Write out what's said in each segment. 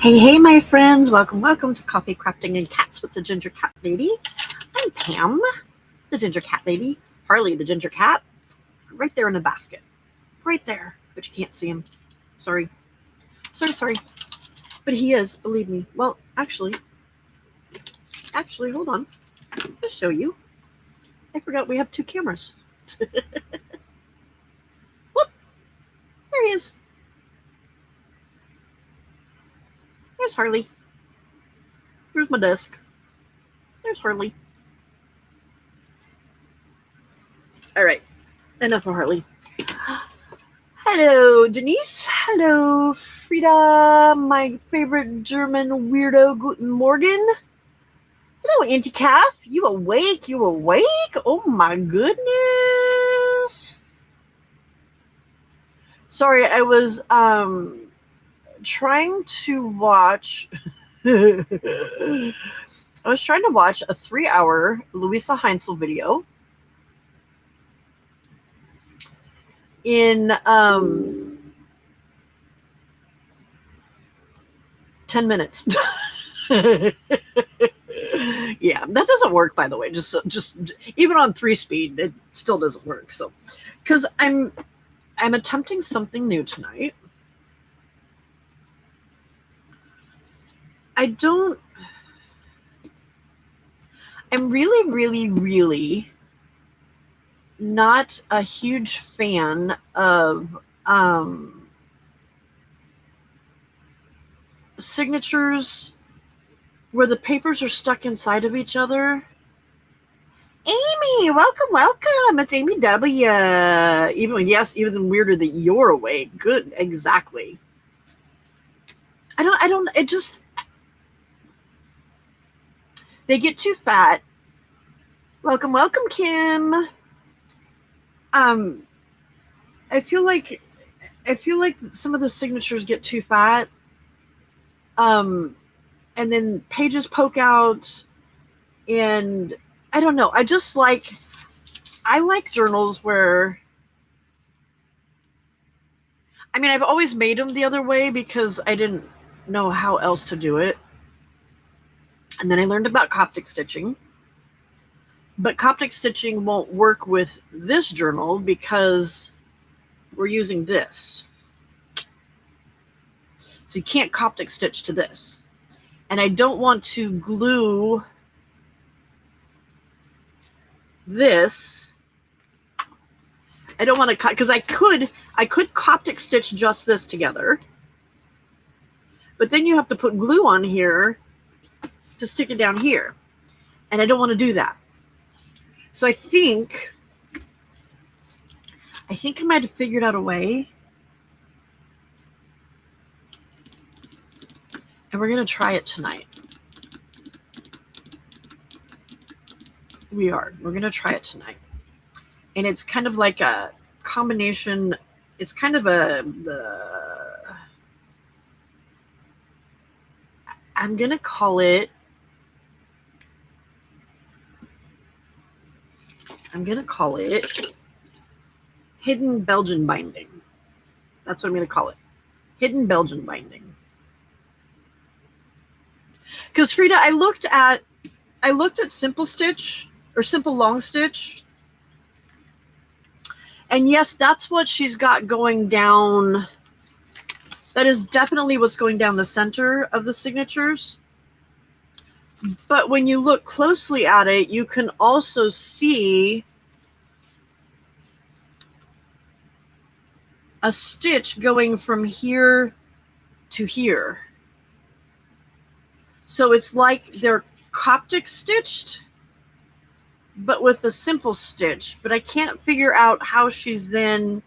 Hey, my friends. Welcome to Coffee, Crafting, and Cats with the Ginger Cat Lady. I'm Pam, the Ginger Cat Lady. Harley, the Ginger Cat, right there in the basket. Right there. But you can't see him. Sorry. But he is, believe me. Well, actually, hold on. I'll show you. I forgot we have two cameras. Whoop. There he is. There's Harley. Here's my desk. There's Harley. All right. Enough of Harley. Hello, Denise. Hello, Frida, my favorite German weirdo. Guten Morgen. Hello, Auntie Calf. You awake? Oh, my goodness. Sorry, I was trying to watch... I was trying to watch a 3-hour Louisa Heinzel video in 10 minutes. Yeah, that doesn't work, by the way. Just even on 3-speed, it still doesn't work. So, because I'm attempting something new tonight. I'm really not a huge fan of signatures where the papers are stuck inside of each other. Amy, welcome. It's Amy W. Even weirder that you're awake. Good, exactly. They get too fat. Welcome, Kim. I feel like some of the signatures get too fat. And then pages poke out, and I don't know. I like journals where, I've always made them the other way because I didn't know how else to do it. And then I learned about Coptic stitching. But Coptic stitching won't work with this journal because we're using this. So you can't Coptic stitch to this. And I don't want to glue this. I don't want to cut, because I could Coptic stitch just this together. But then you have to put glue on here to stick it down here. And I don't want to do that. So I think I might have figured out a way. And we're going to try it tonight. We're going to try it tonight. And it's kind of like a combination. It's kind of I'm going to call it hidden Belgian binding. That's what I'm going to call it. Hidden Belgian binding. Because Frida, I looked at simple stitch or simple long stitch. And yes, that's what she's got going down. That is definitely what's going down the center of the signatures. But when you look closely at it, you can also see a stitch going from here to here. So it's like they're Coptic stitched, but with a simple stitch. But I can't figure out how she's then,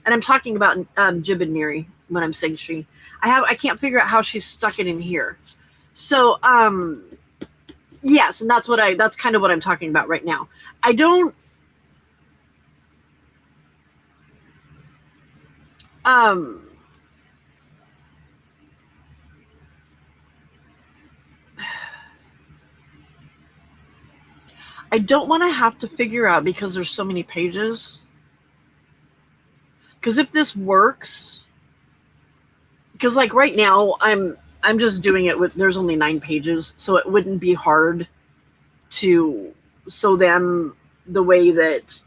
and I'm talking about Jib and Miri when I'm saying she. I can't figure out how she's stuck it in here. So yes, and that's kind of what I'm talking about right now. I don't want to have to figure out, because there's so many pages. Because if this works, because like right now I'm just doing it with, there's only 9 pages, so it wouldn't be hard to sew them the way that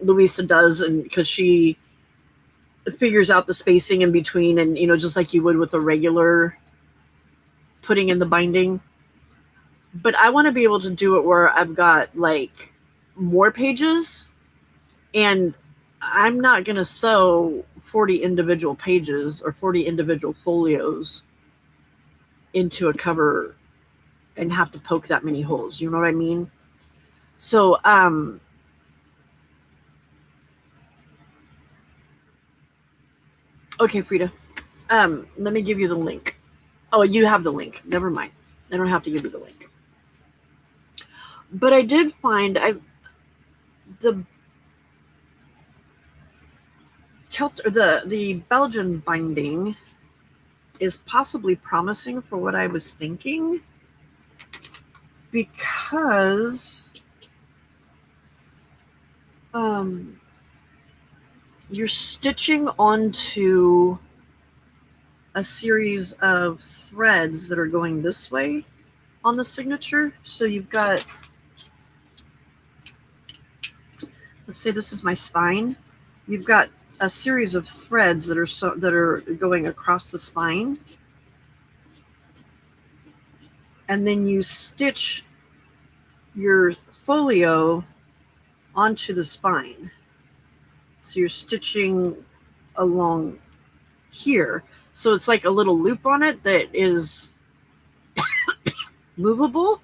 Louisa does, and because she figures out the spacing in between, and just like you would with a regular putting in the binding. But I want to be able to do it where I've got like more pages, and I'm not going to sew 40 individual pages or 40 individual folios into a cover and have to poke that many holes. You know what I mean? So, okay, Frida, let me give you the link. Oh, you have the link. Never mind. I don't have to give you the link. But I did find the the Belgian binding is possibly promising for what I was thinking, because you're stitching onto a series of threads that are going this way on the signature. So you've got, let's say this is my spine. You've got a series of threads that are going across the spine, and then you stitch your folio onto the spine. So you're stitching along here. So it's like a little loop on it that is movable.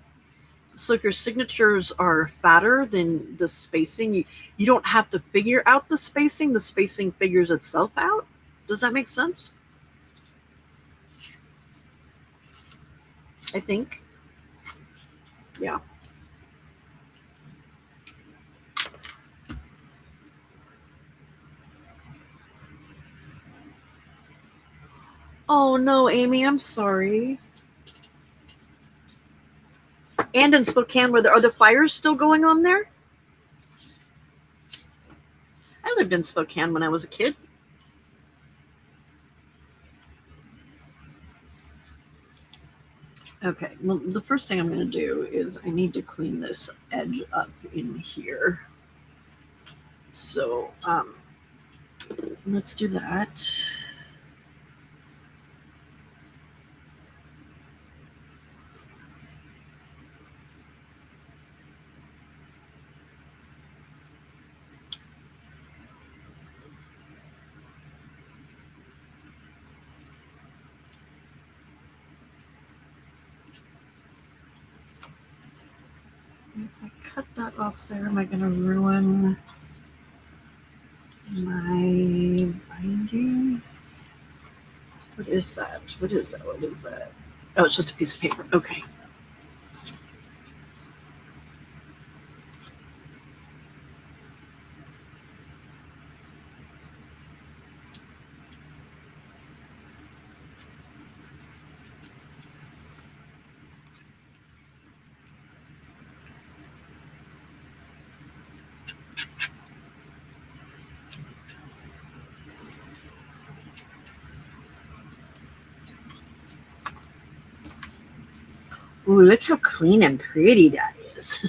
So if your signatures are fatter than the spacing, you don't have to figure out the spacing. The spacing figures itself out. Does that make sense? I think. Yeah. Oh no, Amy, I'm sorry. And in Spokane, are the fires still going on there? I lived in Spokane when I was a kid. Okay, well, the first thing I'm going to do is I need to clean this edge up in here. So let's do that. If I cut that off there, am I going to ruin my binding? What is that? What is that? What is that? Oh, it's just a piece of paper. Okay. Ooh, look how clean and pretty that is.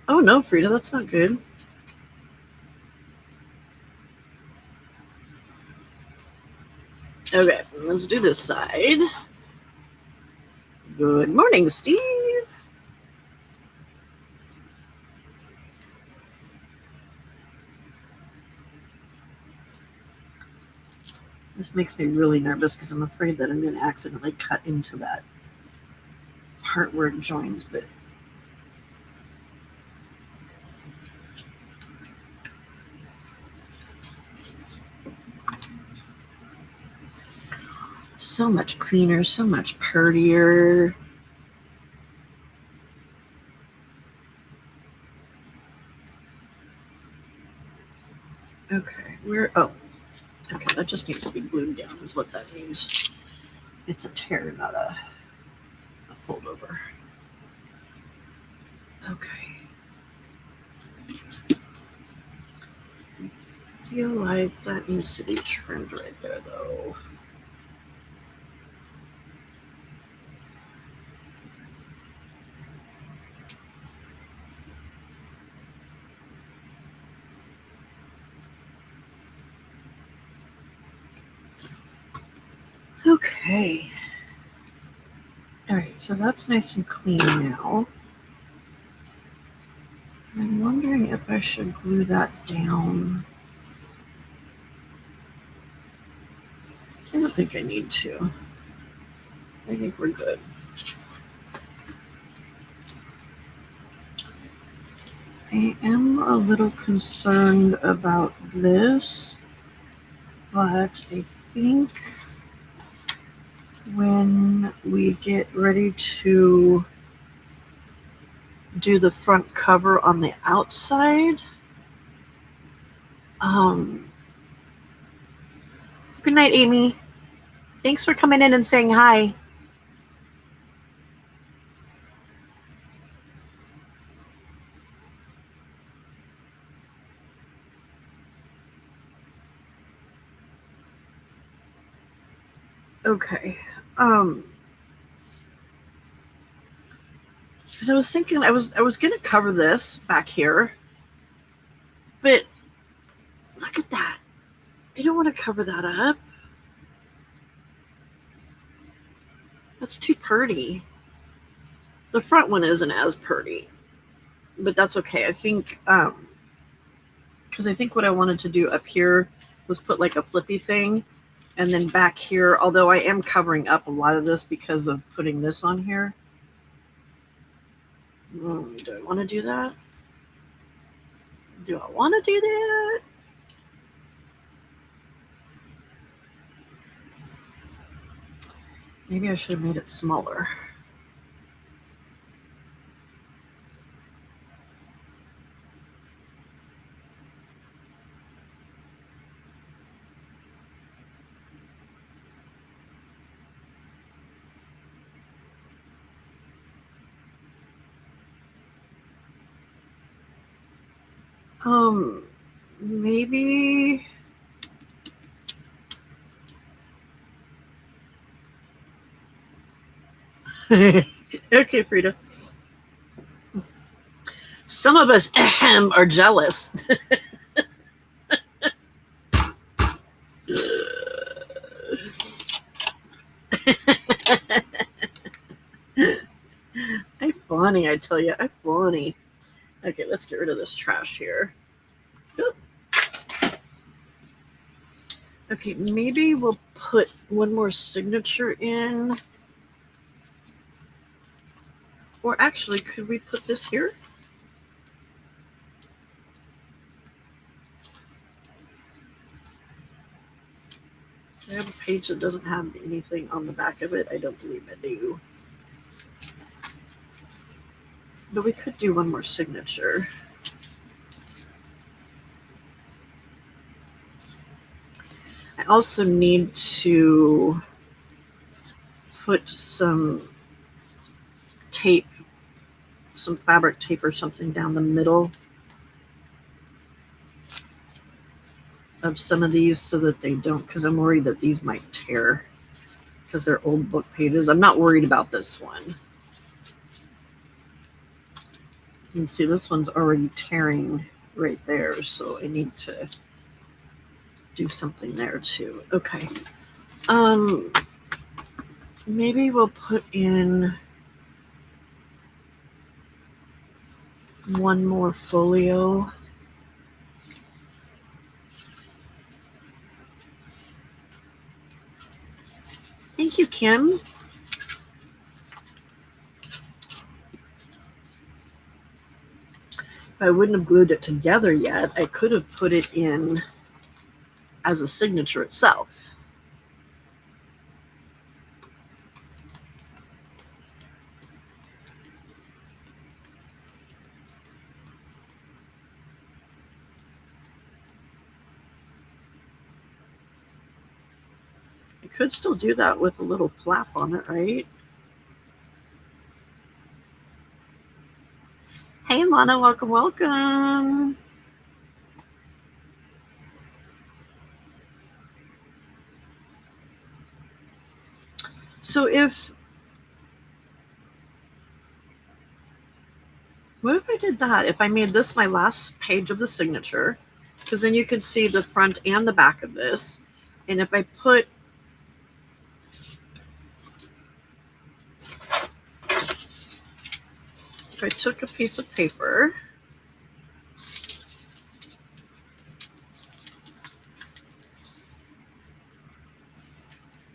Oh no, Frida, that's not good. Okay, let's do this side. Good morning, Steve. This makes me really nervous because I'm afraid that I'm going to accidentally cut into that part where it joins, but so much cleaner, so much prettier. Okay, okay, that just needs to be glued down is what that means. It's a tear, not a fold over. Okay. feel like that needs to be trimmed right there, though. Okay. All right, so that's nice and clean now. I'm wondering if I should glue that down. I don't think I need to. I think we're good. I am a little concerned about this, but I think when we get ready to do the front cover on the outside, good night, Amy. Thanks for coming in and saying hi. Okay. Because I was thinking I was gonna cover this back here, but look at that. I don't want to cover that up. That's too pretty. The front one isn't as pretty, but that's okay. I think because I think what I wanted to do up here was put like a flippy thing, and then back here, although I am covering up a lot of this because of putting this on here. Do I want to do that? Do I want to do that? Maybe I should have made it smaller. Maybe. Okay, Frida. Some of us are jealous. I'm funny, I tell you. I'm funny. Okay, let's get rid of this trash here. Oop. Okay, maybe we'll put one more signature in. Or actually, could we put this here? I have a page that doesn't have anything on the back of it. I don't believe I do. But we could do one more signature. I also need to put some tape, some fabric tape or something down the middle of some of these so that they don't, because I'm worried that these might tear because they're old book pages. I'm not worried about this one. You can see this one's already tearing right there, so I need to do something there too. Okay. Maybe we'll put in one more folio. Thank you, Kim. If I wouldn't have glued it together yet, I could have put it in as a signature itself. I could still do that with a little flap on it, right? Hey, Lana, welcome, welcome. So what if I did that? If I made this my last page of the signature, because then you could see the front and the back of this. And if I took a piece of paper,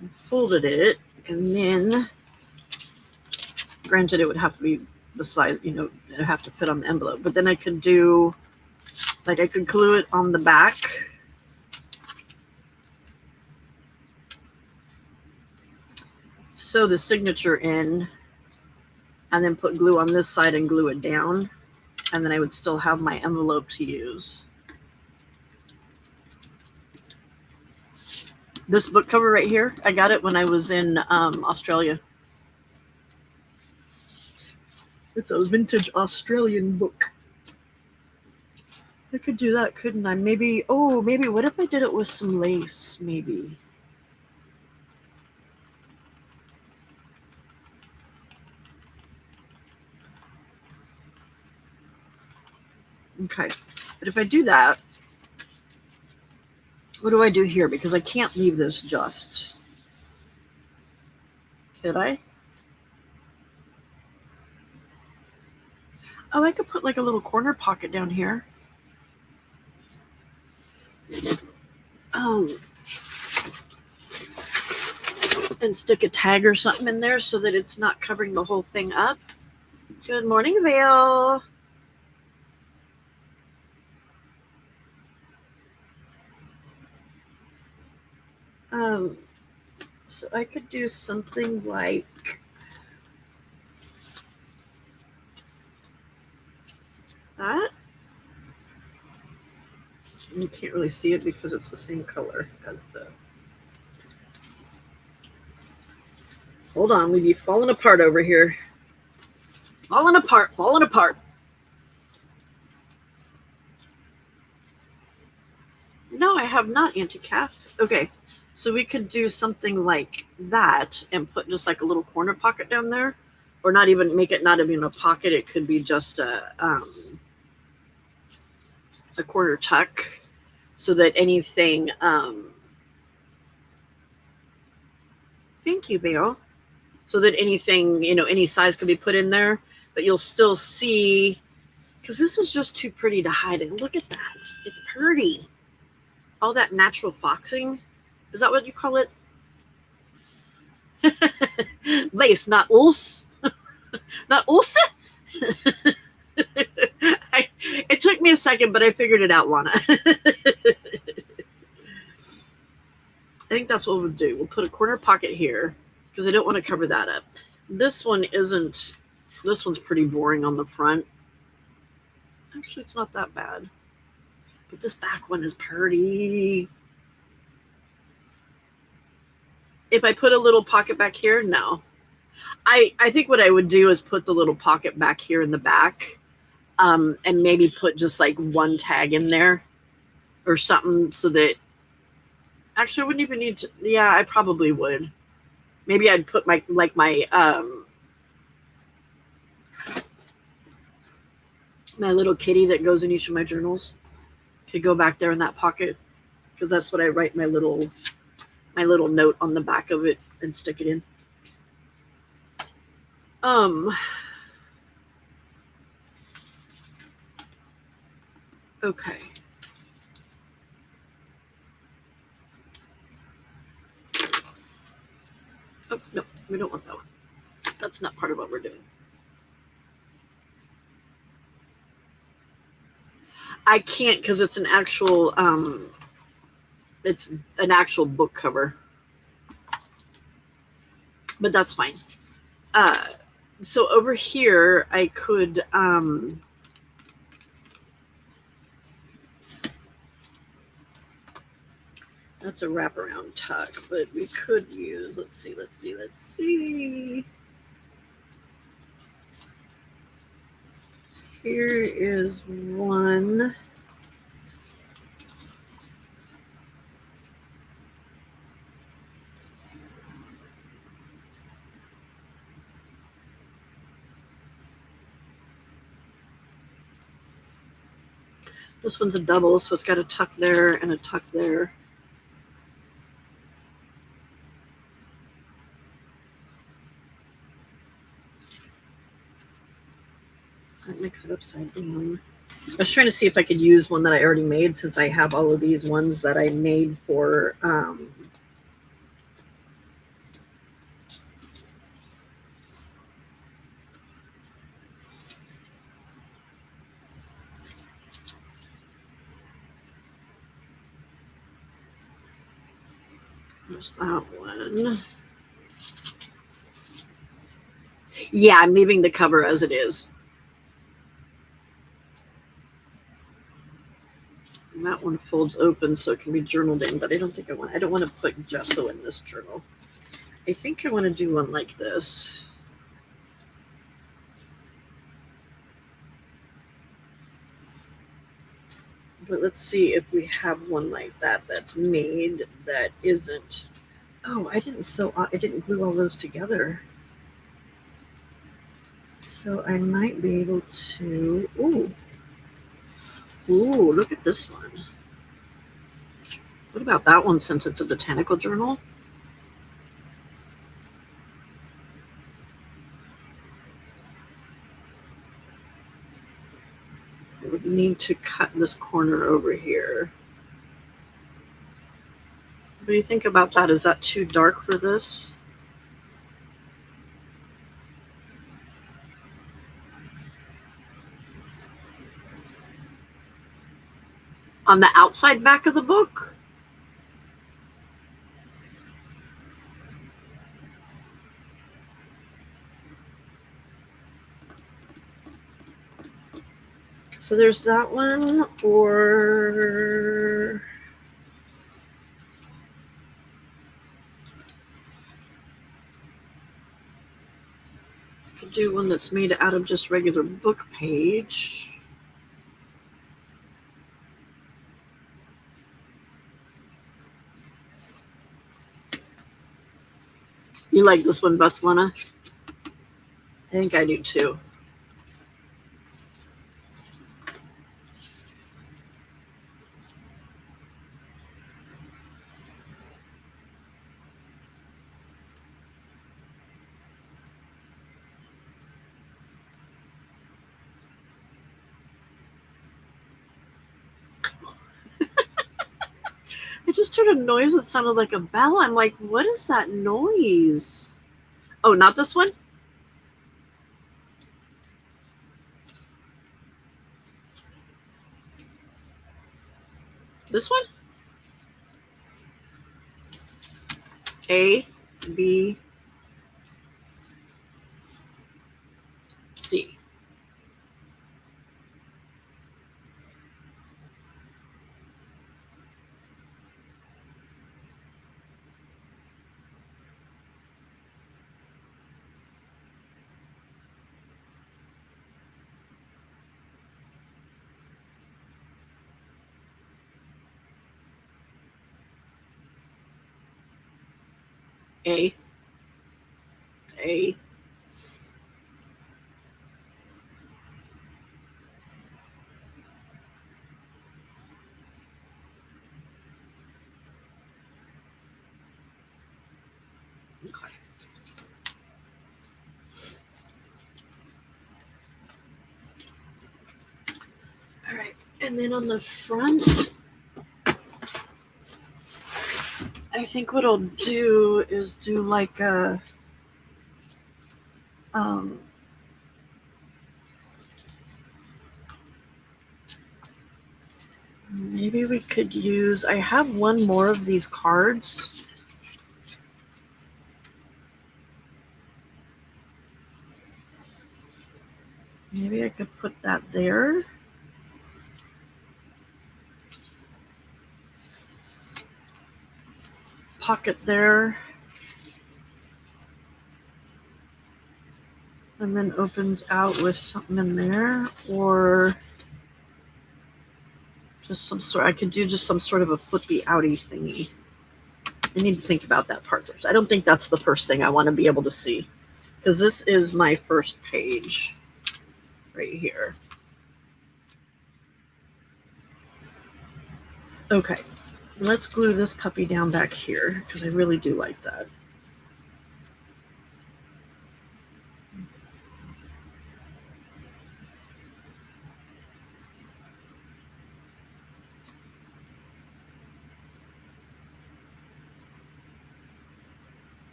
and folded it, and then, granted, it would have to be the size, I'd have to fit on the envelope, but then I could do, like, I could glue it on the back. Sew the signature in, and then put glue on this side and glue it down, and then I would still have my envelope to use. This book cover right here, I got it when I was in Australia. It's a vintage Australian book. I could do that, couldn't I? Maybe what if I did it with some lace, maybe? Okay, but if I do that, what do I do here? Because I can't leave this just. Could I? Oh, I could put like a little corner pocket down here. And stick a tag or something in there so that it's not covering the whole thing up. Good morning, Vale. So I could do something like that. You can't really see it because it's the same color as the. Hold on, we'd be falling apart over here. Falling apart. No, I have not, Auntie Calf. Okay, so we could do something like that and put just like a little corner pocket down there, or not even make it not even a pocket. It could be just a corner tuck, so that anything. Thank you, Bill. So that anything, any size could be put in there, but you'll still see, because this is just too pretty to hide it. Look at that. It's pretty. All that natural foxing. Is that what you call it? Lace, not ulce. Not ulce? It took me a second, but I figured it out, Lana. I think that's what we'll do. We'll put a corner pocket here because I don't want to cover that up. This one's pretty boring on the front. Actually, it's not that bad. But this back one is pretty. If I put a little pocket back here, no. I think what I would do is put the little pocket back here in the back, and maybe put just like one tag in there or something so that. Actually, I wouldn't even need to. Yeah, I probably would. Maybe I'd put my little kitty that goes in each of my journals could go back there in that pocket, because that's what I write my little note on the back of it and stick it in. Okay. Oh, no, we don't want that one. That's not part of what we're doing. I can't because it's an actual book cover. But that's fine. So over here I could that's a wraparound tuck, but we could use, let's see. Here is one. This one's a double, so it's got a tuck there and a tuck there. That makes it upside down. I was trying to see if I could use one that I already made, since I have all of these ones that I made for there's that one. Yeah, I'm leaving the cover as it is. And that one folds open so it can be journaled in, but I don't want to put gesso in this journal. I think I want to do one like this. But let's see if we have one like that that's made that isn't. Oh, I didn't glue all those together. So I might be able to. Ooh, look at this one. What about that one, since it's a botanical journal? I would need to cut this corner over here. What do you think about that? Is that too dark for this? On the outside back of the book? So there's that one, or I could do one that's made out of just regular book page. You like this one, Bustlena? I think I do too. I just heard a noise that sounded like a bell. I'm like, what is that noise? Oh, not this one? This one? A, B, C. A. A. Okay. All right. And then on the front, I think what I'll do is do like a maybe we could use, I have one more of these cards. Maybe I could put that there. Pocket there. And then opens out with something in there, or just some sort. I could do just some sort of a flippy outy thingy. I need to think about that part first. I don't think that's the first thing I want to be able to see, because this is my first page right here. Okay, let's glue this puppy down back here because I really do like that.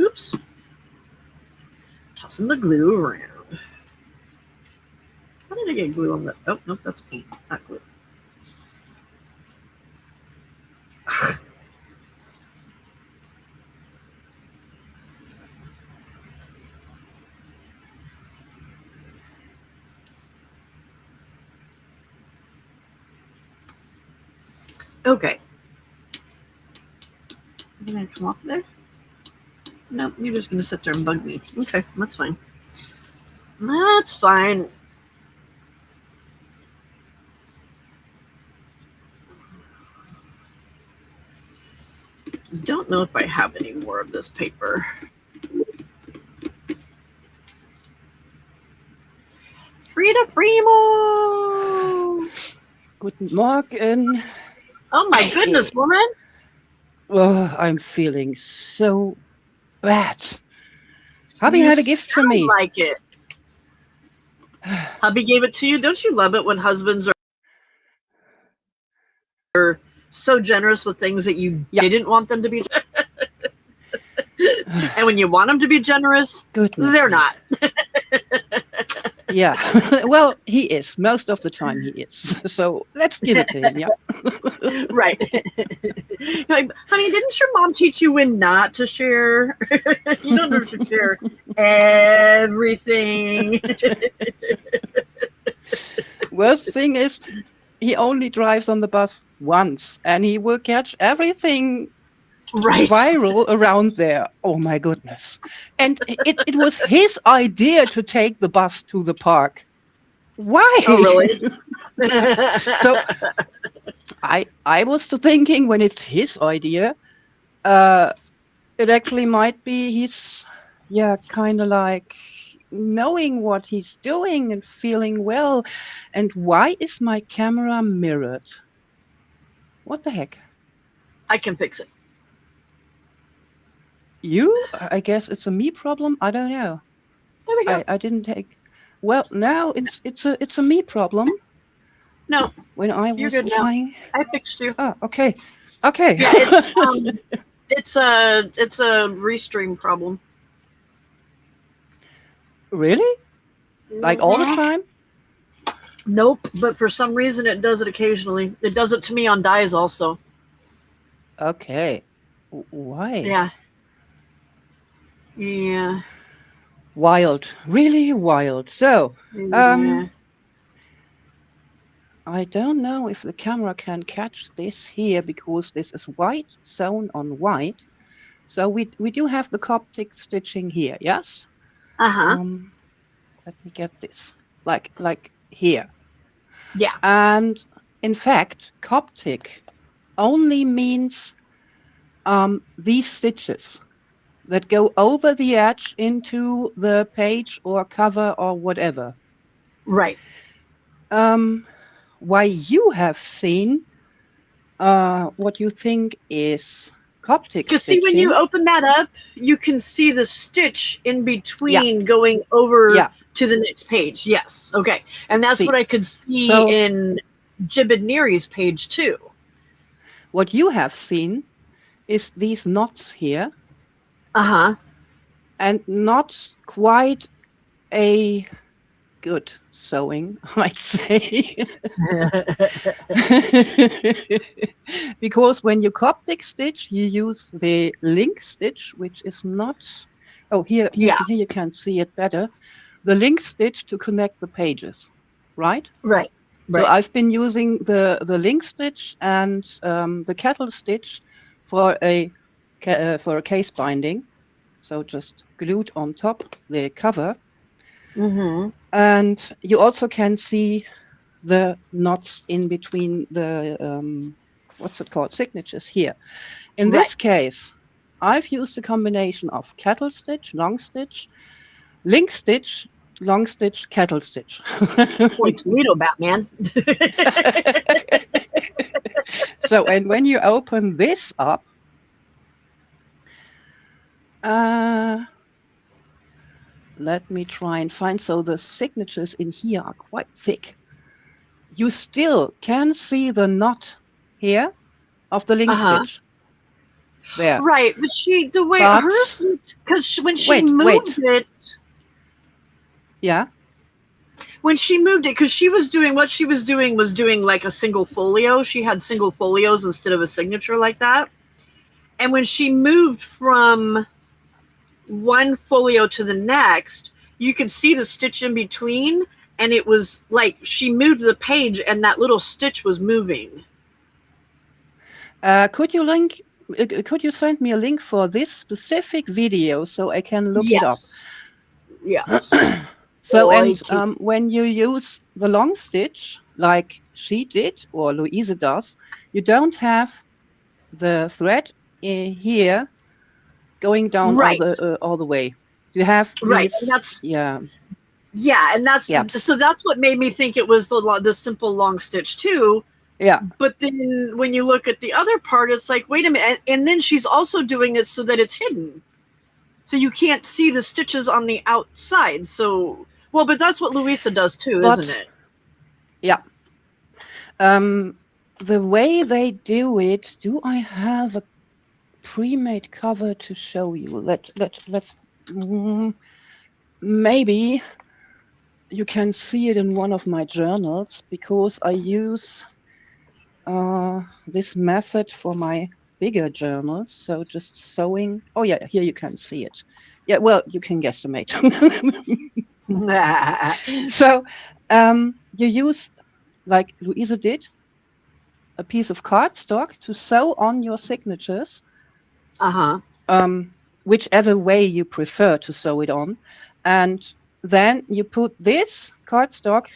Oops. Tossing the glue around. How did I get glue on that? Oh, nope, that's paint, not glue. Okay. You're going to come off there? Nope, you're just going to sit there and bug me. Okay, that's fine. That's fine. Don't know if I have any more of this paper. Frida Frimo! Guten Morgen. Oh my goodness, woman! Oh, I'm feeling so bad. Hubby had a gift for me. Like it. Hubby gave it to you. Don't you love it when husbands are so generous with things that you didn't want them to be? And when you want them to be generous, they're not. Yeah, well, he is. Most of the time he is. So let's give it to him, yeah? Right. Like, honey, didn't your mom teach you when not to share? You don't have to share everything. Worst thing is, he only drives on the bus once, and he will catch everything viral around there. Oh my goodness. And it was his idea to take the bus to the park. Why? Oh, really? So I was thinking, when it's his idea, it actually might be he's kind of like knowing what he's doing and feeling well. And why is my camera mirrored? What the heck? I can fix it. I guess it's a me problem. I don't know. There we go. I didn't take. Well, now it's a me problem. No, when I was trying. Now. I fixed you. Oh, okay. Okay. Yeah, it's a restream problem. Really? Like all the time? Nope, but for some reason it does it occasionally. It does it to me on dies also. Okay. Why? Yeah. Yeah. Wild. Really wild. So, I don't know if the camera can catch this here because this is white, sewn on white. So we do have the Coptic stitching here, yes? Uh-huh. Let me get this. Like here. Yeah. And in fact, Coptic only means these stitches that go over the edge into the page or cover or whatever. Right. Why you have seen what you think is Coptic because stitching. See, when you open that up, you can see the stitch in between going over to the next page. Yes. Okay. And that's what I could see in Jibidneri's page too. What you have seen is these knots here. Uh-huh. And not quite a good sewing, I'd say. Because when you Coptic stitch, you use the link stitch, which is not... Oh, here you can see it better. The link stitch to connect the pages, right? Right. So I've been using the link stitch and the kettle stitch for a case binding. So just glued on top the cover. Mm-hmm. And you also can see the knots in between the, what's it called, signatures here. In this case, I've used a combination of kettle stitch, long stitch, link stitch long stitch, kettle stitch. Boy, Toledo Batman. So, and when you open this up, let me try and find, so the signatures in here are quite thick. You still can see the knot here of the link stitch. There. Right, but the way But hers, because when she wait. moved it, Yeah. when she moved it, because she was doing what she was doing was doing like a single folio. She had single folios instead of a signature like that. And when she moved from one folio to the next, you could see the stitch in between, and it was like she moved the page and that little stitch was moving. Could you send me a link for this specific video so I can look it up? Yes. So, and when you use the long stitch like she did or Louise does, you don't have the thread here going down all the way. You have these, and that's and that's Yaps. So that's what made me think it was the simple long stitch too. Yeah. But then when you look at the other part, it's like, wait a minute, and then she's also doing it so that it's hidden, so you can't see the stitches on the outside. So, well, but that's what Louisa does too, isn't it? Yeah. The way they do it, do I have a pre-made cover to show you? Let's maybe you can see it in one of my journals, because I use this method for my bigger journals. So just sewing. Oh yeah, here you can see it. Yeah, well, you can guesstimate. So you use, like Louisa did, a piece of cardstock to sew on your signatures. Whichever way you prefer to sew it on. And then you put this cardstock,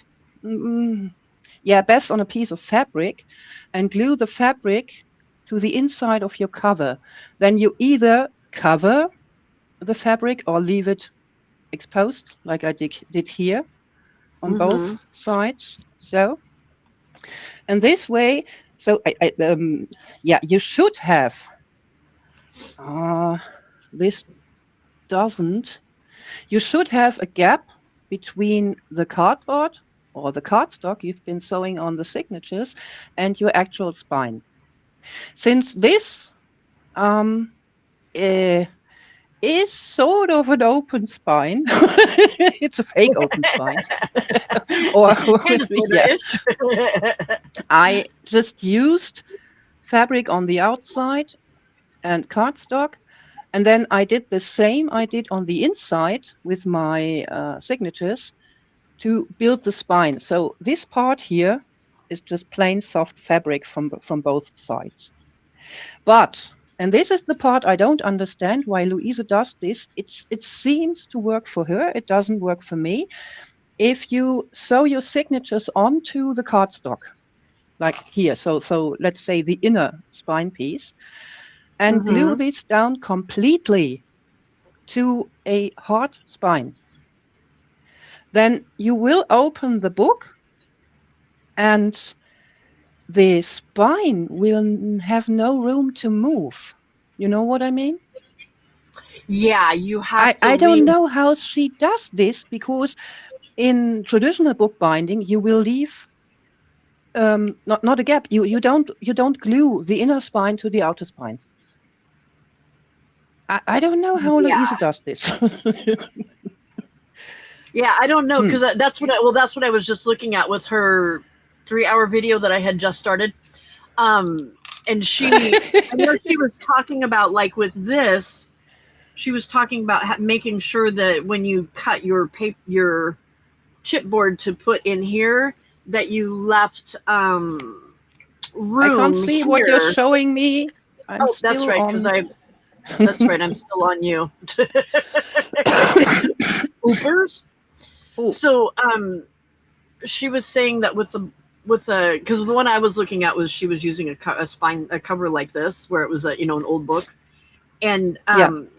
best on a piece of fabric, and glue the fabric to the inside of your cover. Then you either cover the fabric or leave it exposed, like I did here on both sides. So, and this way, so you should have, this doesn't, you should have a gap between the cardboard or the cardstock you've been sewing on the signatures and your actual spine. Since this is sort of an open spine, it's a fake open spine. I just used fabric on the outside and cardstock, and then I did the same I did on the inside with my signatures to build the spine. So this part here is just plain soft fabric from both sides. But, and this is the part I don't understand why Louisa does this. It seems to work for her. It doesn't work for me. If you sew your signatures onto the cardstock, like here, so let's say the inner spine piece, and glue this down completely to a hard spine, then you will open the book and the spine will have no room to move. You know what I mean? Yeah, you have I don't know how she does this, because in traditional bookbinding you will leave not a gap. You don't glue the inner spine to the outer spine. I don't know how Louisa does this. Yeah, I don't know, because that's what I was just looking at with her 3-hour video that I had just started. And I know she was talking about, like with this, she was talking about making sure that when you cut your chipboard to put in here, that you left room. I can't see here. What you're showing me. That's right, because that's right, I'm still on you. Oopers. So she was saying that with because the one I was looking at was she was using a cover like this, where it was an old book, and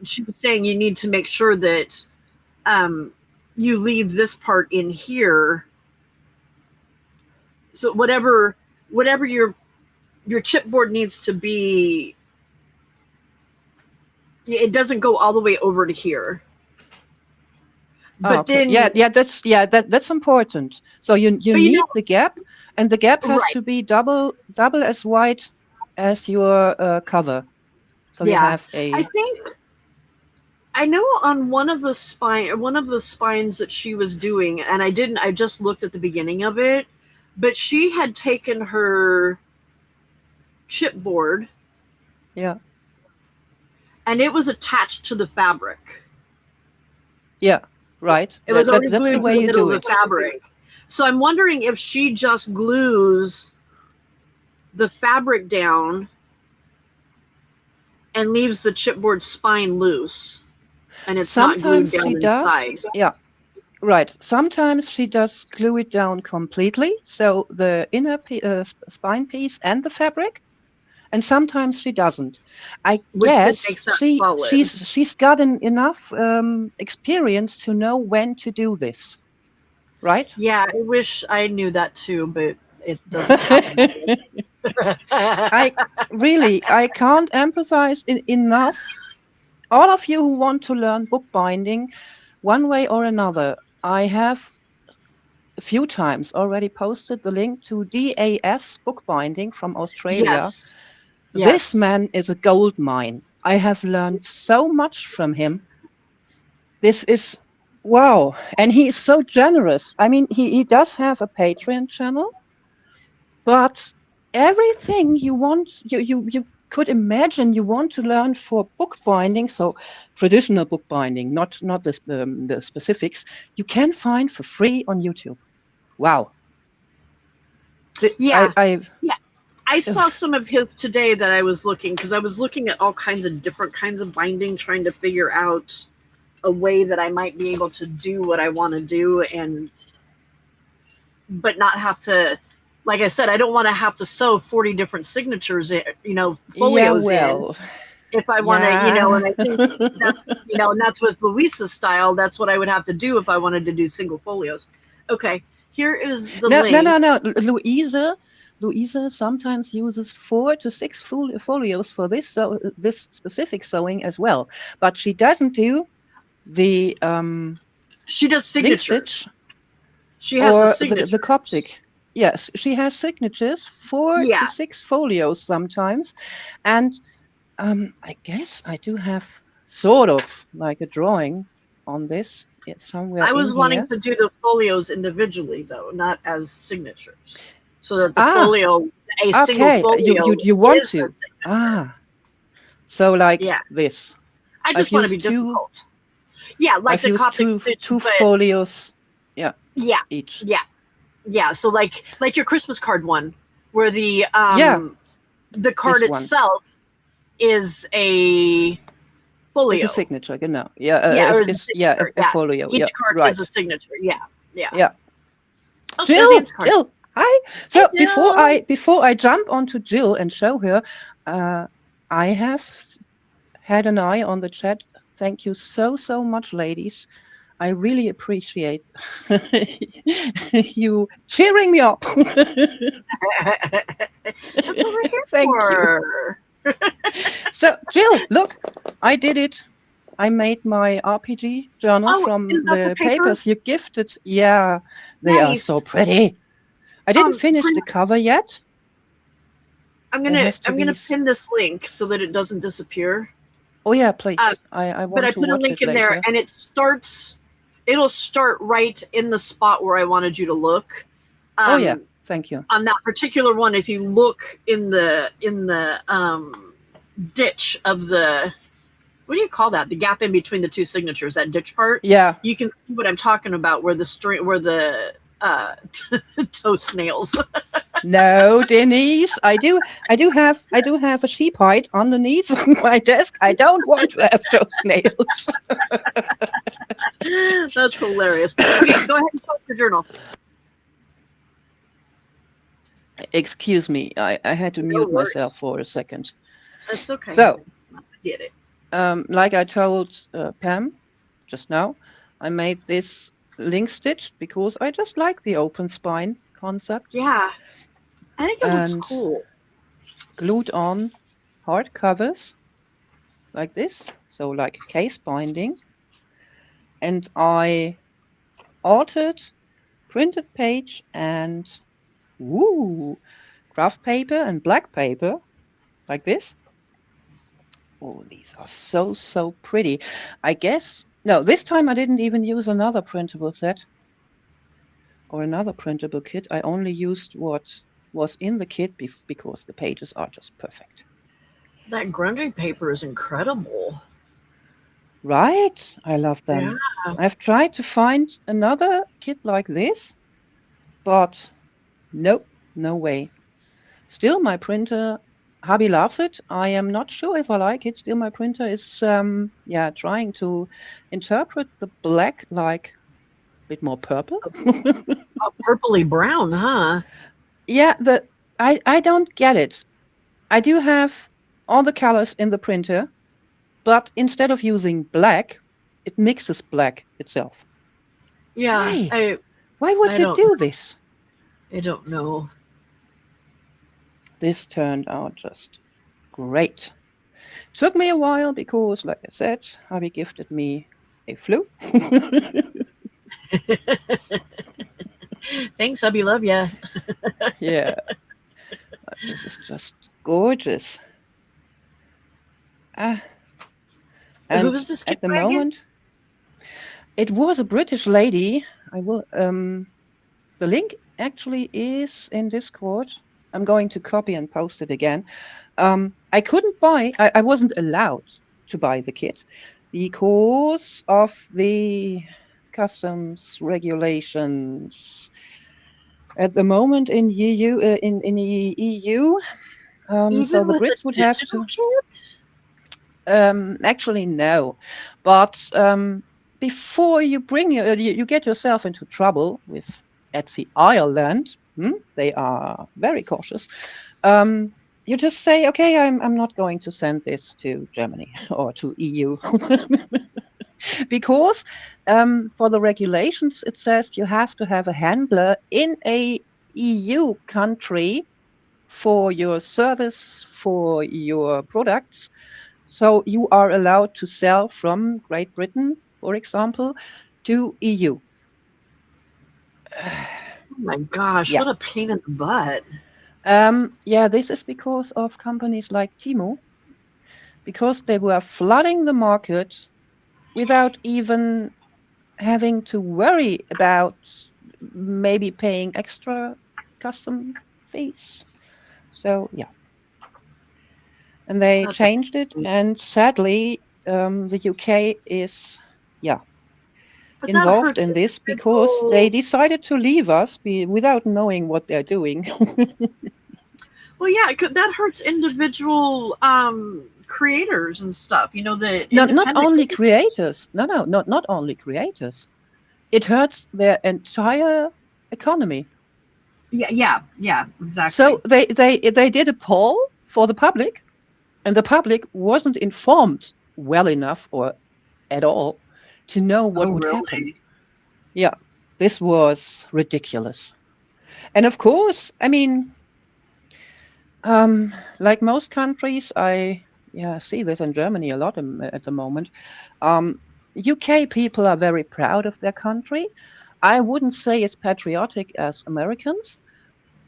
she was saying you need to make sure that you leave this part in here. So whatever your chipboard needs to be, it doesn't go all the way over to here. But Okay. then That's important. So you but need the gap, and the gap has right. to be double as wide as your cover. So you Yeah. have I a think I know on one of the spines that she was doing, and I just looked at the beginning of it, but she had taken her chipboard yeah and it was attached to the fabric. yeah right. It was already That's the glued to way the you middle do of the it. fabric. So I'm wondering if she just glues the fabric down and leaves the chipboard spine loose, and it's not glued Sometimes she down does. inside. Yeah. Right. Sometimes she does glue it down completely, so the inner spine piece and the fabric, and sometimes she doesn't. I Which then guess makes that solid. she's gotten enough experience to know when to do this, right? Yeah, I wish I knew that too, but it doesn't happen. I can't empathize enough. All of you who want to learn bookbinding, one way or another, I have a few times already posted the link to DAS Bookbinding from Australia. Yes. This Yes. man is a gold mine. I have learned so much from him. This is wow. And he is so generous. I mean, he does have a Patreon channel, but everything you want, you could imagine you want to learn for bookbinding, so traditional bookbinding, not the specifics, you can find for free on YouTube. Wow. Yeah. I Yeah. I saw some of his today that I was looking, because I was looking at all kinds of different kinds of binding, trying to figure out a way that I might be able to do what I want to do, and but not have to, like I said, I don't want to have to sew 40 different signatures in, folios in if I want to, and I think that's, and that's with Louisa's style. That's what I would have to do if I wanted to do single folios. Okay, here is the link. No. Louisa sometimes uses 4 to 6 folios for this this specific sewing as well, but she doesn't do the She does link signatures. stitch She has or the signatures. the Coptic. Yes, she has signatures, 4 to 6 folios sometimes, and I guess I do have sort of like a drawing on this. It's somewhere. I was in wanting here. to do the folios individually, though, not as signatures, so that the folio, single folio, you want is to so like this. I just want to be difficult. Yeah, like I've the Coptic used stitch, two folios. Yeah. Each. Yeah. So like your Christmas card one, where the card itself is a folio. It's a signature, genau. Yeah, a folio. Each card is a signature. Yeah. Oh, Jill, hi. So before I jump onto Jill and show her, I have had an eye on the chat. Thank you so much, ladies. I really appreciate you cheering me up. That's what we're here Thank for. You. So, Jill, look, I did it. I made my RPG journal from the papers you gifted. Yeah, they are so pretty. I didn't finish the cover yet. I'm gonna pin this link so that it doesn't disappear. Oh yeah, please. I want to watch it later. But I put a link in there, and it'll start right in the spot where I wanted you to look. Oh yeah, thank you. On that particular one, if you look in the ditch of the, what do you call that? The gap in between the two signatures, that ditch part. Yeah. You can see what I'm talking about, where the toe snails. No, Denise, I do have a sheep hide underneath my desk. I don't want to have toe snails. That's hilarious. Okay, go ahead and post your journal. Excuse me, I had to mute myself for a second. That's okay. So, I get it. Like I told Pam just now, I made this link stitched because I just like the open spine concept, Yeah, I think it looks and cool. glued on hard covers like this, so like case binding. And I altered printed page and woo, craft paper and black paper like this. Oh, these are so, so pretty. I guess, no, this time I didn't even use another printable set or another printable kit. I only used what was in the kit because the pages are just perfect. That grungy paper is incredible. Right? I love Yeah. them. I've tried to find another kit like this, but nope, no way. Still, my printer, hubby loves it. I am not sure if I like it. Still, my printer is, yeah, trying to interpret the black like a bit more purple. A purpley brown, huh? Yeah, I don't get it. I do have all the colors in the printer, but instead of using black, it mixes black itself. Yeah, Why? I Why would I you don't do this? I don't know. This turned out just great. Took me a while because, like I said, hubby gifted me a flu. Thanks, hubby. Love ya. Yeah, this is just gorgeous. Ah, Who and was this kid at the by again? moment, it was a British lady. I will. The link actually is in Discord. I'm going to copy and post it again. I couldn't buy. I wasn't allowed to buy the kit because of the customs regulations. At the moment in EU, in the EU, so Even the with a Brits would have digital to. kit? Actually, no, but before you bring you get yourself into trouble with Etsy Ireland, they are very cautious. Um, you just say, okay, I'm not going to send this to Germany or to EU because for the regulations it says you have to have a handler in a EU country for your service, for your products. So you are allowed to sell from Great Britain, for example, to EU. Oh my gosh, Yeah. what a pain in the butt. Yeah, this is because of companies like Timo, because they were flooding the market without even having to worry about maybe paying extra custom fees. So, yeah. And they That's a changed it. And sadly, the UK is, yeah, but that involved hurts in this because they individual. decided to leave us without knowing what they're doing. Well, yeah, that hurts individual creators and stuff. You know, the Not independent. only creators. No, not only creators. It hurts their entire economy. Yeah, yeah, yeah, exactly. So they did a poll for the public, and the public wasn't informed well enough or at all to know Oh, what would happen. really? Yeah, this was ridiculous. And of course, I mean, like most countries, I yeah see this in Germany a lot at the moment. Um, UK people are very proud of their country. I wouldn't say as patriotic as Americans,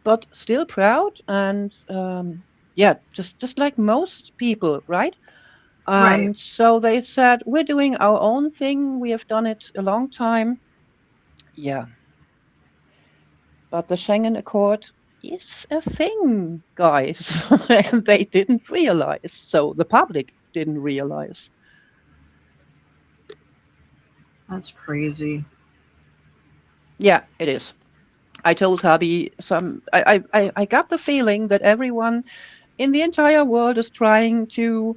but still proud and yeah, just like most people, right? Right. And so they said, we're doing our own thing. We have done it a long time. Yeah, but the Schengen Accord is a thing, guys. And they didn't realize. So the public didn't realize. That's crazy. Yeah, it is. I told hubby I got the feeling that everyone in the entire world is trying to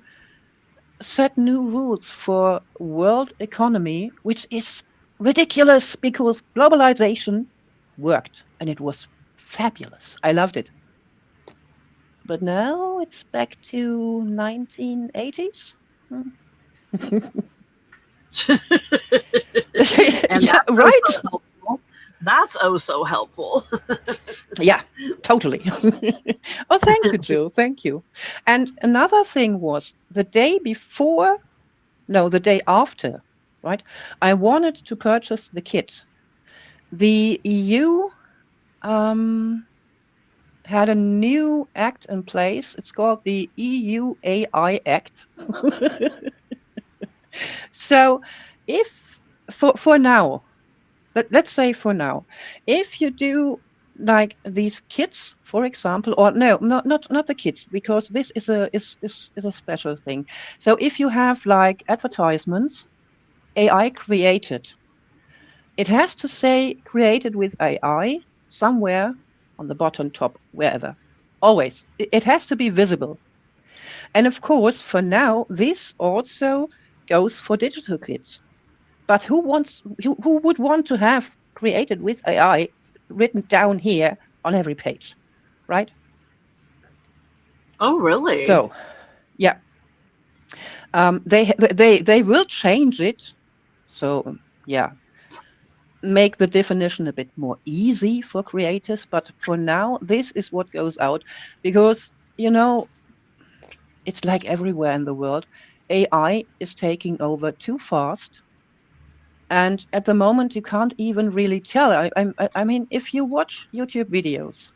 set new rules for world economy, which is ridiculous because globalization worked and it was fabulous. I loved it. But now it's back to 1980s. Hmm. And Yeah, that's right. so helpful. That's so helpful. Yeah, totally. Oh, thank you, Jill. Thank you. And another thing was the day before, no, the day after, right? I wanted to purchase the kit. The EU had a new act in place. It's called the EU AI Act. So if for now, let's say for now, if you do like these kits, for example, or no, not the kits, because this is a special thing. So if you have like advertisements, AI created, it has to say created with AI somewhere on the bottom, top, wherever. Always. It has to be visible. And of course, for now, this also goes for digital kits. But who would want to have created with AI written down here on every page, right? Oh, really? So yeah, they will change it. So yeah, make the definition a bit more easy for creators. But for now, this is what goes out because it's like everywhere in the world. AI is taking over too fast. And at the moment, you can't even really tell. I mean, if you watch YouTube videos,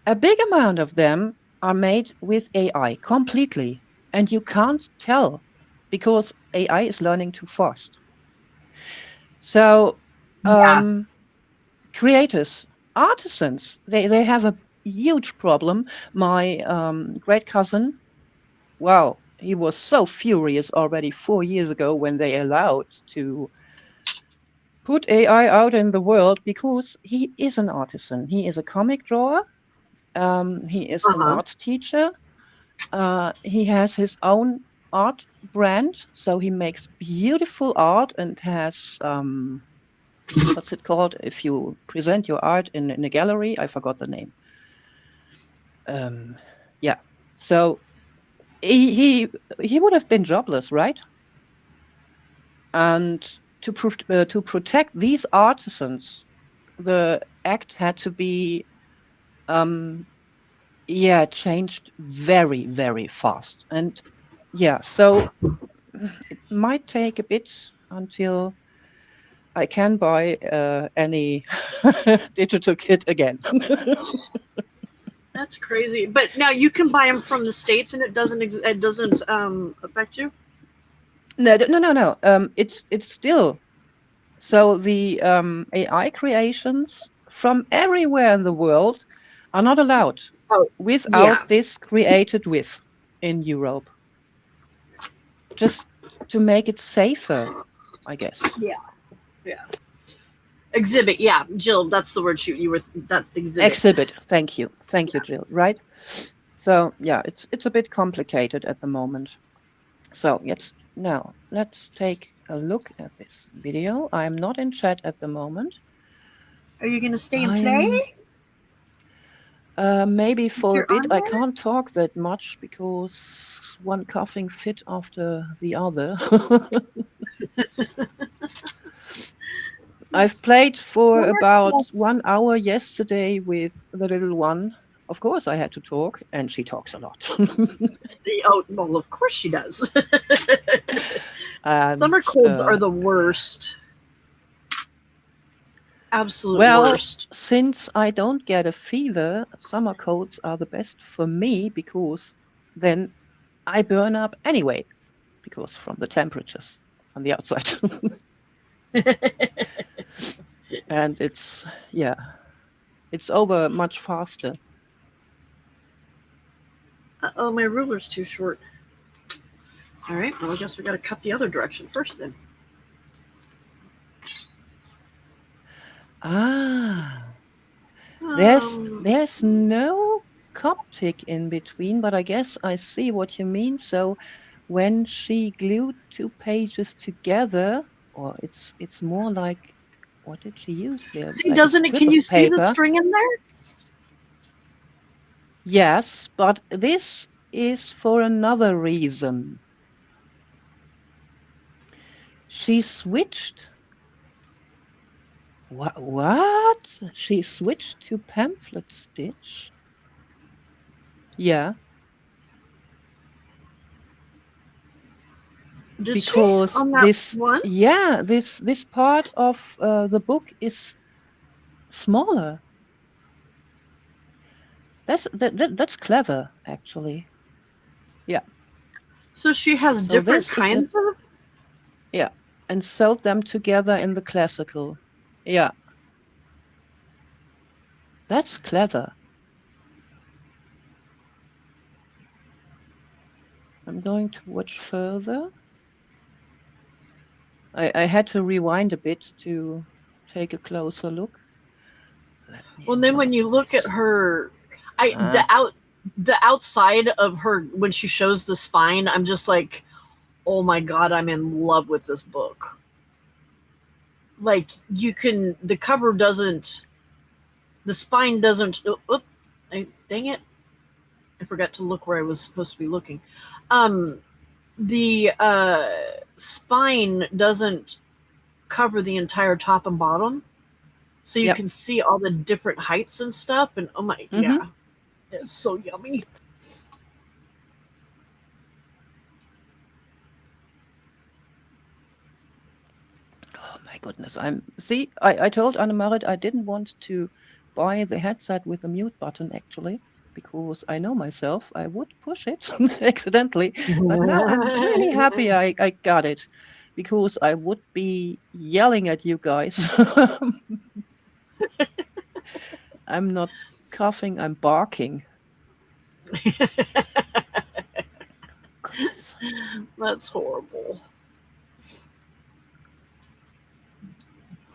a big amount of them are made with AI completely, and you can't tell because AI is learning too fast. So, Yeah. creators, artisans, they have a huge problem. My great cousin, wow, he was so furious already 4 years ago when they allowed to put AI out in the world because he is an artisan. He is a comic drawer. He is an Uh-huh. art teacher. He has his own art brand, so he makes beautiful art and has what's it called if you present your art in a gallery? I forgot the name. Um, yeah, so he he he would have been jobless, right? And to protect these artisans, the act had to be um, yeah, changed very, very fast. And yeah, so it might take a bit until I can buy any digital kit again. That's crazy. But now you can buy them from the States and it doesn't affect you? No. It's still so the AI creations from everywhere in the world are not allowed Oh, without yeah. this created with in Europe, just to make it safer, I guess. Yeah. Yeah. Exhibit. Yeah. Jill, that's the word you were that exhibit. Exhibit. Thank you, Yeah. Jill. Right. So yeah, it's a bit complicated at the moment. So let's take a look at this video. I'm not in chat at the moment. Are you gonna stay and I play? am maybe Is for a your bit. arm I there? can't talk that much because one coughing fit after the other. I've That's played for summer about colds. 1 hour yesterday with the little one. Of course, I had to talk, and she talks a lot. Oh, well, of course she does. And Summer colds are the worst. Absolute well, worst. since I don't get a fever, summer coats are the best for me because then I burn up anyway, because from the temperatures on the outside. And yeah, it's over much faster. Oh, my ruler's too short. All right. Well, I guess we got to cut the other direction first then. Ah, Um, there's no Coptic in between, but I guess I see what you mean. So when she glued two pages together, or it's more like what did she use there? see, Like a doesn't it? strip Can you of see the paper. string in there? Yes, but this is for another reason. She switched. What? She switched to pamphlet stitch? Yeah, Did she because on that one? this part of the book is smaller. That's clever, actually. Yeah. So she has So different this is a kinds of. yeah, and sewed them together in the classical. Yeah, that's clever. I'm going to watch further. I had to rewind a bit to take a closer look. Let me Well, then when enlarge you look at this. her, Ah, the outside of her when she shows the spine, I'm just like, oh my god, I'm in love with this book. Like you can, the cover doesn't, the spine doesn't. Dang it! I forgot to look where I was supposed to be looking. Um, the spine doesn't cover the entire top and bottom, so you yep. can see all the different heights and stuff. And oh my, Mm-hmm. yeah, it's so yummy. Oh my goodness. I told Annemarit I didn't want to buy the headset with the mute button actually, because I know myself, I would push it accidentally. But now I'm really happy I got it, because I would be yelling at you guys. I'm not coughing, I'm barking. Goodness. That's horrible.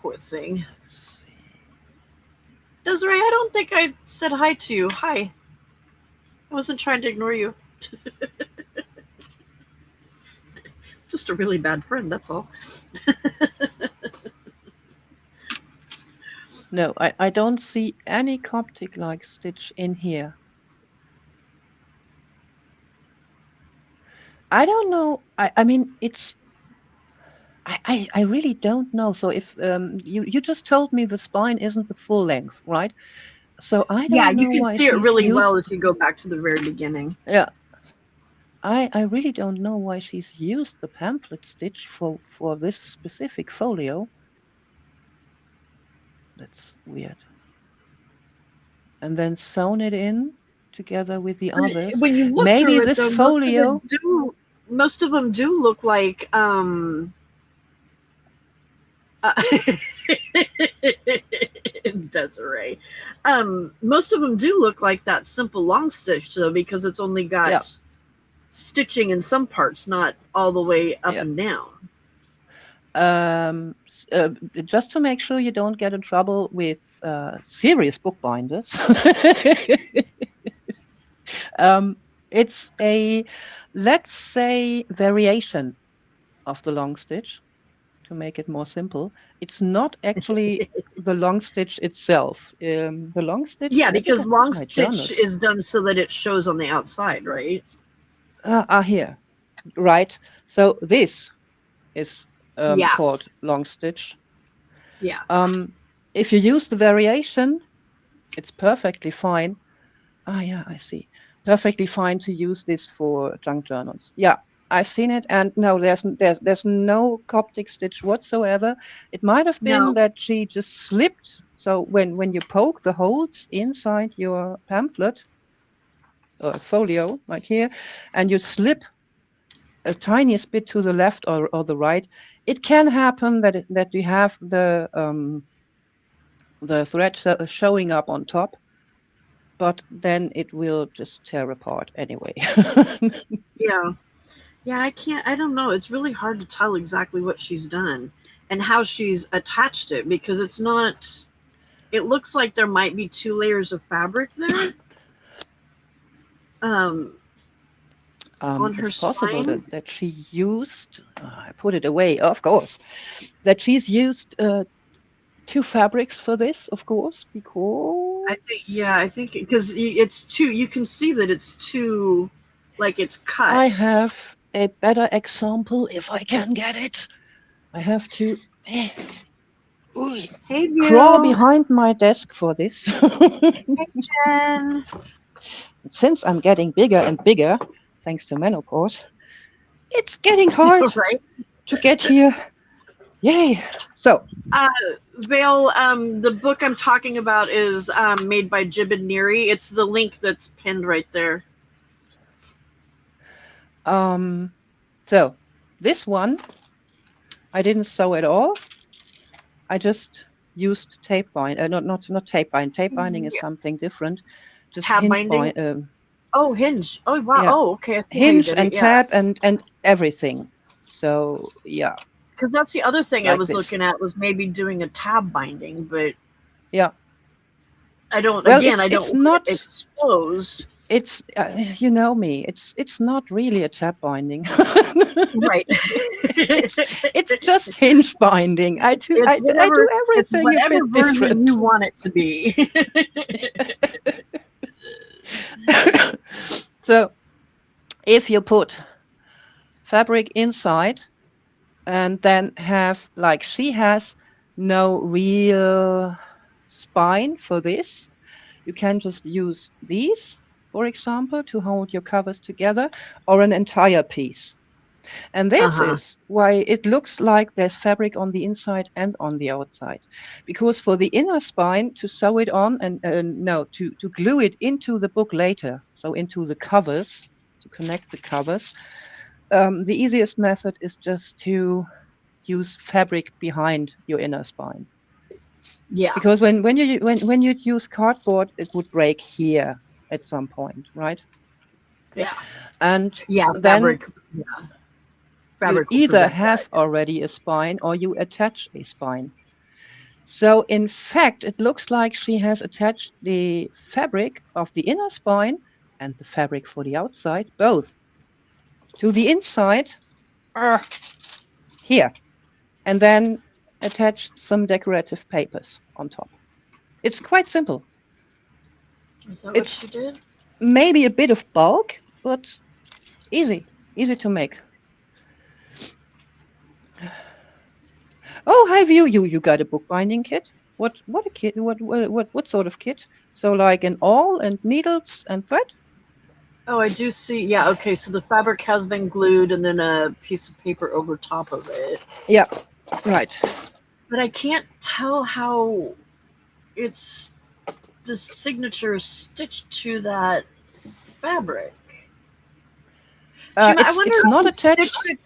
Poor thing. Let's see. Desiree, I don't think I said hi to you. Hi. I wasn't trying to ignore you. Just a really bad friend, that's all. No, I don't see any Coptic like stitch in here. I don't know. I mean, I really don't know. So if you just told me the spine isn't the full length, right? So I Yeah, don't you know can why see it she's really well used. if you go back to the very beginning. Yeah, I really don't know why she's used the pamphlet stitch for this specific folio. That's weird. And then sewn it in together with the others. When you look Maybe through it, this though, folio. most of them do look like uh, Desiree. Most of them do look like that simple long stitch though, because it's only Yeah, got stitching in some parts, not all the way up yeah. and down. Just to make sure you don't get in trouble with serious bookbinders. It's a, let's say, variation of the long stitch to make it more simple. It's not actually the long stitch itself. The long stitch, Yeah, where did I because put long my stitch journals? is done so that it shows on the outside, right? Here, right. So this is Yeah, called long stitch. yeah. If you use the variation, it's perfectly fine. Yeah, I see. Perfectly fine to use this for junk journals. Yeah, I've seen it, and no, there's no Coptic stitch whatsoever. It might have been No. that she just slipped. So when you poke the holes inside your pamphlet or folio, like here, and you slip a tiniest bit to the left or the right, it can happen that you have the thread showing up on top, but then it will just tear apart anyway. Yeah. Yeah, I don't know. It's really hard to tell exactly what she's done and how she's attached it because it's not, it looks like there might be two layers of fabric there um, on her It's possible spine. that she used, I put it away, of course, that she's used two fabrics for this, of course, because I think because it's two, you can see that it's two, like it's I cut. have a better example if I can get it. I have to ooh, Hey, crawl View. behind my desk for this. Hey, Jen. Since I'm getting bigger and bigger, thanks to menopause, it's getting hard Right? to get here. Yay! So, Vale, the book I'm talking about is made by Gibbon-Neary. It's the link that's pinned right there. so this one I didn't sew at all. I just used tape bind. Not tape bind. Tape binding is Yeah. something different. Just Tab hinge binding. bind. Oh, hinge. Oh, wow. Yeah, Oh, okay. I see how you hinge did and it. Yeah. tab and everything. So yeah, Because that's the other thing I like was this. looking at was maybe doing a tab binding, but Yeah. I don't. Well, Again, I don't it's want not. it exposed. It's you know me. It's not really a tab binding. Right. it's just hinge binding. I do It's everything a whatever bit version you different. want it to be. So if you put fabric inside and then have like she has no real spine for this, you can just use these, for example, to hold your covers together, or an entire piece. And this Uh-huh. is why it looks like there's fabric on the inside and on the outside. Because for the inner spine, to sew it on and no, to glue it into the book later, so into the covers, to connect the covers, the easiest method is just to use fabric behind your inner spine. Yeah. Because when you use cardboard, it would break here at some point, right? Yeah. And Yeah. then Fabric. Yeah. you Fabric will either prevent have that. already a spine or you attach a spine. So in fact, it looks like she has attached the fabric of the inner spine and the fabric for the outside, both to the inside here, and then attached some decorative papers on top. It's quite simple. Is that what It's she did? maybe a bit of bulk, but easy to make. Oh, have you got a bookbinding kit? What a kit? What sort of kit? So like an awl and needles and thread? Oh, I do see. Yeah. Okay. So the fabric has been glued and then a piece of paper over top of it. Yeah, right. But I can't tell how it's the signature is stitched to that fabric. I wonder It's if not you attached. stitched it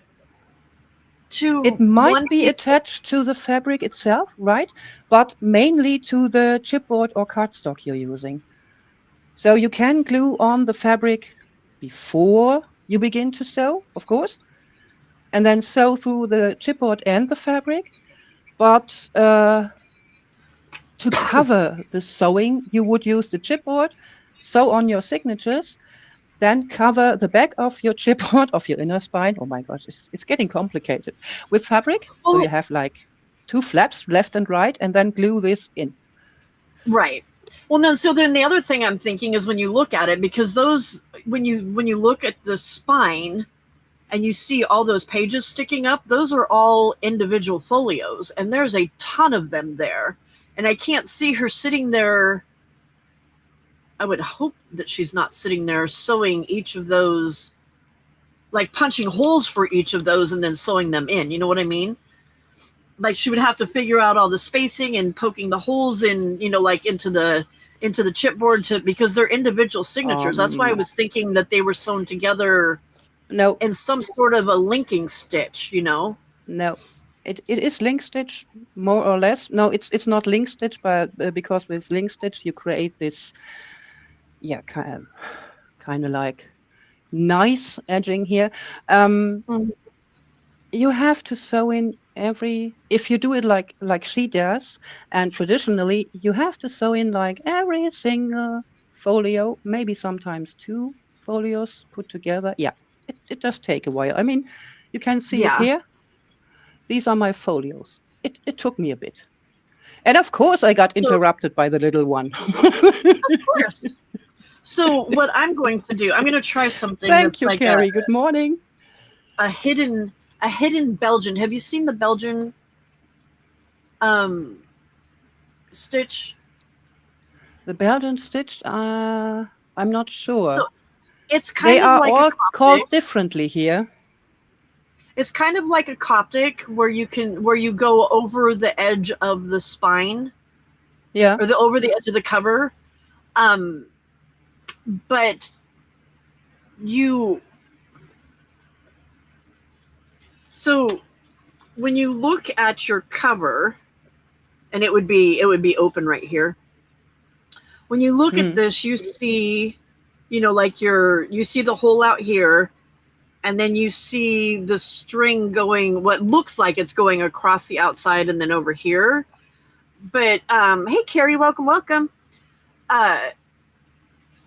to It might one be piece. attached to the fabric itself, right? But mainly to the chipboard or cardstock you're using. So you can glue on the fabric before you begin to sew, of course, and then sew through the chipboard and the fabric. But to cover the sewing, you would use the chipboard, sew on your signatures, then cover the back of your chipboard of your inner spine. Oh my gosh, it's getting complicated with fabric. So Oh, you have like two flaps, left and right, and then glue this in. right. Well, no. So then the other thing I'm thinking is when you look at it, because those when you look at the spine and you see all those pages sticking up, those are all individual folios, and there's a ton of them there. And I can't see her sitting there. I would hope that she's not sitting there sewing each of those, like punching holes for each of those and then sewing them in. You know what I mean? Like she would have to figure out all the spacing and poking the holes in, like into the chipboard because they're individual signatures. That's why I was thinking that they were sewn together No, in some sort of a linking stitch. no. It is link stitch more or less. No, it's not link stitch, but because with link stitch you create this, yeah, kind of like nice edging here. You have to sew in if you do it like she does, and traditionally you have to sew in like every single folio, maybe sometimes two folios put together. Yeah, it does take a while. I mean, you can see it Yeah. here. These are my folios. It took me a bit. And of course I got interrupted by the little one. Of course. So what I'm going to do, I'm going to try something. Thank you, like Carrie. Good morning. a hidden a hidden Belgian. Have you seen the Belgian um, stitch? The Belgian stitch, I'm not So sure. it's They kind of are like a all Coptic. called differently here. It's kind of like a Coptic where you go over the edge of the spine Yeah. or the over the edge of the cover. Um, but you so when you look at your cover, and it would be open right here. When you look at Mm. this, you see, like you see the hole out here, and then you see the string going, what looks like it's going across the outside and then over here. But hey, Carrie, welcome, welcome. Uh,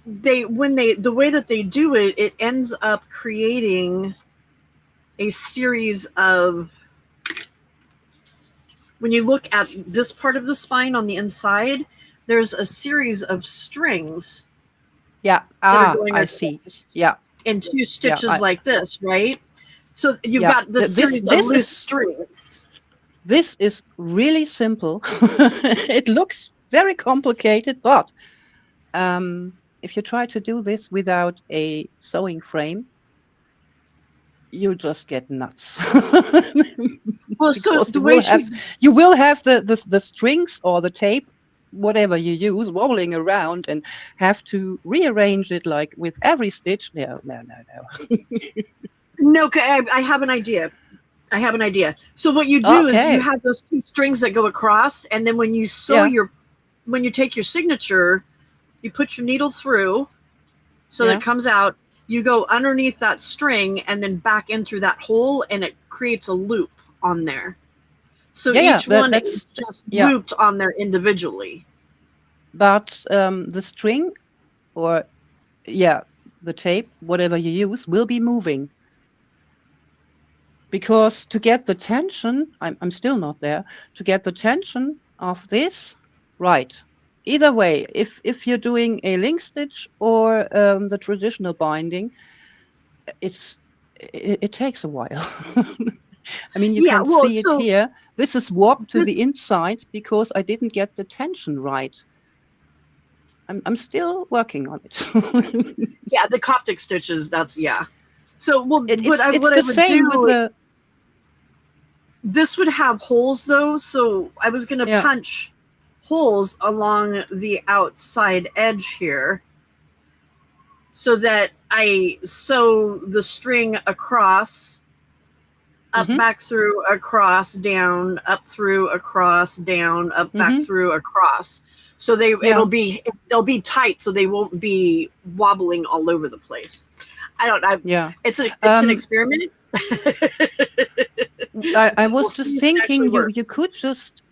the way that they do it, it ends up creating a series of. When you look at this part of the spine on the inside, there's a series of strings Yeah. that are Ah, going I see. across Yeah. in two Yeah. stitches like this, right? So you've Yeah. got this This series of this loose is strings. this is really simple. It looks very complicated, but if you try to do this without a sewing frame, you'll just get nuts. Well, so Because the way she, you will have the strings or the tape, whatever you use, wobbling around and have to rearrange it like with every stitch. No, no, no, no. no, I have an idea. I have an idea. So what you do is you Okay. have those two strings that go across, and then when you sew Yeah. when you take your signature, you put your needle through so that it Yeah. comes out. You go underneath that string and then back in through that hole, and it creates a loop on there. So Yeah, yeah. each one is That's just yeah. looped on there individually. But the string or yeah, the tape, whatever you use, will be moving. Because to get the tension, I'm still not there, to get the tension of this right. Either way, if you're doing a link stitch or the traditional binding, it's it takes a while. I mean, you Yeah, can well, see it so here. This is warped to the this, inside because I didn't get the tension right. I'm still working on it. yeah, the Coptic stitches. That's yeah. So well, It's what I the would same with do, the this would have holes though. So I was gonna yeah. punch holes along the outside edge here so that I sew the string across, up, Mm-hmm, back through, across, down, up through, across, down, up, back mm-hmm, through, across. So yeah. they'll be tight, so they won't be wobbling all over the place. I don't. Yeah. It's an Um, experiment. I We'll was see just if it actually thinking you works. could just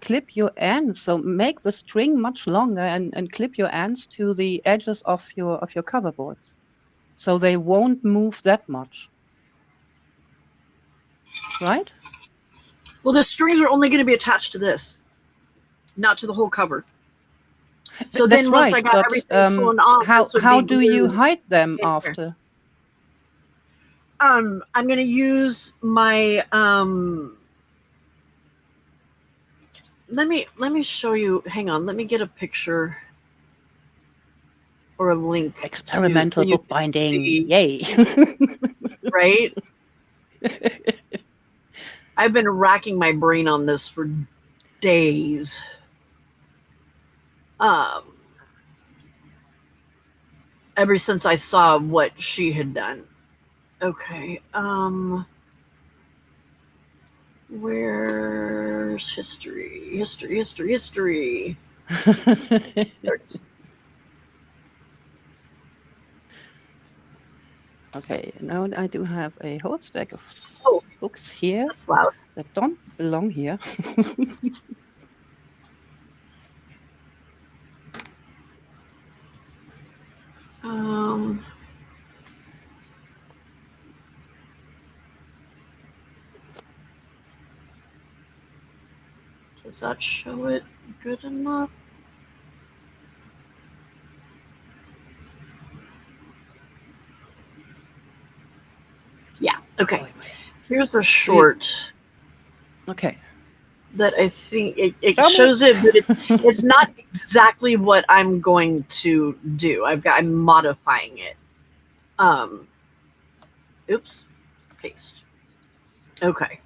clip your ends, so make the string much longer and clip your ends to the edges of your cover boards, so they won't move that much, right? Well, the strings are only going to be attached to this, not to the whole cover. So That's then once I right, got but everything sewn on, this would how be do you glued hide them in here. after? I'm going to use my let me show you. Hang on, let me get a picture or a link to for Experimental you to bookbinding, see. yay! Right? I've been racking my brain on this for days. Um, ever since I saw what she had done. Okay. Where's history? History, history, history. Okay, now I do have a whole stack of Oh, books here that's loud. that don't belong here. Um, does that show it good enough? Yeah. Okay. Here's a short Okay. that I think it Show me. shows it, but it's not exactly what I'm going to do. I'm modifying it. Oops, paste. Okay.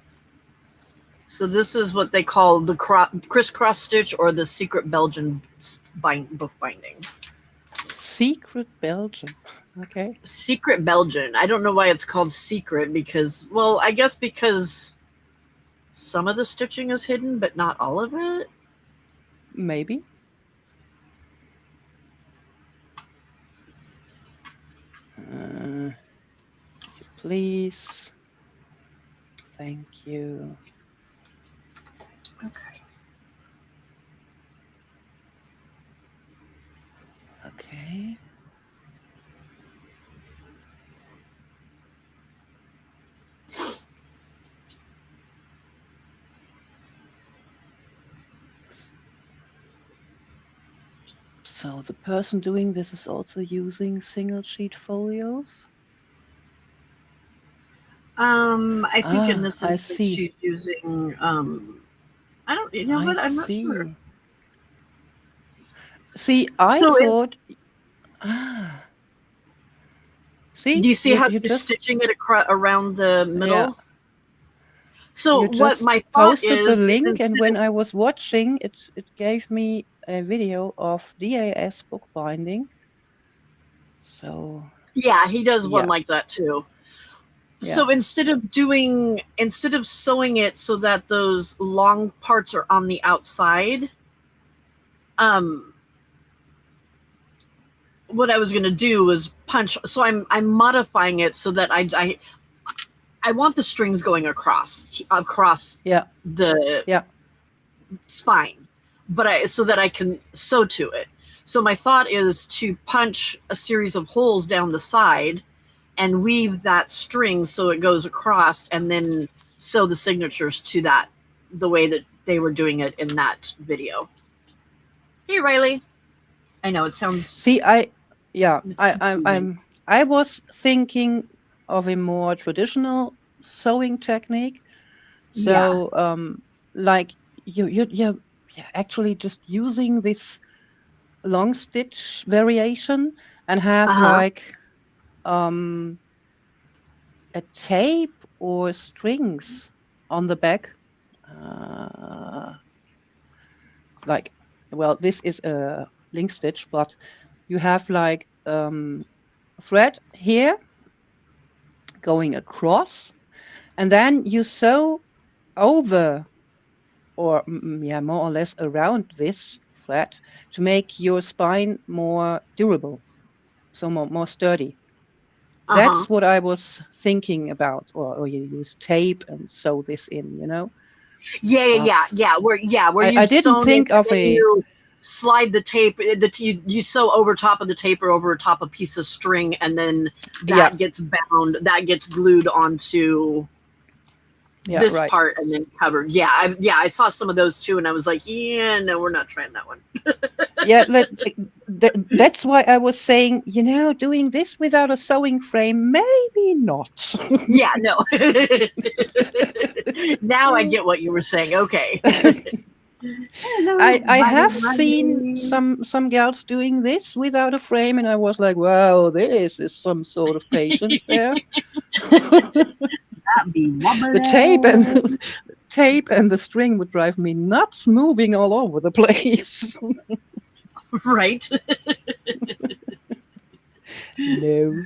So this is what they call the crisscross stitch or the secret Belgian book binding. Secret Belgium. Okay. Secret Belgian. I don't know why it's called secret because, well, I guess because some of the stitching is hidden, but not all of it. Maybe. Please. Thank you. Okay. Okay. So the person doing this is also using single sheet folios? I think in this I instance see. she's using I don't, you know I what, I'm not see. sure. See, I So thought. See, do you see you how you she's just stitching it around the middle? yeah, So you what just my thought posted the is link, and instead when of, I was watching it, it gave me a video of DAS bookbinding. So yeah, he does one yeah, like that too. yeah, So instead of sewing it so that those long parts are on the outside, um what I was going to do was punch. So I'm modifying it so that I want the strings going across yeah, the yeah. spine, but so that I can sew to it. So my thought is to punch a series of holes down the side and weave that string so it goes across, and then sew the signatures to that the way that they were doing it in that video. Hey, Riley. I know it sounds See, it's confusing. I was thinking of a more traditional sewing technique. Yeah. So, like you're actually just using this long stitch variation and have Uh-huh. like um, a tape or strings on the back. Uh, like, well, this is a link stitch, but you have like thread here going across, and then you sew over or yeah, more or less around this thread to make your spine more durable, so more sturdy. Uh-huh. That's what I was thinking about, or you use tape and sew this in, you know. But Where I you've didn't sewn it think and of then a you slide the tape, you sew over top of the tape or over top a piece of string, and then yeah, that gets bound, that gets glued onto yeah, this right. part and then covered. I saw some of those too, and I was like, yeah, no, we're not trying that one. Yeah, that's why I was saying, doing this without a sewing frame, maybe not. Yeah, no. Now I get what you were saying. Okay. Hello, I have seen Riley. some gals doing this without a frame, and I was like, wow, this is some sort of patience there. That be The tape and wobbling. tape and the string would drive me nuts, moving all over the place. Right. No.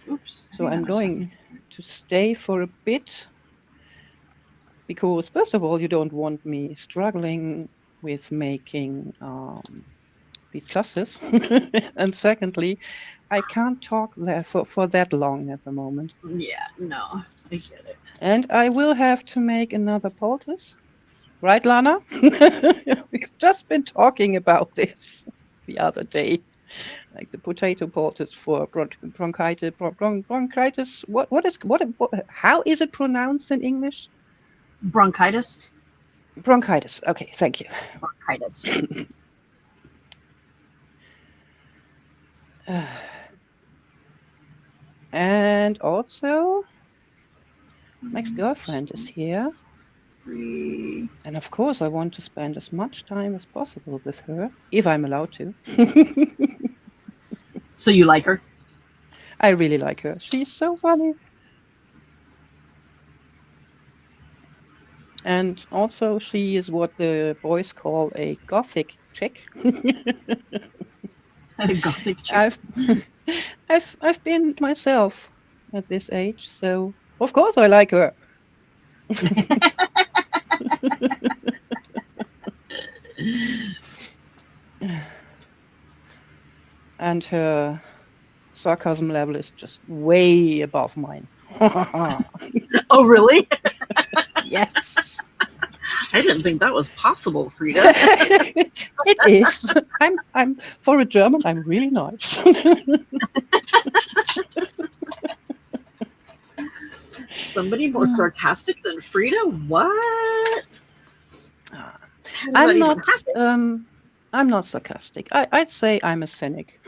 Oops. So Hang I'm on a second. going to stay for a bit because, first of all, you don't want me struggling with making these clusters. And secondly, I can't talk there for that long at the moment. Yeah, no, I get it. And I will have to make another poultice. Right, Lana? We've just been talking about this the other day. Like the potato poultice for bronchitis. Bronchitis. How is it pronounced in English? Bronchitis. Bronchitis. Okay, thank you. Bronchitis. And also, Mike's girlfriend is here. 3. And of course, I want to spend as much time as possible with her, if I'm allowed to. So you like her? I really like her. She's so funny. And also, she is what the boys call a gothic chick. Gothic chick. I've been myself at this age, so of course I like her. And her sarcasm level is just way above mine. Oh, really? Yes. I didn't think that was possible, Frida. It is. I'm for a German, I'm really nice. Somebody more sarcastic than Frida? What? How does that I'm even not happen? I'm not sarcastic. I'd say I'm a cynic.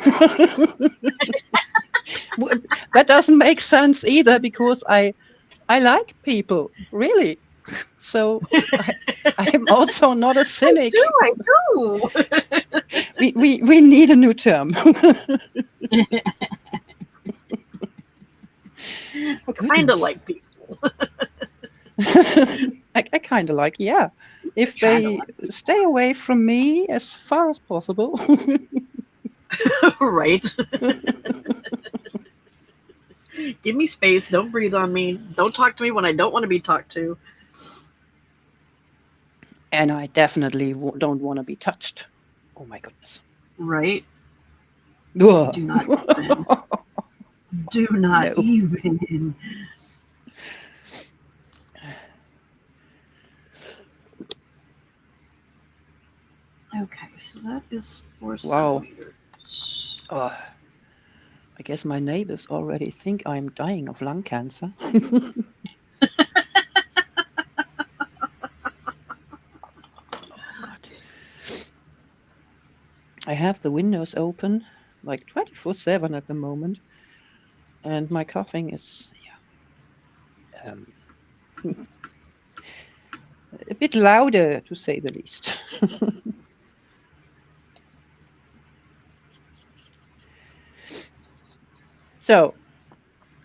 That doesn't make sense either because I like people, really. So I'm also not a cynic. I do. We need a new term. I kind of like people. I kind of like, yeah. If they stay away from me as far as possible. Right. Give me space. Don't breathe on me. Don't talk to me when I don't want to be talked to. And I definitely don't want to be touched. Oh my goodness. Right. Ugh. Do not even. Do not No. even. Okay, so that is 4 centimeters. Oh, I guess my neighbors already think I'm dying of lung cancer. God. I have the windows open like 24/7 at the moment, and my coughing is a bit louder, to say the least. So,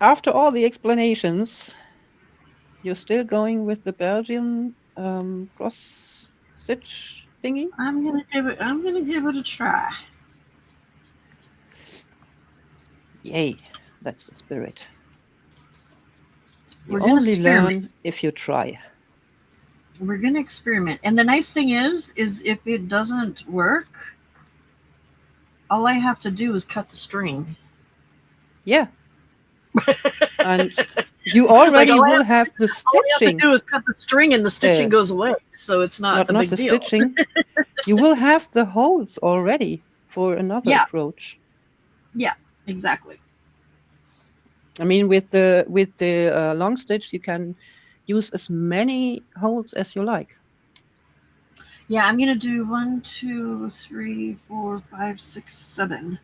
after all the explanations, you're still going with the Belgian cross stitch thingy? I'm gonna give it a try. Yay, that's the spirit. You We're gonna only experiment. learn if you try. We're gonna experiment. And the nice thing is if it doesn't work, all I have to do is cut the string. Yeah. And you already Like, will have the all I have to stitching. do is cut the string and the stitching goes away. So it's not a Not big the deal. stitching. You will have the holes already for another approach. Yeah, exactly. I mean, with the long stitch, you can use as many holes as you like. Yeah, I'm gonna do 1, 2, 3, 4, 5, 6, 7.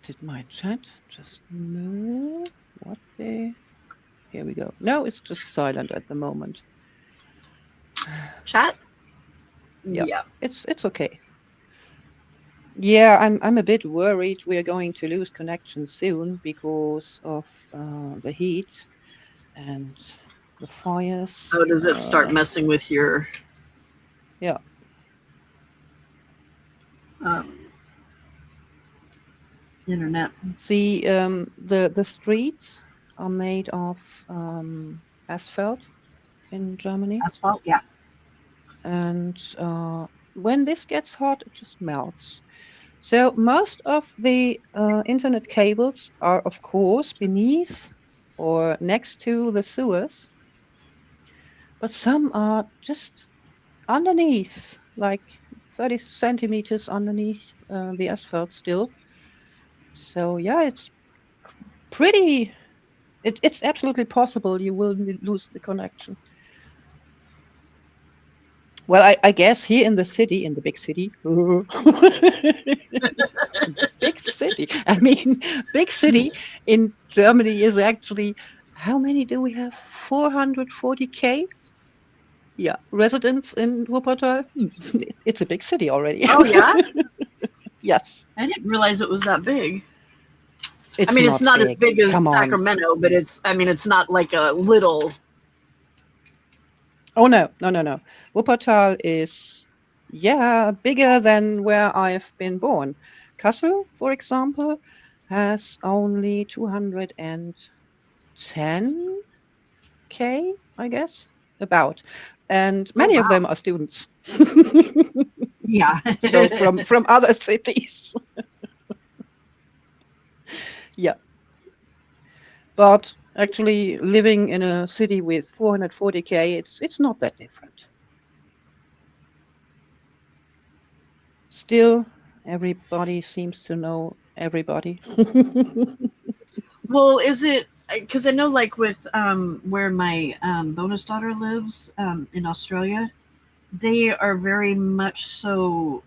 Did my chat just move? What the? Here we go. No, it's just silent at the moment. Chat? Yeah. It's okay. Yeah, I'm a bit worried we're going to lose connection soon because of the heat and the fires. How does it start messing with your internet? See, the streets are made of asphalt in Germany. Asphalt, yeah. And when this gets hot, it just melts. So most of the internet cables are, of course, beneath or next to the sewers, but some are just underneath, like 30 centimeters underneath the asphalt still. So yeah, it's pretty. It's absolutely possible you will lose the connection. Well, I guess here in the city, in the big city, big city. I mean, big city in Germany is actually, how many do we have? 440K? Yeah, residents in Wuppertal. It's a big city already. Oh yeah, Yes, I didn't realize it was that big. I it's mean, it's not not as big. big as Come on. Sacramento, but it's. I mean, it's not like a little. Oh no, no, no, no. Wuppertal is, yeah, bigger than where I've been born. Kassel, for example, has only 210K, I guess, about. And Oh many of wow. them are students. Yeah. So from other cities. Yeah. But actually living in a city with 440K, it's not that different. Still, everybody seems to know everybody. Well, is it because I know, like with where my bonus daughter lives in Australia, they are very much so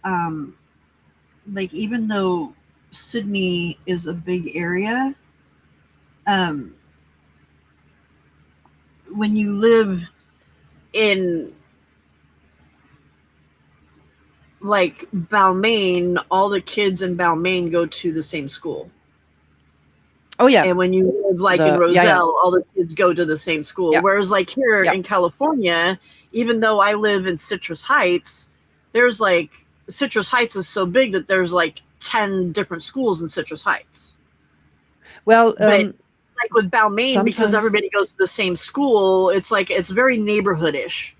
like even though Sydney is a big area, um, when you live in like Balmain, all the kids in Balmain go to the same school. Oh yeah, And when you live like in the yeah, yeah, Roselle, all the kids go to the same school. yeah, Whereas like here yeah. in California, even though I live in Citrus Heights, there's like Citrus Heights is so big that there's like 10 different schools in Citrus Heights. Well, But like with Balmain, because sometimes, everybody goes to the same school, it's like it's very neighborhoodish.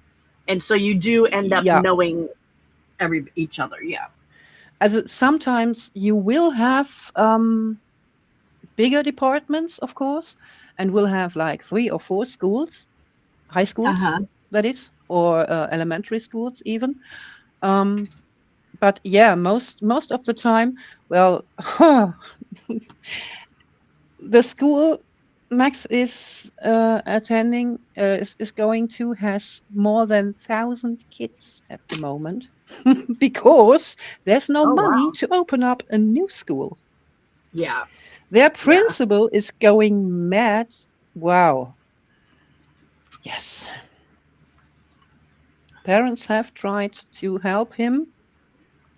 And so you do end up yeah. knowing each other. Yeah. As sometimes you will have bigger departments, of course, and will have like 3 or 4 schools, high schools, Uh-huh. that is, or elementary schools even. Um, but yeah, most of the time, well, the school Max is attending is going to has more than 1,000 kids at the moment because there's no Oh money wow. to open up a new school. Yeah. Their Yeah. principal is going mad. Wow. Yes. Parents have tried to help him,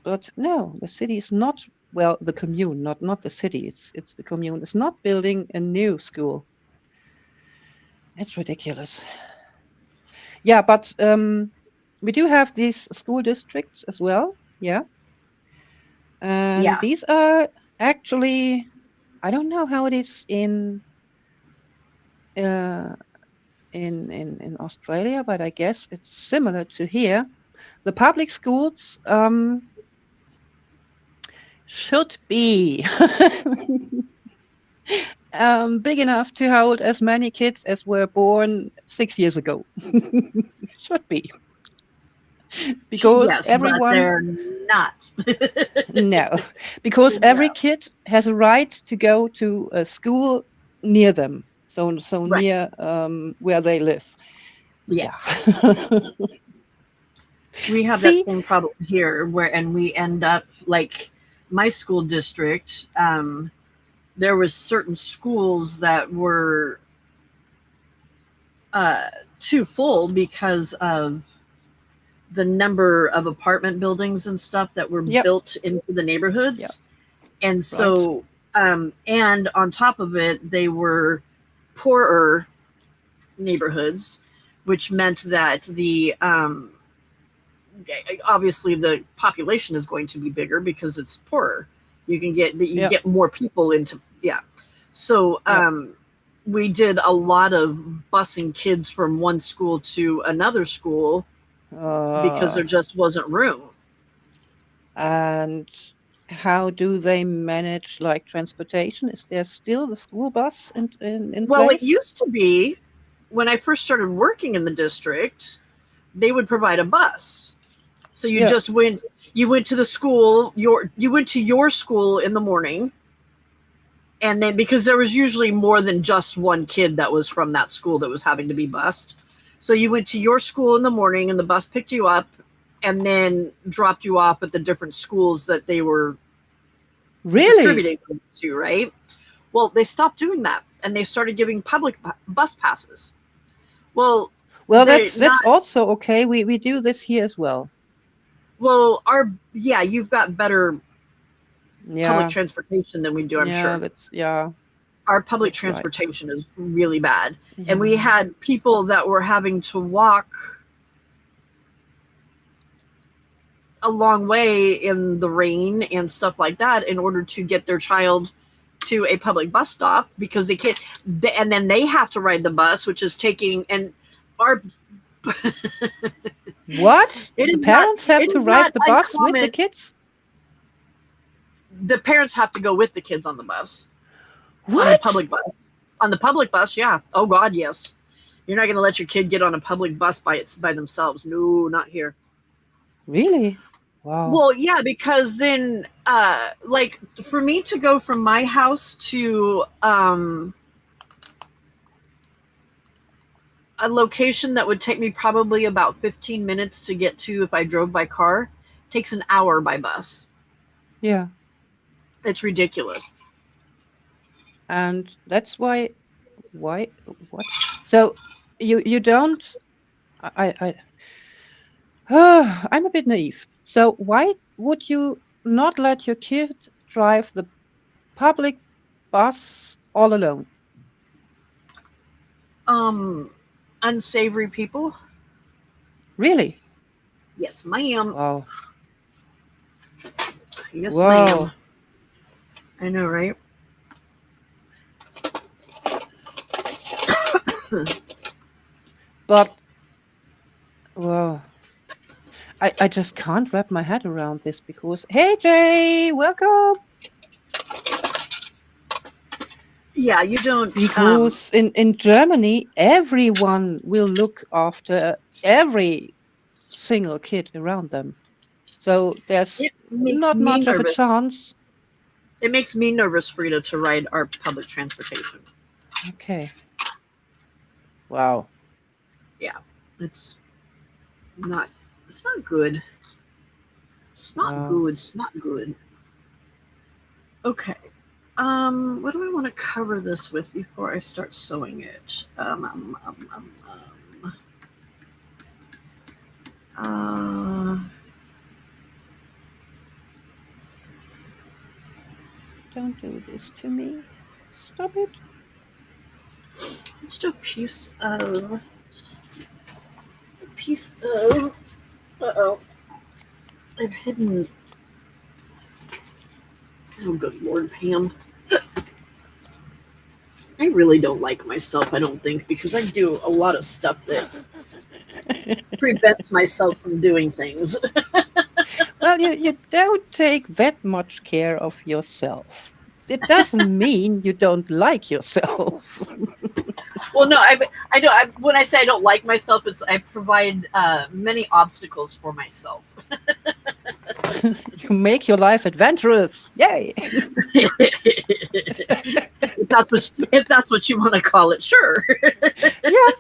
but no, the city is not, well, the commune, not the city. It's the commune. It's not building a new school. It's ridiculous. Yeah, but we do have these school districts as well. Yeah. And Yeah. these are actually, I don't know how it is uh, in Australia, but I guess it's similar to here. The public schools should be big enough to hold as many kids as were born 6 years ago. Should be because Yes, but everyone they're not. no, because every No. kid has a right to go to a school near them, so Right. near where they live. Yeah. Yes. We have that See, same problem here where and we end up like my school district, there was certain schools that were uh, too full because of the number of apartment buildings and stuff that were yep, built into the yep, neighborhoods. And right. so, and on top of it, they were poorer neighborhoods, which meant that the obviously the population is going to be bigger because it's poorer. You Yep, get more people into yeah. So yep. we did a lot of busing kids from one school to another school because Uh, there just wasn't room. and how do they manage like transportation? Is there still the school bus in Well, it place? used to be when I first started working in the district, they would provide a bus. So Yeah. you went to the school, you went to your school in the morning, and then because there was usually more than just one kid that was from that school that was having to be bused. So you went to your school in the morning and the bus picked you up and then dropped you off at the different schools that they were Really? distributing them to, right? Well, they stopped doing that and they started giving public bus passes. Well, Well, they that's not also okay. We do this here as well. well our yeah, you've got better public Yeah, transportation than we do, I'm yeah, sure. yeah, Our public that's right. transportation is really bad. And we Yeah. had people that were having to walk a long way in the rain and stuff like that in order to get their child to a public bus stop because they can't, and then they have to ride the bus, which is taking, and our What? it The is not parents have it to is ride not the bus with the uncommon. kids? The parents have to go with the kids on the bus, on the What? public bus. On the public bus, yeah. Oh God, yes. You're not going to let your kid get on a public bus by themselves. No, not here. Really? Wow. Well, yeah, because then, like, for me to go from my house to a location that would take me probably about 15 minutes to get to if I drove by car, takes an hour by bus. Yeah. It's ridiculous. And that's why what? So you don't I I'm a bit naive. So why would you not let your kid drive the public bus all alone? Unsavory people? Really? Yes, ma'am. Wow. Yes, Wow. ma'am. I know, right? But wow. I just can't wrap my head around this because hey Jay, welcome. Yeah, you don't. Because in Germany everyone will look after every single kid around them. So there's It makes not me much of a nervous. chance. It makes me nervous, Frida, to ride our public transportation. Okay. Wow. Yeah, it's not. It's not good. It's not Wow. good. It's not good. Okay. What do I want to cover this with before I start sewing it? Don't do this to me. Stop it. Let's do a piece of. Uh-oh. I've hidden. Oh, good Lord, Pam. I really don't like myself, I don't think, because I do a lot of stuff that prevents myself from doing things. Well, you don't take that much care of yourself. It doesn't mean you don't like yourself. Well, no, I don't. When I say I don't like myself, it's I provide many obstacles for myself. You make your life adventurous. Yay! if that's what you want to call it, sure. Yeah.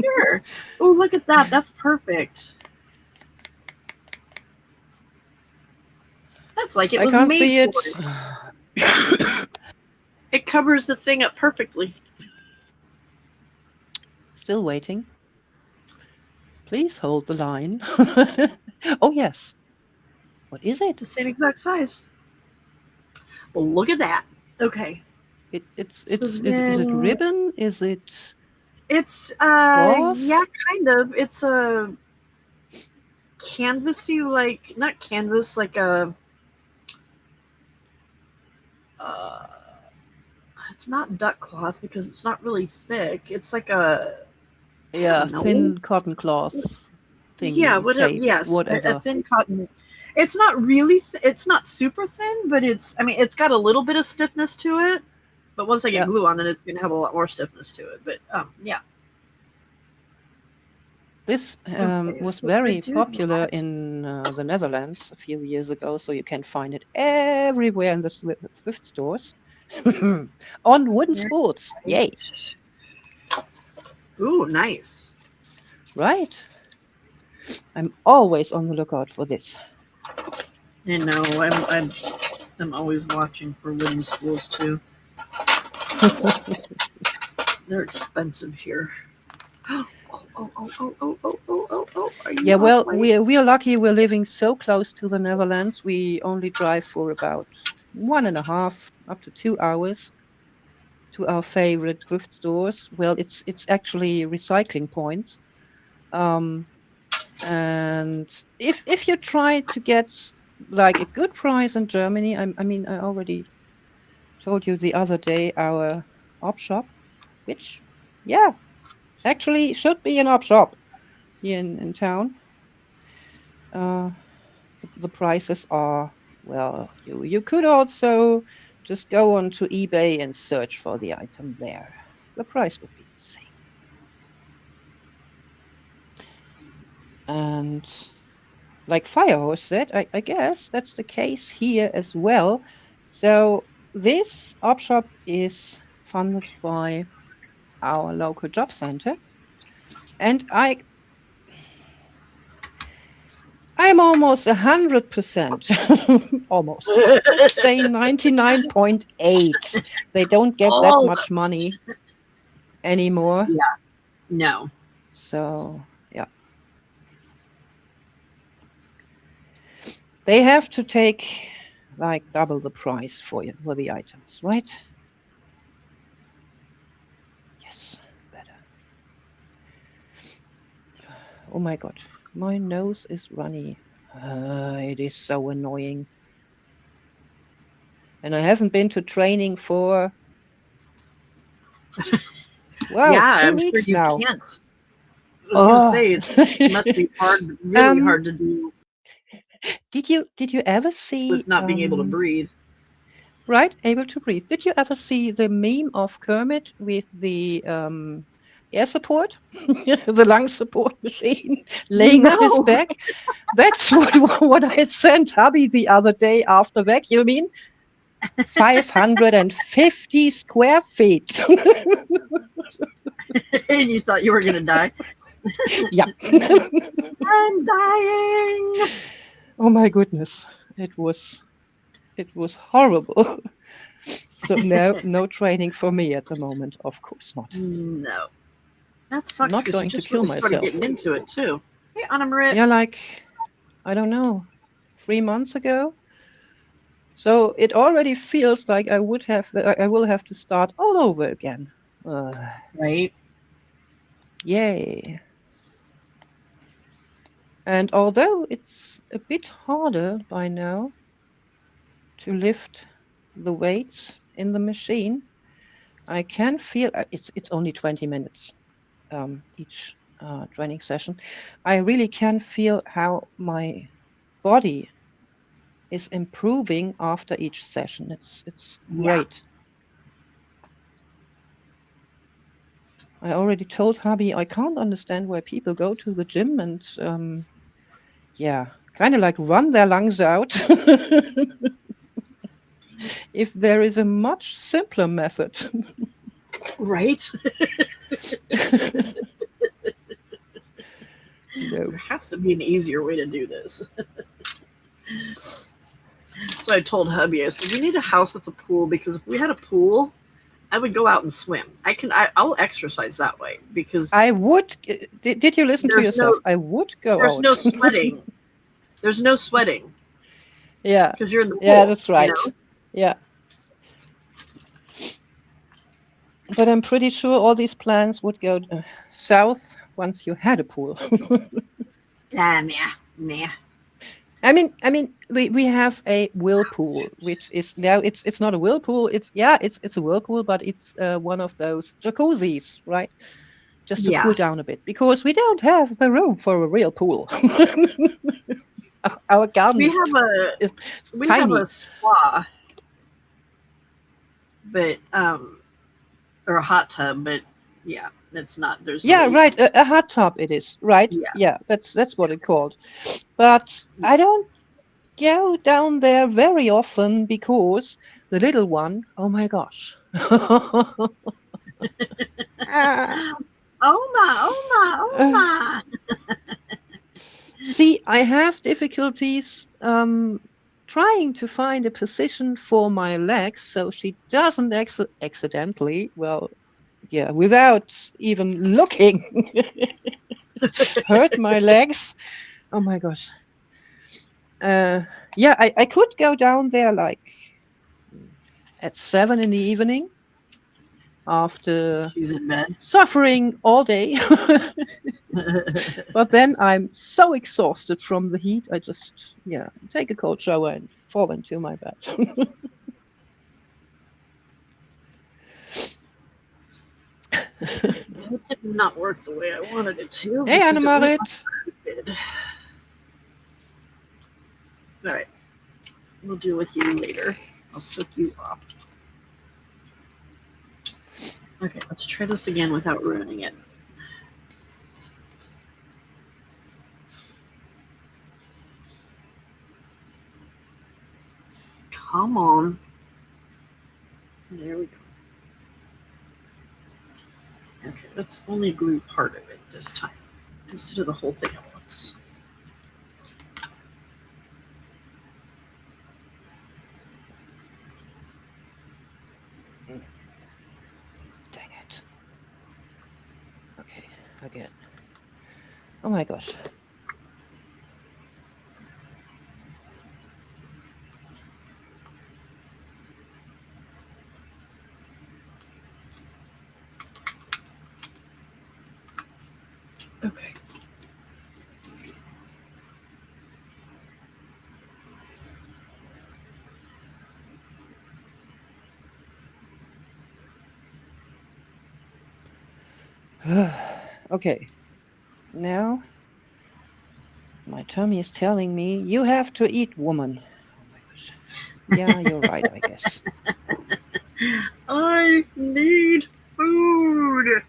Sure. Oh, look at that. That's perfect. That's like it I was can't made see for it. it. It covers the thing up perfectly. Still waiting. Please hold the line. Oh, yes. What is it? The same exact size. Well, look at that. Okay. Is So it ribbon? Is it It's gauze? yeah, kind of. It's a canvasy, like not canvas, like a it's not duck cloth because it's not really thick. It's like a Yeah, don't know. thin cotton cloth thing. Yeah, whatever. Tape, Yes, a whatever. thin cotton. It's not really. It's not super thin, but it's. I mean, it's got a little bit of stiffness to it. But once I get Yeah. glue on it, it's going to have a lot more stiffness to it. But yeah. This Okay, was so very I do popular that. in the Netherlands a few years ago, so you can find it everywhere in the thrift stores. On wooden Very sports. Yay. Ooh, nice. Right. I'm always on the lookout for this. You know, I'm always watching for wooden schools too. They're expensive here. Oh, oh, oh, oh, oh, oh, oh, oh, oh. Are you Yeah, off well, my we're lucky we're living so close to the Netherlands. We only drive for about 1.5 up to 2 hours to our favorite thrift stores. Well, it's actually recycling points. Um, and if you try to get like a good price in Germany, I mean, I already told you the other day our op shop, which, yeah, actually should be an op shop here in town. Uh, the prices are, well, you could also just go onto eBay and search for the item there. The price would be the same. And like Firehorse said, I guess that's the case here as well. So this op shop is funded by our local job center, and I'm almost 100%, almost say 99.8. They don't get that much almost? money anymore. Yeah, no. So yeah, they have to take like double the price for the items, right? Yes, better. Oh my god, my nose is runny. It is so annoying. And I haven't been to training for, well, Yeah, two I'm sure weeks you now. can't. I was gonna Oh. say it must be hard, really um, hard to do did you ever see with not being able to breathe. right, able to breathe? Did you ever see the meme of Kermit with the air support, the lung support machine laying on his No. back? That's what I sent hubby the other day after vacuuming. 550 square feet. And you thought you were gonna die. Yeah. I'm dying. Oh my goodness. It was horrible. So no training for me at the moment. Of course not. No. That I'm sucks not because you going to just kill really started myself. getting into it too. Hey, Anna Marit. Yeah, like, I don't know, 3 months ago. So it already feels like I will have to start all over again. Right. Yay. And although it's a bit harder by now to lift the weights in the machine, I can feel it's only 20 minutes each training session. I really can feel how my body is improving after each session. It's Yeah. great. I already told hubby I can't understand why people go to the gym and yeah, kind of like run their lungs out. If there is a much simpler method. Right. No. There has to be an easier way to do this. So I told hubby, I said, we need a house with a pool because if we had a pool, I would go out and swim. I'll exercise that way because I would. Did you listen to there's yourself? no I would go there's out. no sweating. There's no sweating Yeah. because you're in the pool. Yeah, that's right. You know? Yeah. But I'm pretty sure all these plans would go south once you had a pool. Nah, nah. I mean, we have a whirlpool, which is now it's not a whirlpool. It's a whirlpool, but it's one of those jacuzzis, right? Just to cool Yeah. down a bit because we don't have the room for a real pool. Our garden We is have tiny. a spa, but or a hot tub, but yeah, it's not. There's no Yeah, way you right. can. A hot tub it is, right? Yeah. Yeah, that's what it's called. But I don't go down there very often because the little one, oh my gosh. Ah, Oh my! Oh my! Oh my! See, I have difficulties trying to find a position for my legs so she doesn't accidentally, well, yeah, without even looking, hurt my legs. Oh my gosh. Yeah, I could go down there like at 7 in the evening after She's in bed. suffering all day. But then I'm so exhausted from the heat, I just, yeah, take a cold shower and fall into my bed. It did not work the way I wanted it to Hey, because it went like Annemarit. it did. All right, we'll deal with you later. I'll soak you off. Okay, let's try this again without ruining it. Come on. There we go. Okay, let's only glue part of it this time instead of the whole thing at once. Dang it. Okay, again. Oh my gosh. Okay. Okay, now my tummy is telling me, you have to eat, woman. Oh my gosh. Yeah, you're right, I guess. I need food.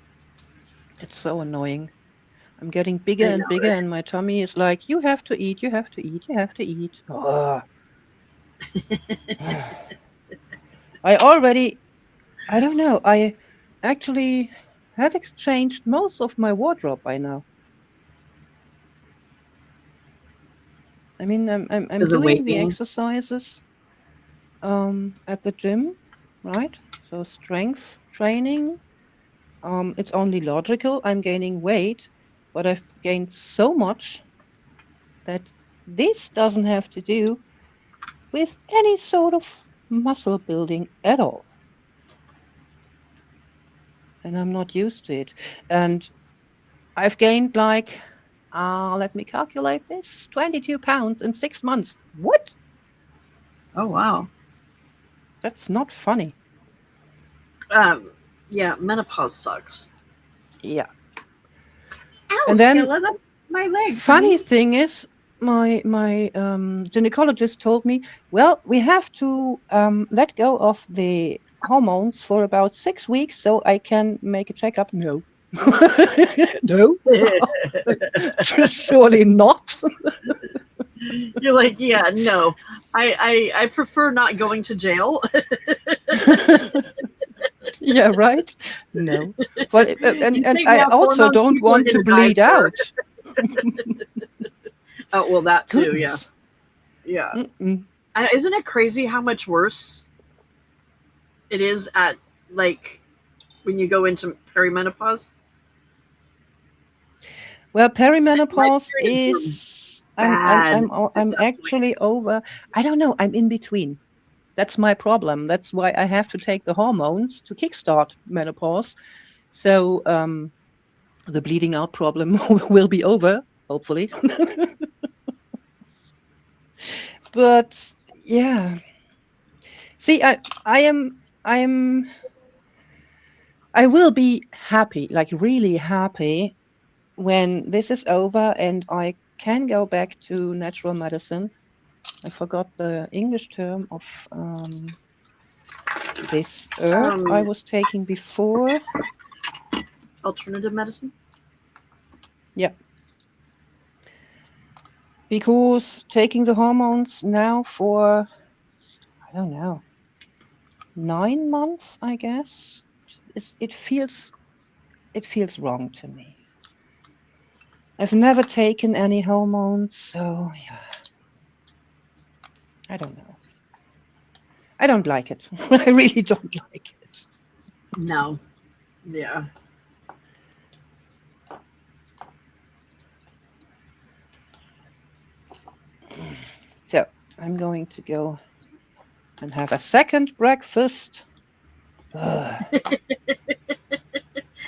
It's so annoying. I'm getting bigger I and know, bigger, right? and my tummy is like, you have to eat, you have to eat, you have to eat. Ugh. I already, I don't know, I actually have exchanged most of my wardrobe by now. I mean, I'm Because of weight doing the gain. exercises at the gym, right? So strength training. It's only logical. I'm gaining weight, but I've gained so much that this doesn't have to do with any sort of muscle building at all. And I'm not used to it. And I've gained like, let me calculate this, 22 pounds in 6 months. What? Oh wow. That's not funny. Um, yeah, menopause sucks. Yeah. Ow, And then Skilla, that's my leg, funny honey. thing is, my gynecologist told me, well, we have to let go of the hormones for about 6 weeks so I can make a checkup. No. No, surely not. You're like, yeah, no. I prefer not going to jail. Yeah, right. No, but You and take me I out 4 also months, don't people are want to gonna die, bleed sir. out. Oh well, that too. Yeah, Goodness. yeah. Mm-mm. And isn't it crazy how much worse it is at like when you go into perimenopause? Well, My perimenopause periods were is bad at I'm that point. actually over. I don't know. I'm in between. That's my problem. That's why I have to take the hormones to kickstart menopause. So the bleeding out problem will be over, hopefully. But yeah, see, I will be happy, like really happy, when this is over and I can go back to natural medicine. I forgot the English term of this herb I Um, was taking before. Alternative medicine. Yeah, because taking the hormones now for, I don't know, 9 months, I guess, it feels wrong to me. I've never taken any hormones, so yeah, I don't know. I don't like it. I really don't like it. No. Yeah. So I'm going to go and have a second breakfast. Ugh.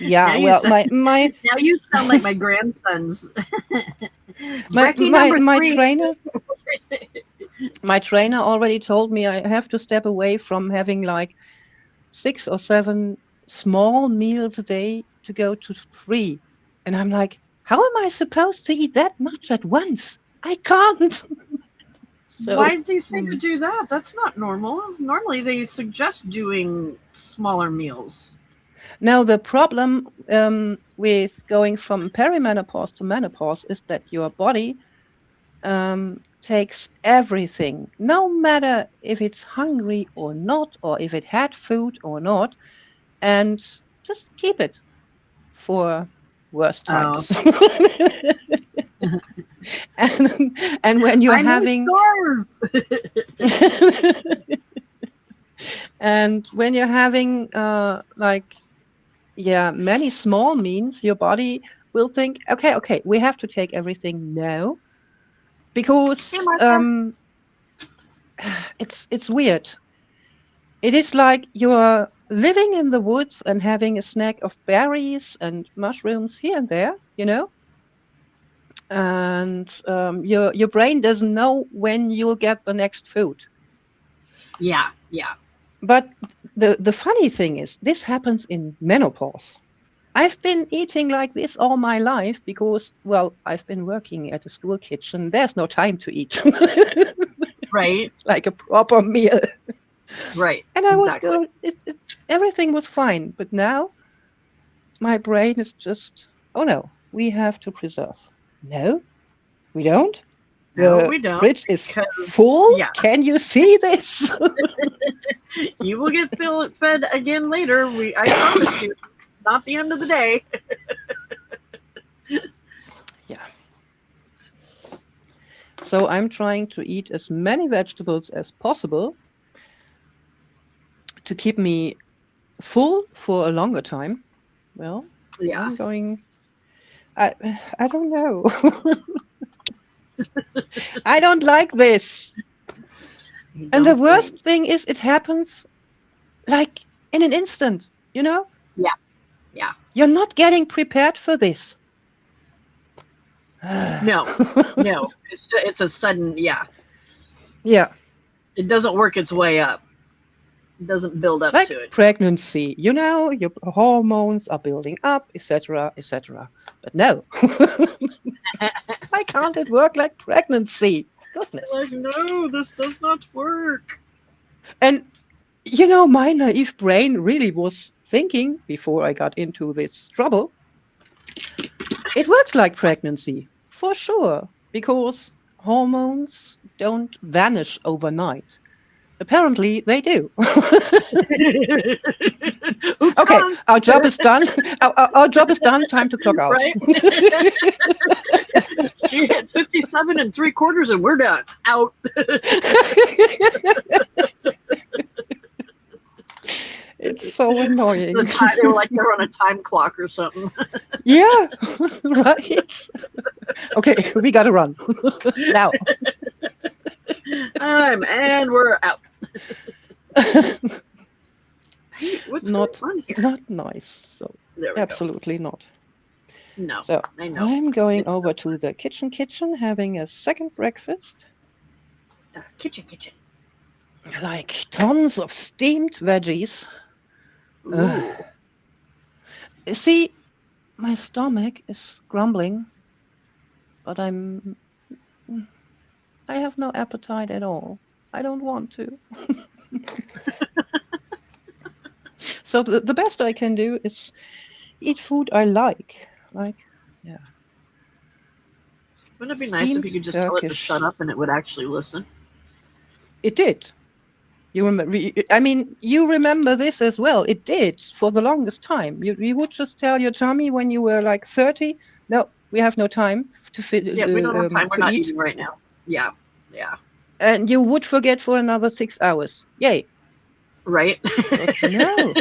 Yeah, Now you well, sound, my now you sound like my grandsons. my Brekkie my number my 3. trainer my trainer already told me I have to step away from having like 6 or 7 small meals a day to go to 3. And I'm like, how am I supposed to eat that much at once? I can't. So, Why did they say to do that? That's not normal. Normally, they suggest doing smaller meals. now the problem with going from perimenopause to menopause is that your body takes everything, no matter if it's hungry or not, or if it had food or not, and just keep it for worse Oh, times. and when you're I may having starve. and when you're having like many small means, your body will think, okay, we have to take everything now Hey, because Martha. it's weird. It is like you're living in the woods and having a snack of berries and mushrooms here and there, and your brain doesn't know when you'll get the next food. Yeah, yeah. But the funny thing is, this happens in menopause. I've been eating like this all my life because, well, I've been working at a school kitchen. There's no time to eat Right, like a proper meal. right. And I was Exactly. good. Everything was fine. But now my brain is just, oh no, we have to preserve. No, we don't. No, The we don't. fridge is Because, full. yeah, Can you see this? you will get fed again later. I promise you. Not the end of the day. Yeah. So I'm trying to eat as many vegetables as possible to keep me full for a longer time. Well, Yeah. I'm going. I don't know. I don't like this. You And the don't worst think. thing is, it happens like in an instant. Yeah, yeah. You're not getting prepared for this. No, no. It's a sudden, yeah. Yeah, It doesn't work its way up. It doesn't build up like to it. pregnancy. Your hormones are building up, etc., etc. But no, why can't it work like pregnancy? Like, Goodness. no, this does not work. And my naive brain really was thinking before I got into this trouble. It works like pregnancy, for sure, because hormones don't vanish overnight. Apparently, they do. Oops, Okay, gone. our job is done. Our job is done. Time to clock out. Right? She hit 57 3/4 and we're done. Out. It's so annoying. They were like they're on a time clock or something. Yeah, right. Okay, we gotta run now. And we're out. Hey, what's Not, going on here? not nice. So There we absolutely not. go. No, So I know. I'm going It's over not to the kitchen, having a second breakfast. Kitchen. Like tons of steamed veggies. Ooh. You see, my stomach is grumbling, but I have no appetite at all. I don't want to. So the best I can do is eat food I like. Yeah. Wouldn't it be nice if you Steamed could just tell it to Turkish. shut up and it would actually listen? It did. You remember? I mean, you remember this as well. It did for the longest time. You would just tell your tummy when you were like 30, no, We have no time Yeah, we don't have time. We're to not eat, eating right now. Yeah. Yeah. and you would forget for another 6 hours. Yay! Right? Like, no.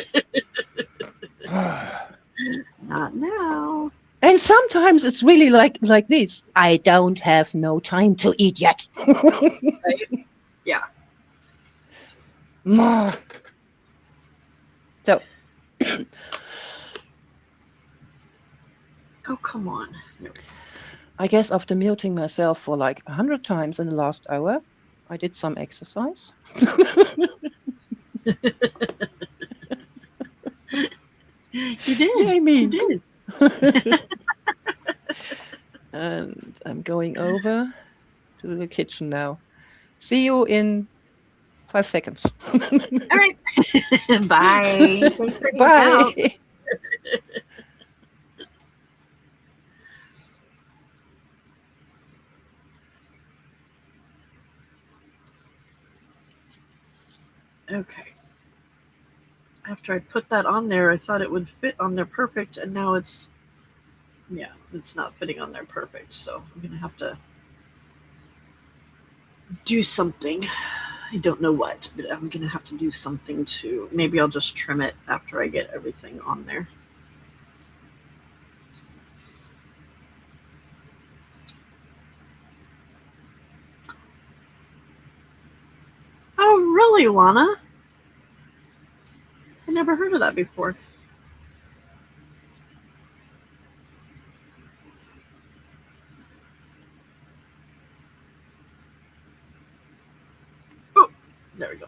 Not now. And sometimes it's really like this. I don't have no time to eat yet. Right? Yeah. So Oh, come on. There we I guess after muting myself for like 100 times in the last hour, I did some exercise. go. You did. Yay You me! did. And I'm going over to the kitchen now. See you in 5 seconds. All right. Bye. Thanks for hanging out. Bye. Okay. After I put that on there, I thought it would fit on there perfect, and now it's not fitting on there perfect. So I'm gonna have to do something. I don't know what, but I'm gonna have to do something to. Maybe I'll just trim it after I get everything on there. Oh, really, Lana? I never heard of that before. Oh, there we go.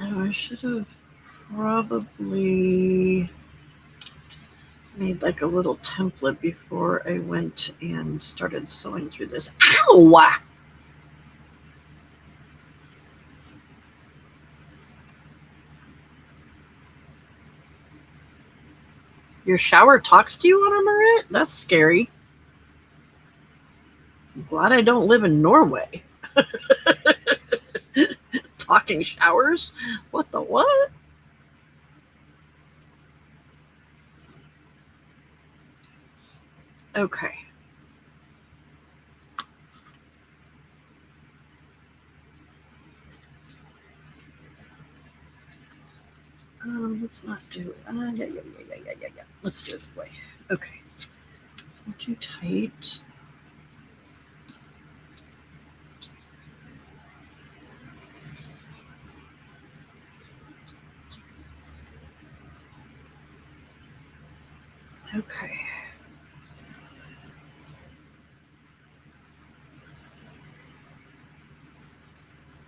Oh, I should have probably made like a little template before I went and started sewing through this. Ow! Your shower talks to you on a Marit? That's scary. I'm glad I don't live in Norway. Talking showers? What the what? Okay. Let's not do it. Yeah. Let's do it the way. Okay. Not too tight. Okay.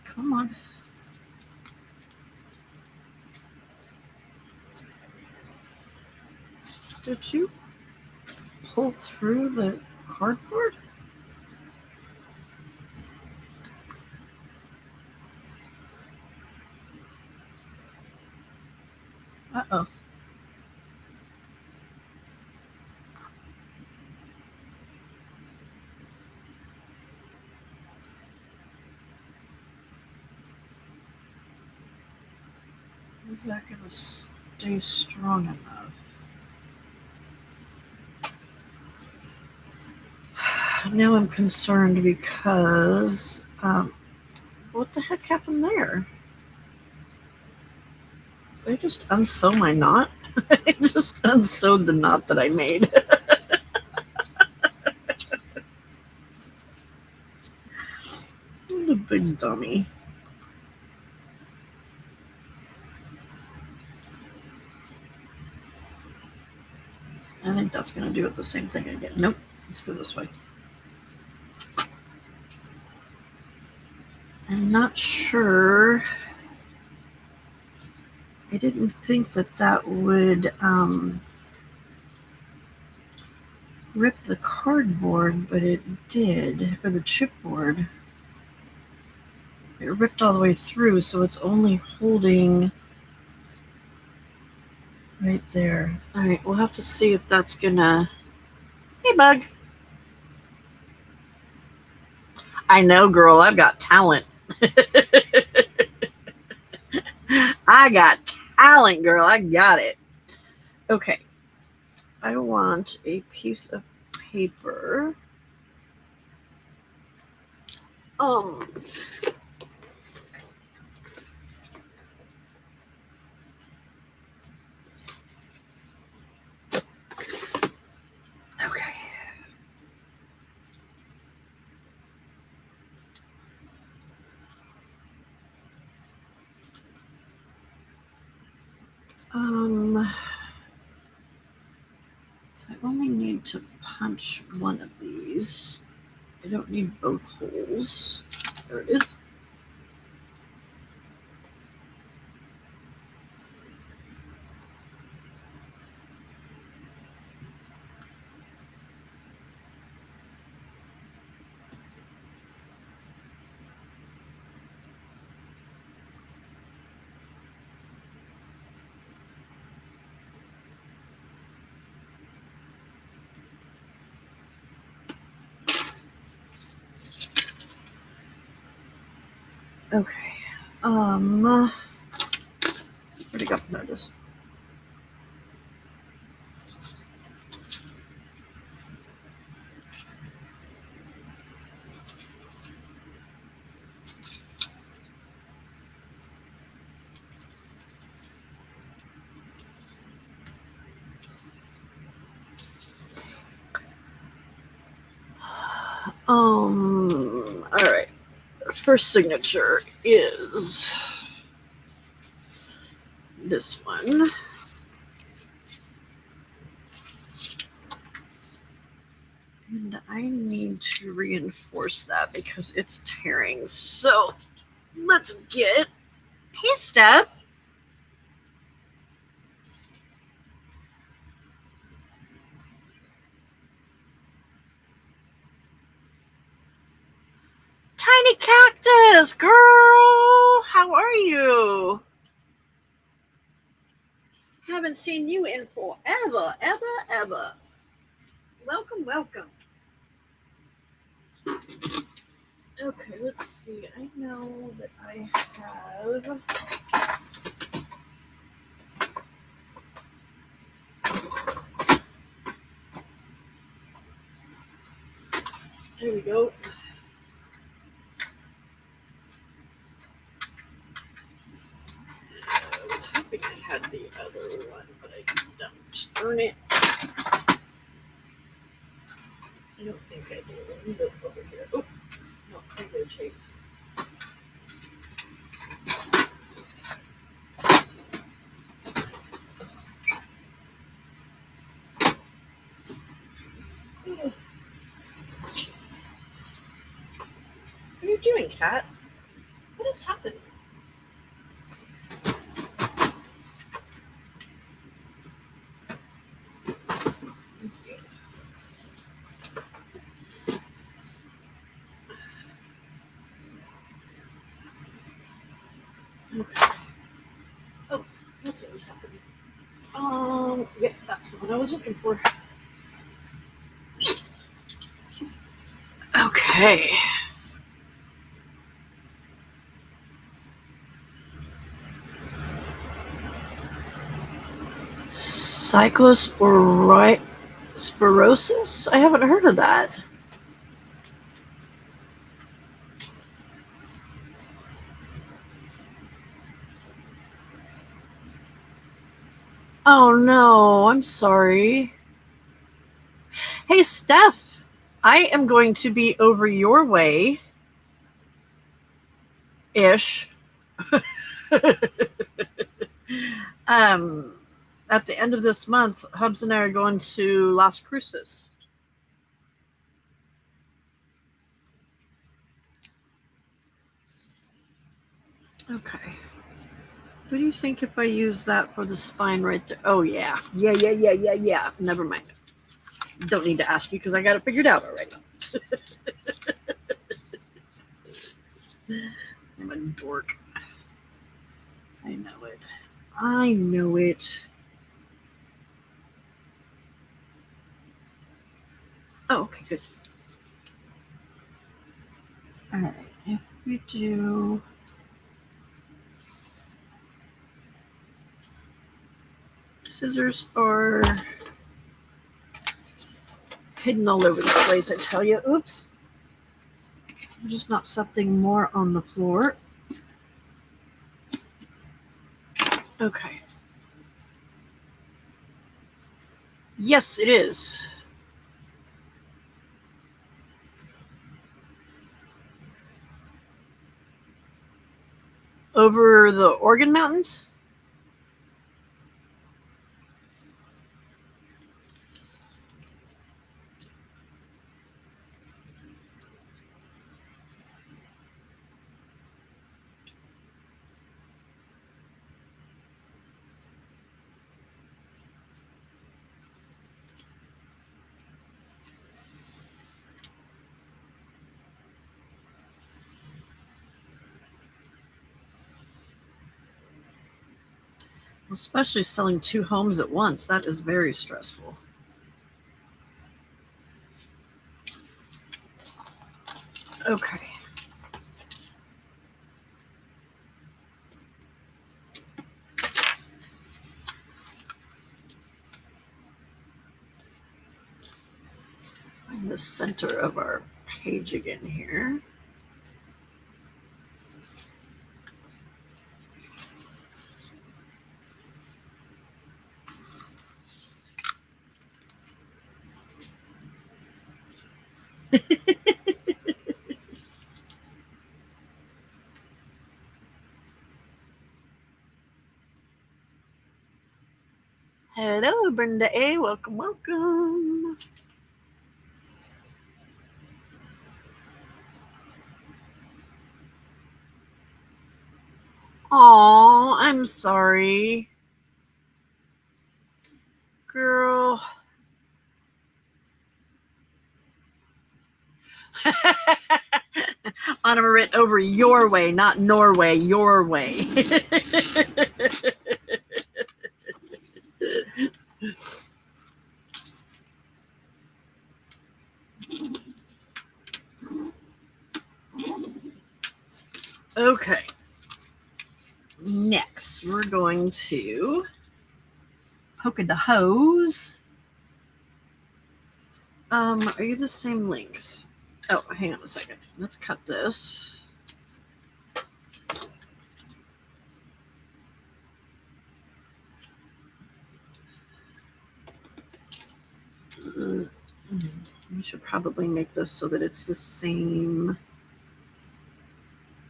Come on. Did you pull through the cardboard? Uh-oh. Is that going to stay strong enough? Now I'm concerned because what the heck happened there? Did I just unsew my knot? I just unsewed the knot that I made. What a big dummy. I think that's going to do it the same thing again. Nope. Let's go this way. I'm not sure. I didn't think that would rip the cardboard, but it did, or the chipboard. It ripped all the way through, so it's only holding right there. All right, we'll have to see if that's gonna. Hey, bug. I know, girl. I've got talent. I got talent, girl. I got it. Okay. I want a piece of paper. Um. Okay. So I only need to punch one of these. I don't need both holes. There it is. Okay. Where'd it go? There it is. All right. First signature is this one. And I need to reinforce that because it's tearing. So let's get. Hey, Steph. Tiny cactus, girl. How are you? Haven't seen you in forever, ever. Welcome, welcome. Okay, let's see. I know that I have. There we go. I was hoping I had the other one, but I don't. Darn it. I don't think I do. Let me look over here. Oh, no, I go tape. What are you doing, Cat? What is happening? Okay. Oh, that's what was happening. Yep, that's the one I was looking for. Okay. Cyclosporosis? I haven't heard of that. Oh no, I'm sorry. Hey, Steph, I am going to be over your way ish. At the end of this month, Hubs and I are going to Las Cruces. Okay. What do you think if I use that for the spine right there? Oh, yeah. Yeah. Never mind. Don't need to ask you because I got it figured out already. I'm a dork. I know it. I know it. Oh, okay, good. All right. If we do scissors are hidden all over the place, I tell you. Oops. Just not something more on the floor. Okay. Yes, it is. Over the Oregon Mountains? Especially selling 2 homes at once. That is very stressful. Okay. Find the center of our page again here. Hello, Brenda A. Welcome, welcome. Aw, I'm sorry. Girl. Anna Marit, over your way, not Norway, your way. Okay. Next, we're going to polka the hose. Are you the same length? Oh, hang on a second. Let's cut this. We should probably make this so that it's the same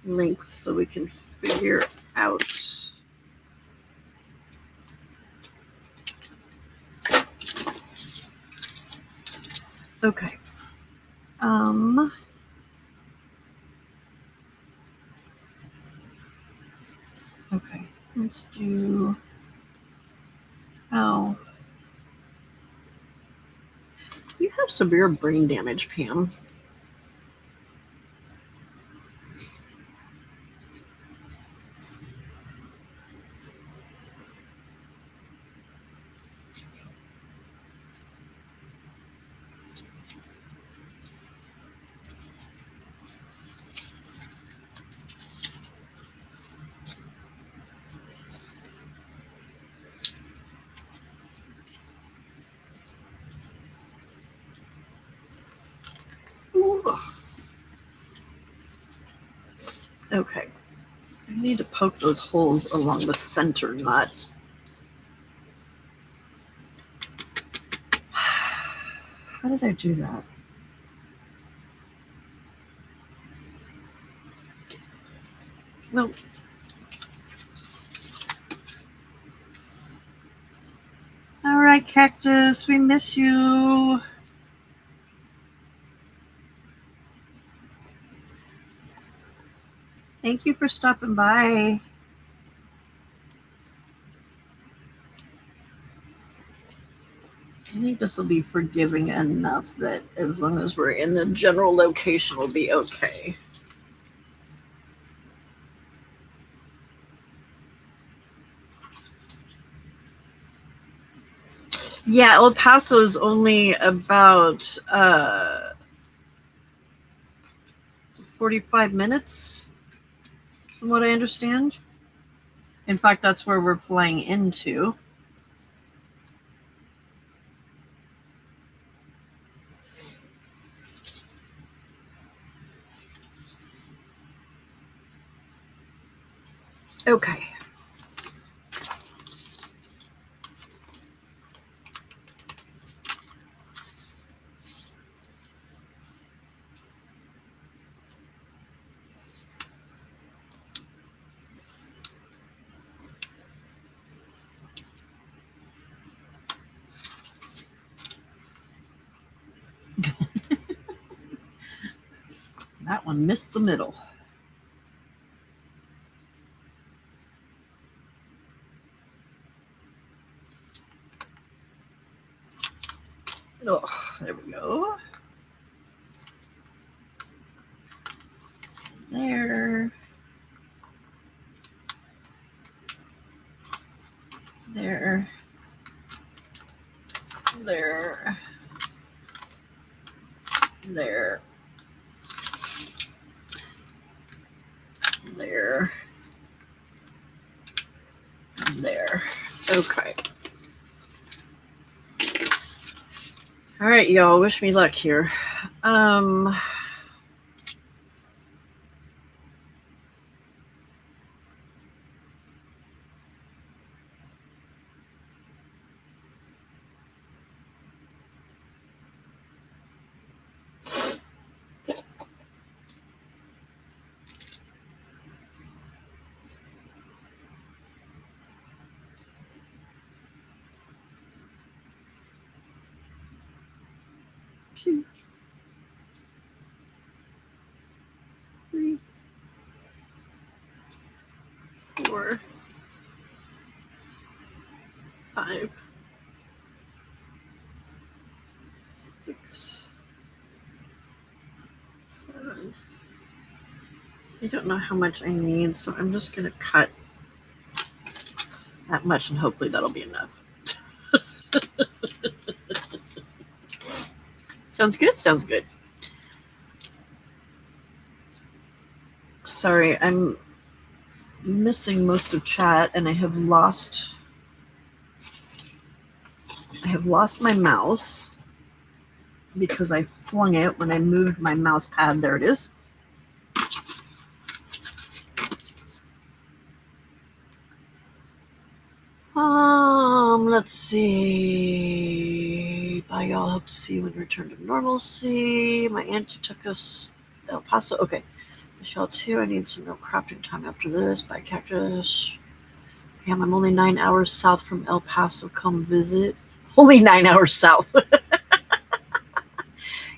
length so we can figure out. Okay. Okay. Let's do. Oh. You have severe brain damage, Pam. Ooh. Okay. I need to poke those holes along the center nut. How did I do that? Well, all right, Cactus, we miss you. Thank you for stopping by. Anytime. this will be forgiving enough that as long as we're in the general location, we'll be okay. Yeah, El Paso is only about 45 minutes, from what I understand. In fact, that's where we're flying into. Okay. That one missed the middle. Oh, there we go. There. There. There. There. There. There. Okay. All right, y'all. Wish me luck here. Two, 3, 4, 5, 6, 7. I don't know how much I need, so I'm just going to cut that much, and hopefully that'll be enough. Sounds good? Sounds good. Sorry, I'm missing most of chat, and I have lost my mouse because I flung it when I moved my mouse pad. There it is. Let's see. Bye, y'all. Hope to see you when we return to normalcy. My auntie took us El Paso. Okay. Michelle, too. I need some real crafting time after this. Bye, Cactus. Damn, I'm only 9 hours south from El Paso. Come visit. Only 9 hours south.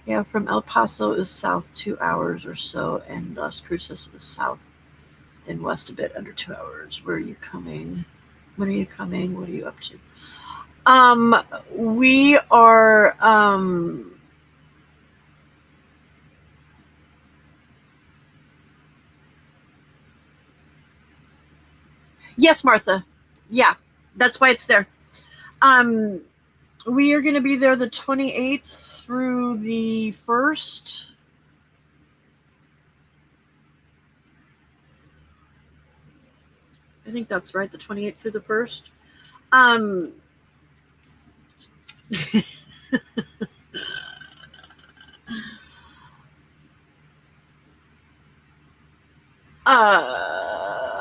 Yeah, from El Paso is south 2 hours or so, and Las Cruces is south and west a bit, under 2 hours. Where are you coming? When are you coming? What are you up to? We are yes, Martha. Yeah, that's why it's there. We are going to be there the 28th through the 1st. I think that's right, the 28th through the 1st.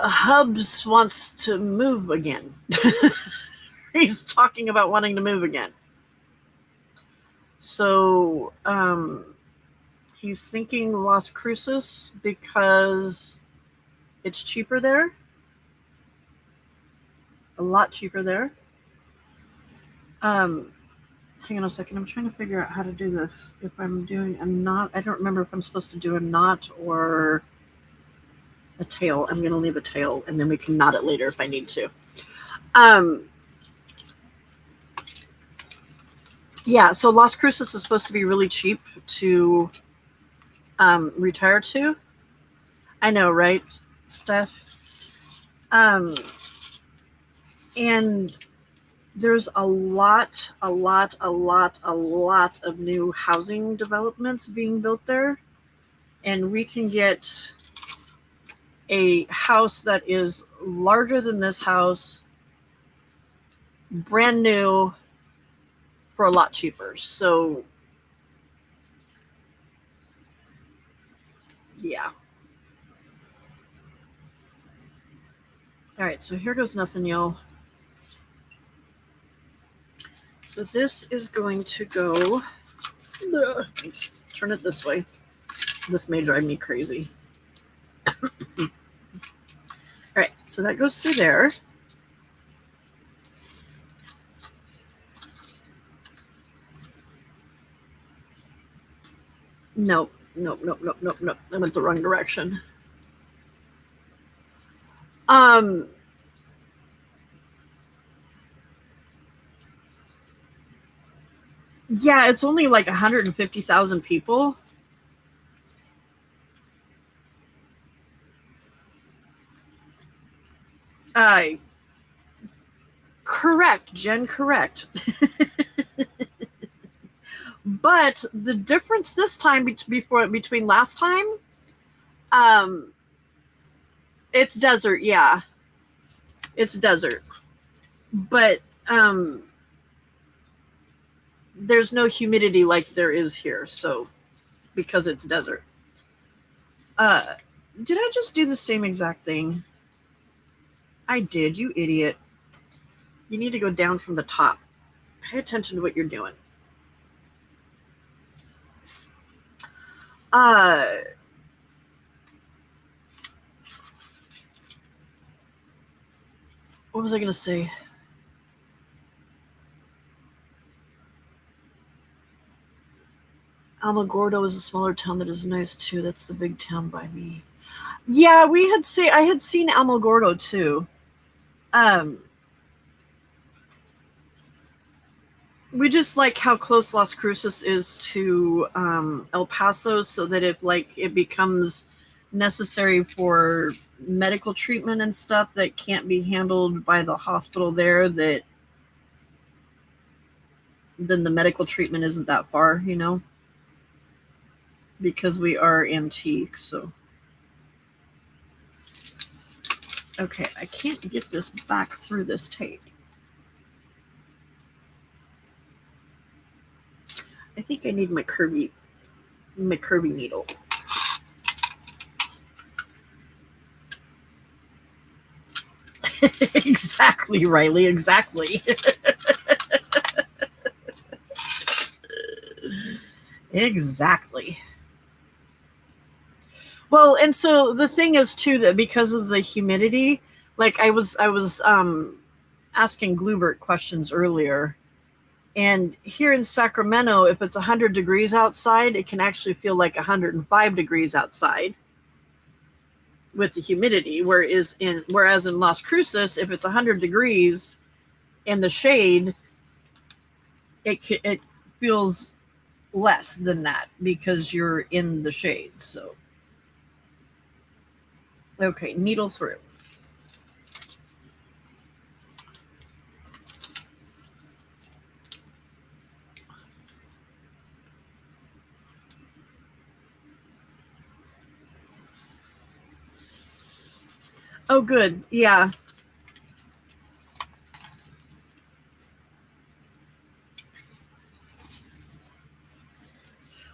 Hubs wants to move again. He's talking about wanting to move again. So he's thinking Las Cruces because it's cheaper there. A lot cheaper there. Hang on a second. I'm trying to figure out how to do this. If I'm doing a knot, I don't remember if I'm supposed to do a knot or a tail. I'm going to leave a tail, and then we can knot it later if I need to. Yeah, so Las Cruces is supposed to be really cheap to retire to. I know, right, Steph? And there's a lot of new housing developments being built there. And we can get a house that is larger than this house, brand new, for a lot cheaper. So, yeah. All right, so here goes nothing, y'all. So this is going to go. Let's turn it this way. This may drive me crazy. All right, so that goes through there. Nope, nope, nope, nope, nope, nope. I went the wrong direction. Um, yeah, it's only like 150,000 people. Uh, Correct, Jen, correct. But the difference this time between last time, um, it's desert, yeah. It's desert. But there's no humidity like there is here, so because it's desert. Uh did I just do the same exact thing? I did, you idiot. You need to go down from the top. Pay attention to what you're doing. Uh what was I gonna say? Alamogordo is a smaller town that is nice too. That's the big town by me. Yeah, I had seen Alamogordo too. Um we just like how close Las Cruces is to El Paso, so that if like it becomes necessary for medical treatment and stuff that can't be handled by the hospital there, that then the medical treatment isn't that far, you know, because we are antique. So okay, I can't get this back through this tape. I think I need my curvy needle. Exactly, Riley, exactly. Exactly. Well, and so the thing is too that because of the humidity, like I was asking Glubert questions earlier, and here in Sacramento, if it's 100 degrees outside, it can actually feel like 105 degrees outside with the humidity. Whereas in Las Cruces, if it's 100 degrees in the shade, it feels less than that because you're in the shade. So okay, needle through. Oh, good. Yeah.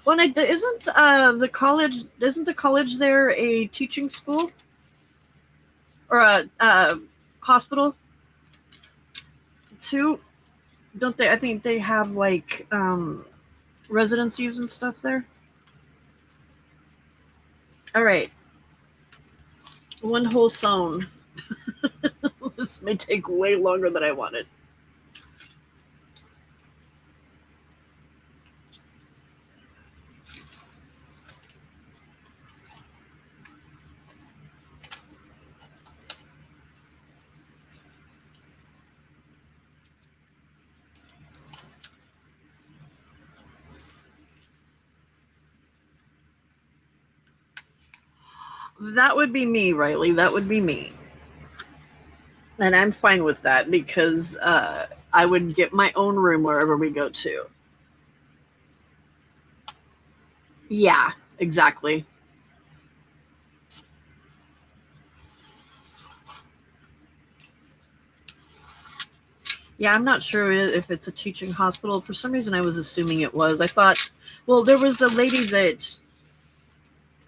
Well, isn't the college there a teaching school or a hospital too? Don't they? I think they have like residencies and stuff there. All right, one whole sewn. This may take way longer than I wanted. That would be me, Riley. That would be me. And I'm fine with that because I would get my own room wherever we go to. Yeah, exactly. Yeah, I'm not sure if it's a teaching hospital. For some reason, I was assuming it was. I thought, well, there was a lady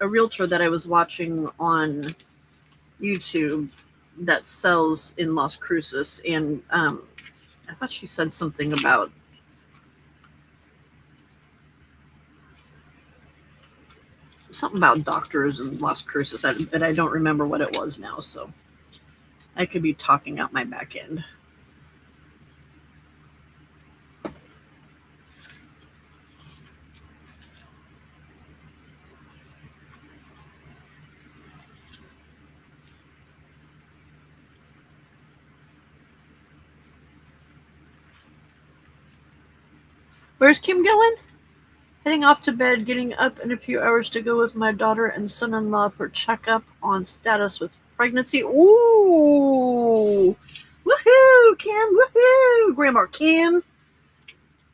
a realtor that I was watching on YouTube that sells in Las Cruces, and I thought she said something about doctors in Las Cruces, and I don't remember what it was now. So I could be talking out my back end. Where's Kim going? Heading off to bed, getting up in a few hours to go with my daughter and son-in-law for checkup on status with pregnancy. Ooh! Woohoo, Kim! Woohoo! Grandma Kim!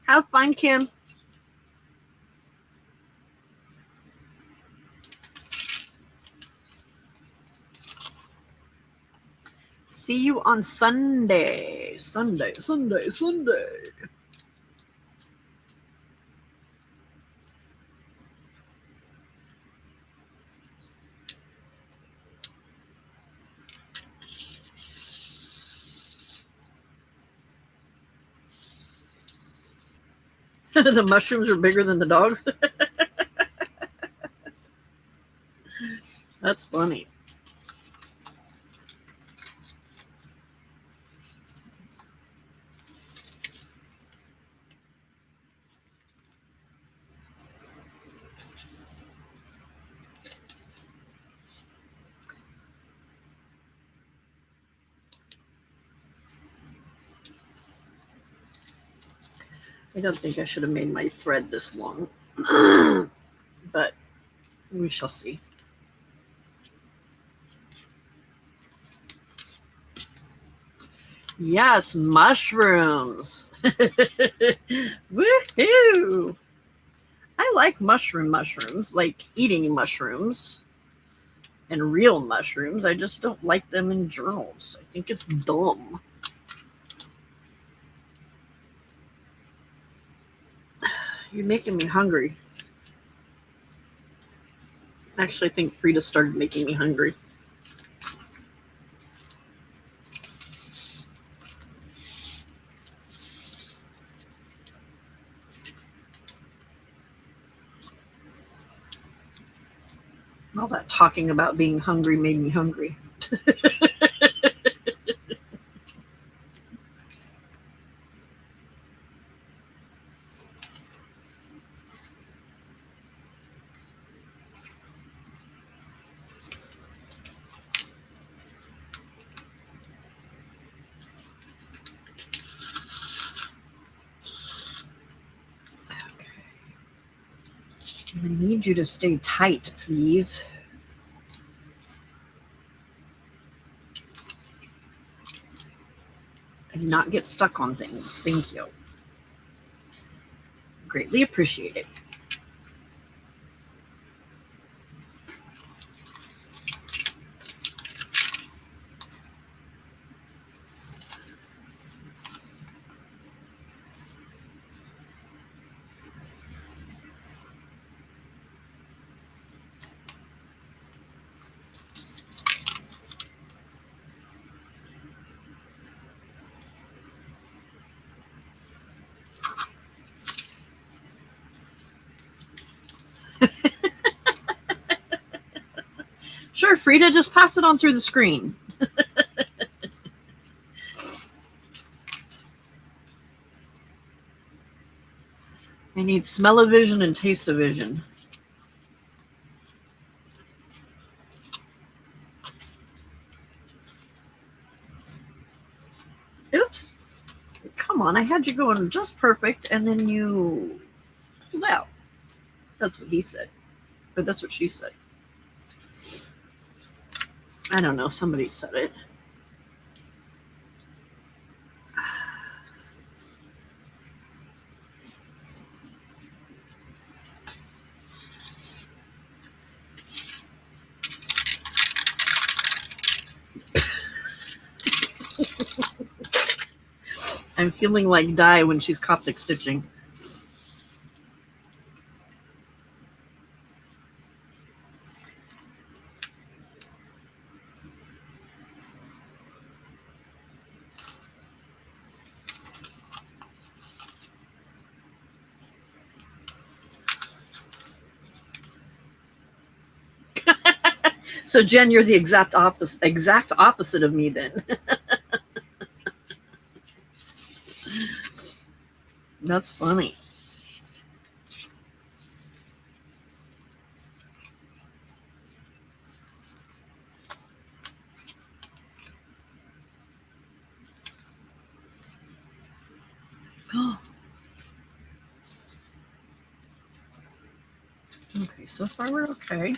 Have fun, Kim. See you on Sunday. Sunday. The mushrooms are bigger than the dogs. That's funny. I don't think I should have made my thread this long, but we shall see. Yes, mushrooms. Woohoo! I like mushrooms, like eating mushrooms and real mushrooms. I just don't like them in journals. I think it's dumb. You're making me hungry. Actually, I think Frida started making me hungry. All that talking about being hungry made me hungry. I need you to stay tight, please. And not get stuck on things. Thank you. Greatly appreciate it. Sure, Frida, just pass it on through the screen. I need smell-o-vision and taste-o-vision. Oops. Come on, I had you going just perfect, and then you pulled out. That's what he said. But that's what she said. I don't know. Somebody said it. I'm feeling like Di when she's Coptic stitching. So Jen, you're the exact opposite of me then. That's funny. Okay, so far we're okay.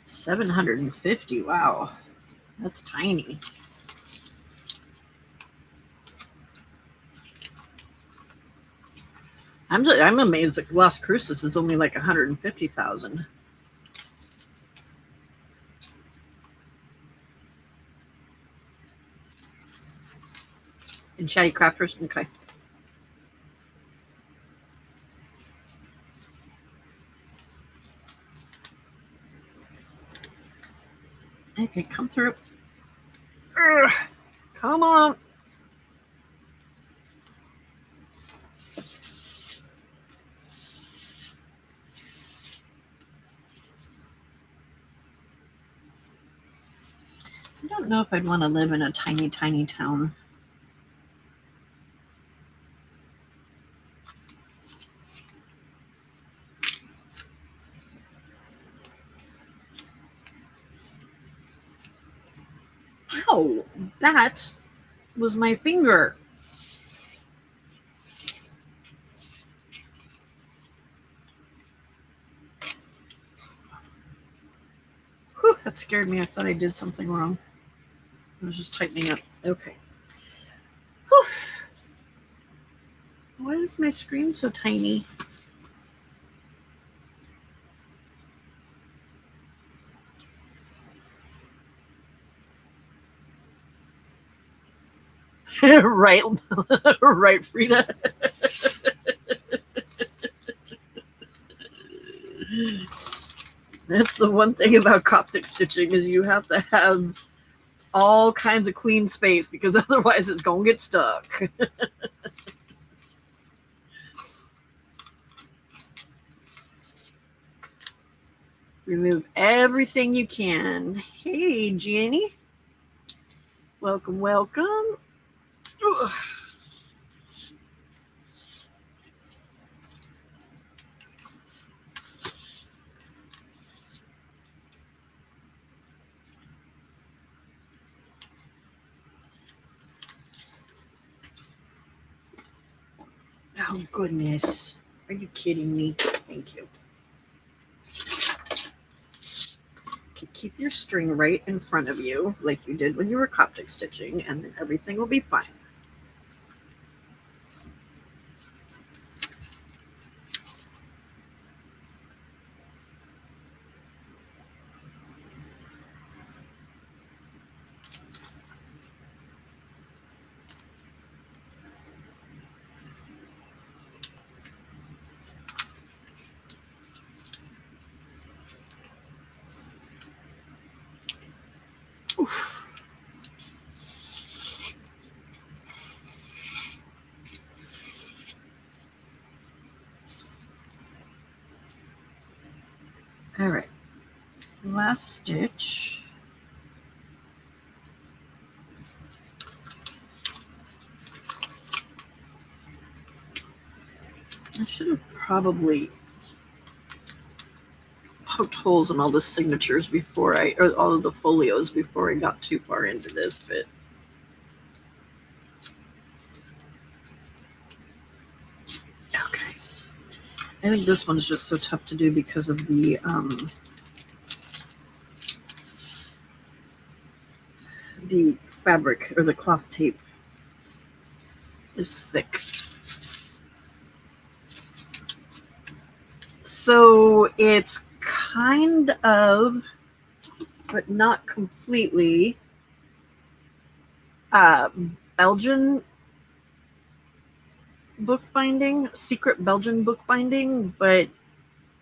$750. Wow, that's tiny. I'm amazed that Las Cruces is only like 150,000. And Chatty Crafters, okay. Okay, come through. Ugh, come on. I don't know if I'd want to live in a tiny, tiny town. Ow, that was my finger. Whew, that scared me. I thought I did something wrong. I was just tightening up. Okay. Whew. Why is my screen so tiny? Right, right, Frida. That's the one thing about Coptic stitching is you have to have all kinds of clean space because otherwise it's gonna get stuck. Remove everything you can. Hey, Jenny. Welcome, welcome. Ugh. Oh, goodness. Are you kidding me? Thank you. Okay, keep your string right in front of you like you did when you were Coptic stitching, and then everything will be fine. Oof. All right, last stitch. I should have probably poked holes in all the signatures before or all of the folios before I got too far into this, but I think this one's just so tough to do because of the fabric or the cloth tape is thick. So it's kind of, but not completely, Belgian bookbinding, secret Belgian bookbinding, but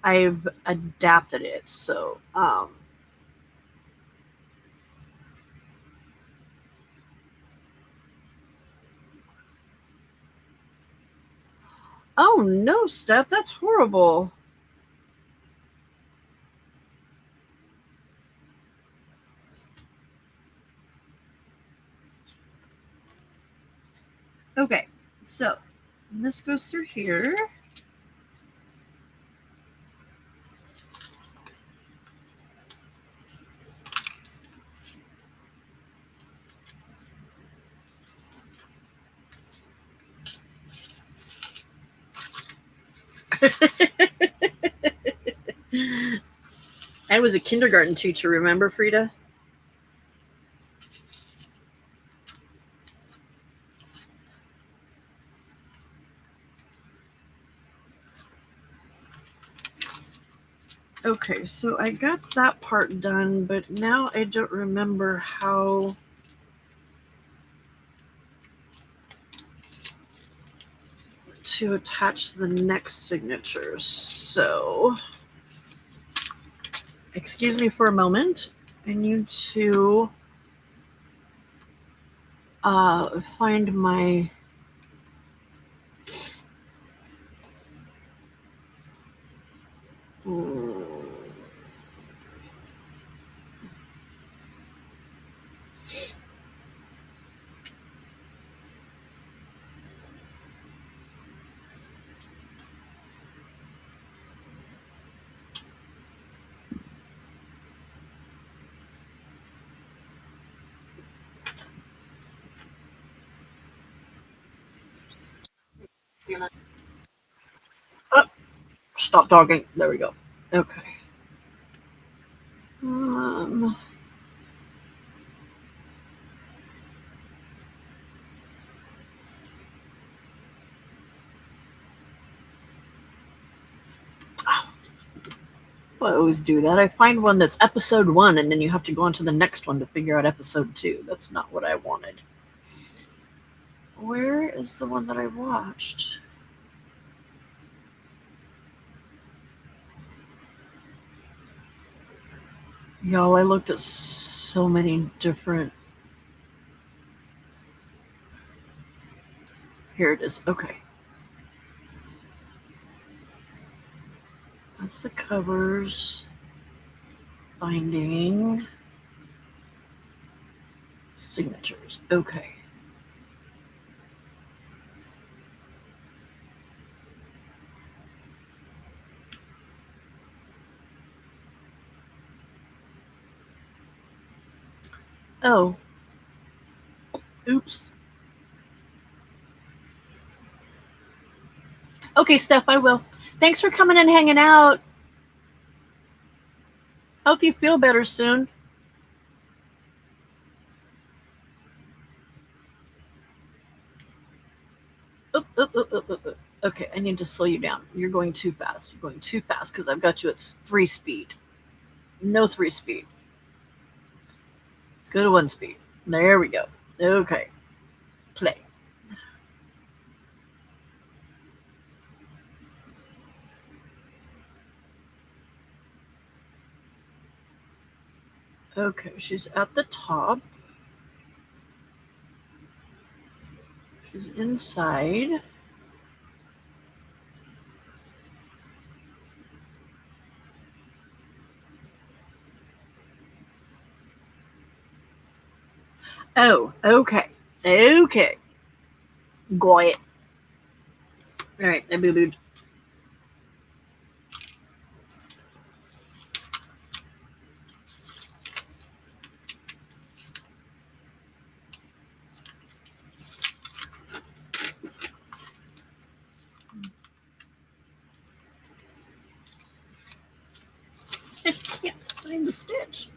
I've adapted it. So, oh no, Steph, that's horrible. Okay, so this goes through here. I was a kindergarten teacher, remember, Frida? Okay, so I got that part done, but now I don't remember how to attach the next signatures. So, excuse me for a moment. I need to find my oh, stop talking. There we go. Okay. Um, I always do that. I find one that's episode 1, and then you have to go on to the next one to figure out episode 2. That's not what I wanted. Where is the one that I watched? Yo, I looked at so many different. Here it is. Okay. That's the covers. Binding. Signatures. Okay. Oh. Oops. Okay, Steph, I will. Thanks for coming and hanging out. Hope you feel better soon. Oop, oop, oop, oop, oop, oop. Okay, I need to slow you down. You're going too fast. You're going too fast because I've got you at 3 speed. No 3 speed. Let's go to 1 speed. There we go. Okay. Play. Okay, she's at the top. She's inside. Oh, okay. Okay. Got it. All right, I boo-booed. find the stitch.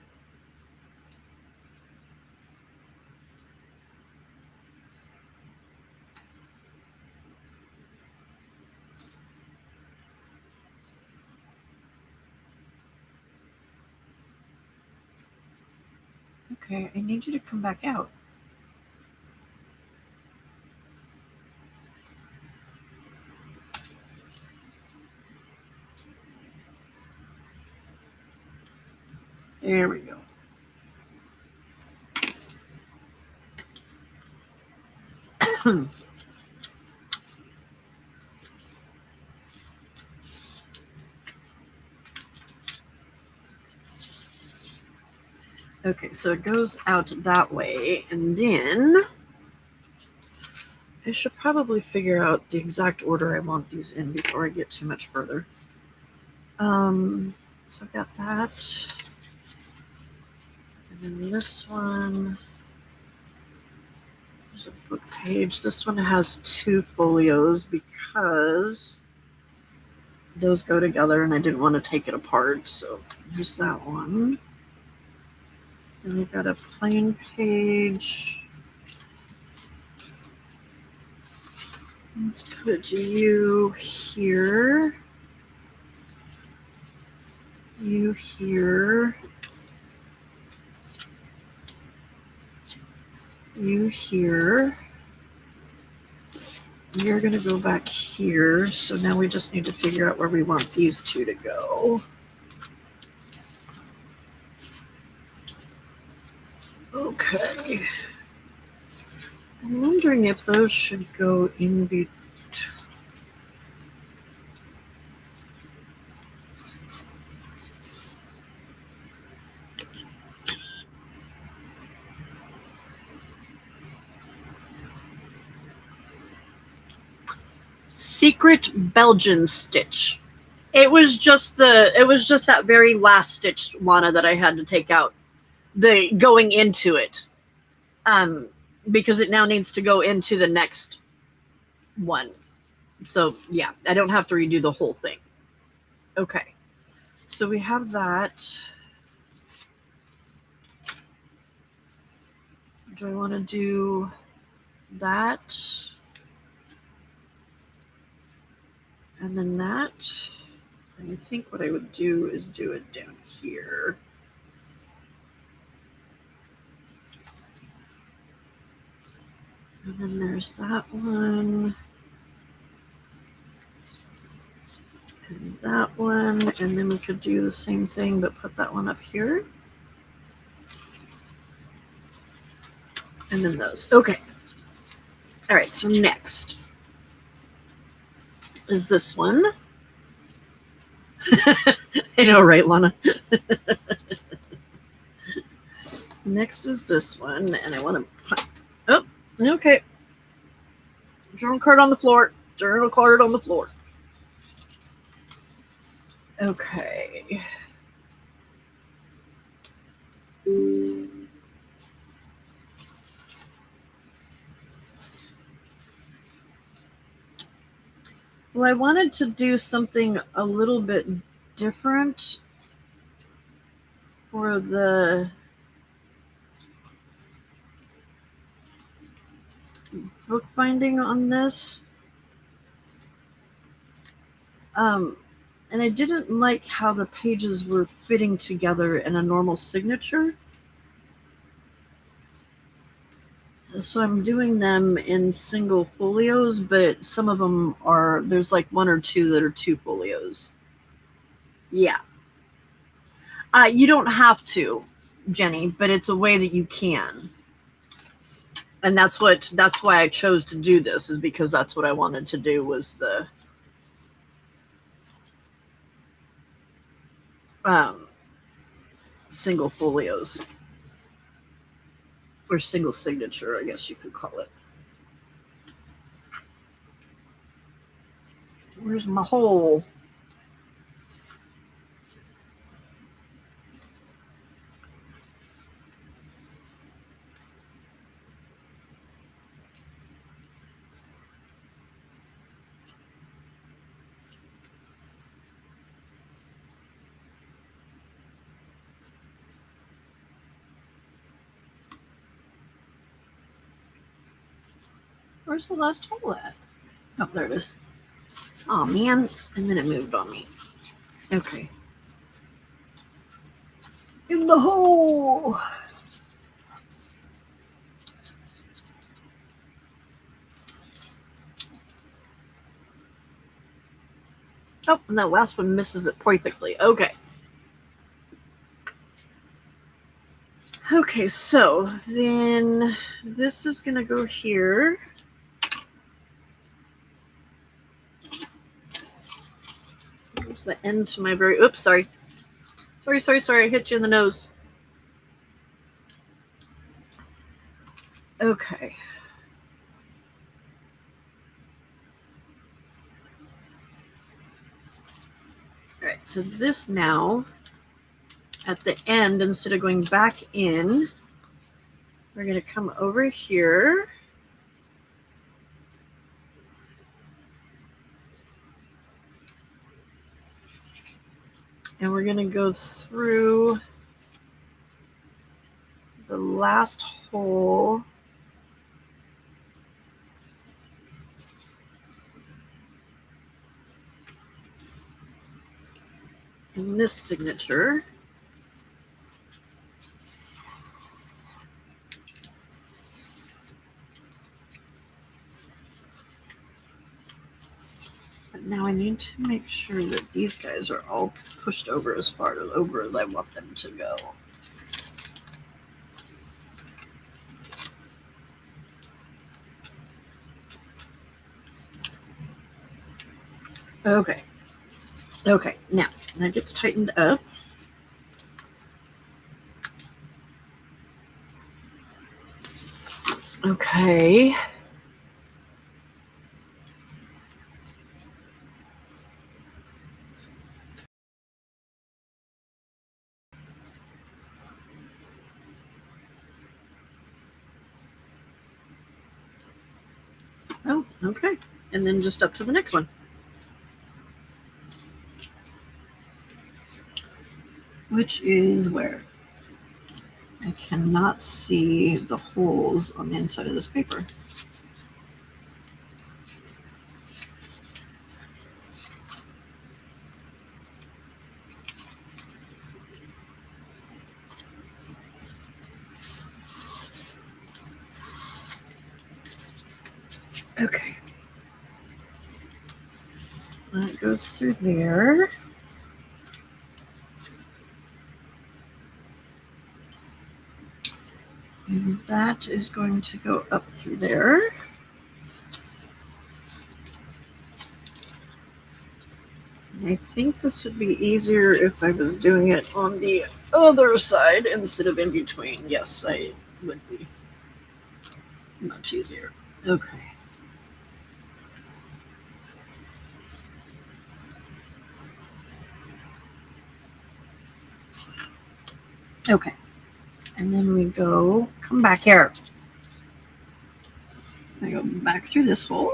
Okay, I need you to come back out. There we go. Okay, so it goes out that way, and then I should probably figure out the exact order I want these in before I get too much further. So I've got that. And then this one, there's a book page. This one has 2 folios because those go together and I didn't want to take it apart. So there's that one. And we've got a plain page. Let's put you here. You here. You here. You're going to go back here. So now we just need to figure out where we want these 2 to go. Okay. I'm wondering if those should go in between. Secret Belgian stitch. It was just that very last stitch, Lana, that I had to take out. The going into it. Because it now needs to go into the next one. So yeah, I don't have to redo the whole thing. Okay. So we have that. Do I want to do that? And then that. And I think what I would do is do it down here. And then there's that one. And that one. And then we could do the same thing, but put that one up here. And then those. Okay. All right, so next is this one. I know, right, Lana? Next is this one, and I want to put... Oh, okay. Journal card on the floor. Journal card on the floor. Okay. Well, I wanted to do something a little bit different for the bookbinding on this. And I didn't like how the pages were fitting together in a normal signature. So I'm doing them in single folios, but some of them are, there's like 1 or 2 that are 2 folios. Yeah. You don't have to, Jenny, but it's a way that you can. And that's why I chose to do this, is because that's what I wanted to do, was the single folios. Or single signature, I guess you could call it. Where's my hole? Where's the last hole at? Oh, there it is. Oh, man. And then it moved on me. Okay. In the hole. Oh, and that last one misses it perfectly. Okay. Okay, so then this is going to go here. There's the end to my very... Oops, sorry. Sorry. I hit you in the nose. Okay. All right, so this now, at the end, instead of going back in, we're going to come over here. And we're going to go through the last hole. In this signature. But now I need to make sure that these guys are all pushed over as far over as I want them to go. Okay. Okay, now that gets tightened up. Okay. Oh, okay. And then just up to the next one. Which is where? I cannot see the holes on the inside of this paper. Okay. That goes through there. And that is going to go up through there. And I think this would be easier if I was doing it on the other side instead of in between. Yes, I would be much easier. Okay. Okay. And then we come back here. I go back through this hole.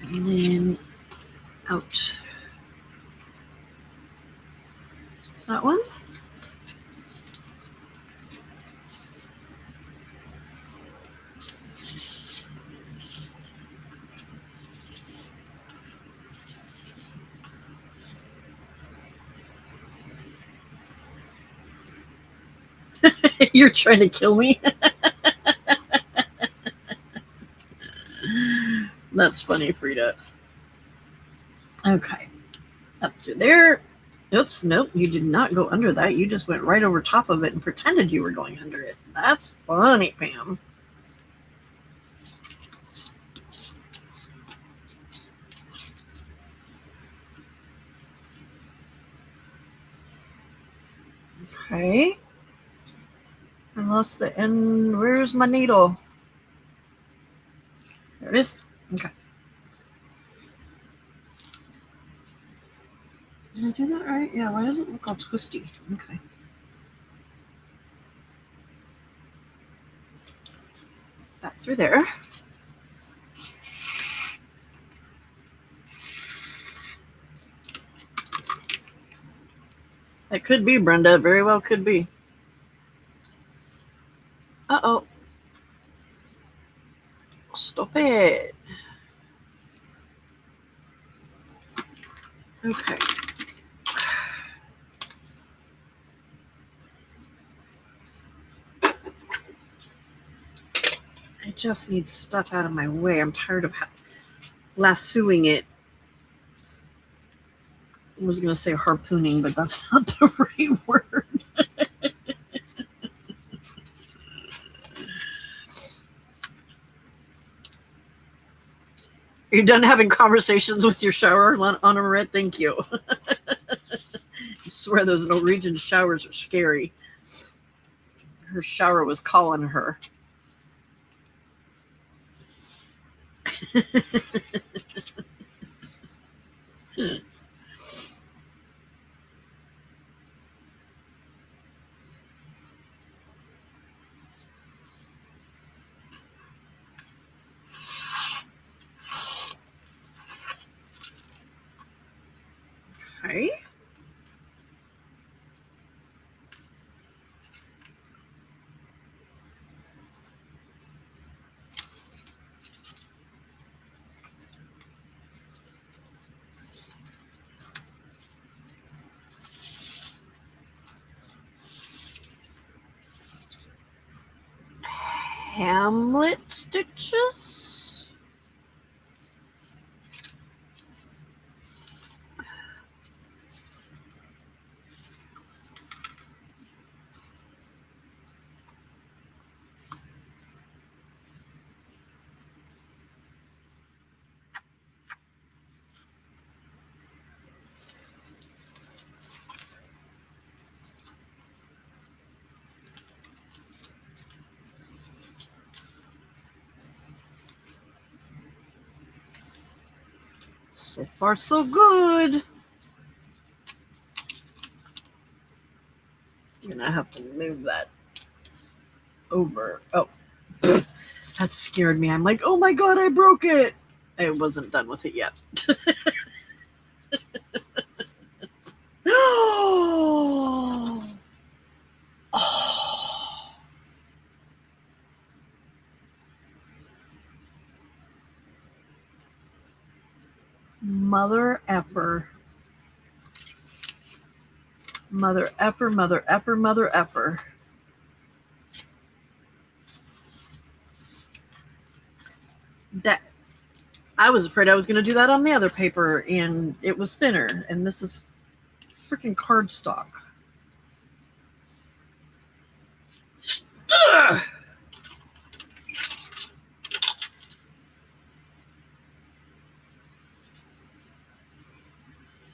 And then out that one. You're trying to kill me? That's funny, Frida. Okay. Up to there. Oops, nope, you did not go under that. You just went right over top of it and pretended you were going under it. That's funny, Pam. Okay. I lost the end. Where's my needle? There it is. Okay. Did I do that right? Yeah, why does it look all twisty? Okay. Back through there. That could be, Brenda. Very well could be. Uh-oh. Stop it. Okay. I just need stuff out of my way. I'm tired of lassoing it. I was going to say harpooning, but that's not the right word. Are you done having conversations with your shower, Anna Marie? Thank you. I swear those Norwegian showers are scary. Her shower was calling her. Okay. Hamlet stitches. So far, so good. You're gonna have to move that over. Oh, that scared me. I'm like, oh my god, I broke it. I wasn't done with it yet. Oh. Mother effer. Mother effer, mother effer, mother effer. That I was afraid I was going to do that on the other paper, and it was thinner, and this is freaking cardstock. Ugh.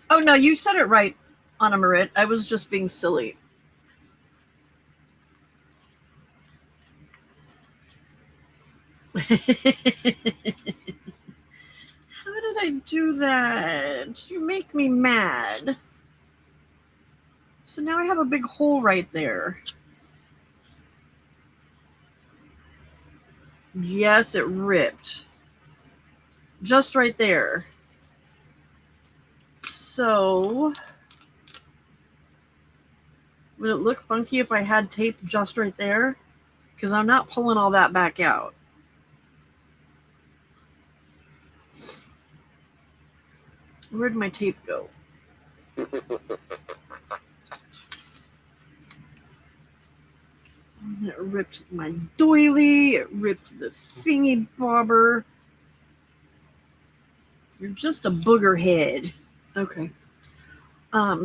Oh no, you said it right, Anna Marit. I was just being silly. How did I do that? You make me mad. So now I have a big hole right there. Yes, it ripped. Just right there. So, would it look funky if I had tape just right there? Because I'm not pulling all that back out. Where'd my tape go? It ripped my doily. It ripped the thingy bobber. You're just a booger head. Okay.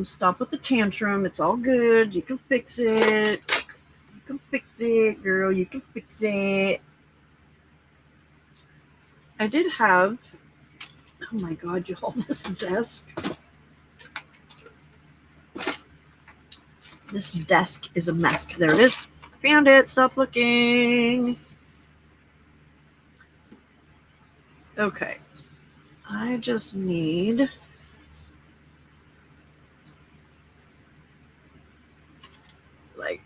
Stop with the tantrum. It's all good. You can fix it. You can fix it, girl. You can fix it. I did have... Oh my god, y'all, this desk. This desk is a mess. There it is. Found it. Stop looking. Okay. I just need... like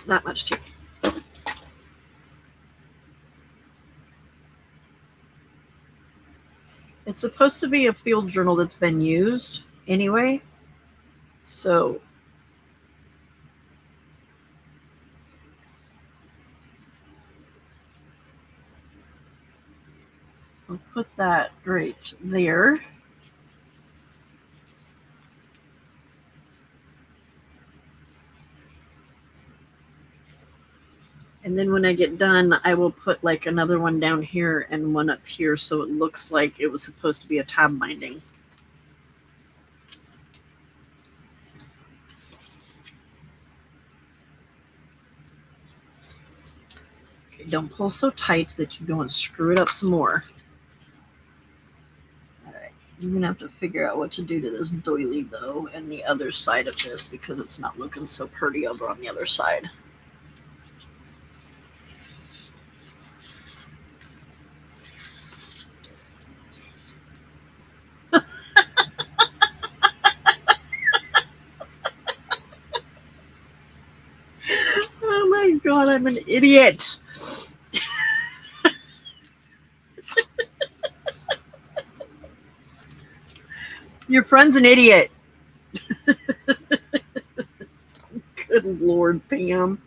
that much tape. It's supposed to be a field journal that's been used anyway. So I'll put that right there. And then when I get done, I will put like another one down here and one up here so it looks like it was supposed to be a tab binding. Okay, don't pull so tight that you go and screw it up some more. All right, you're gonna have to figure out what to do to this doily though and the other side of this because it's not looking so pretty over on the other side. Oh my god, I'm an idiot. Your friend's an idiot. Good Lord, Pam.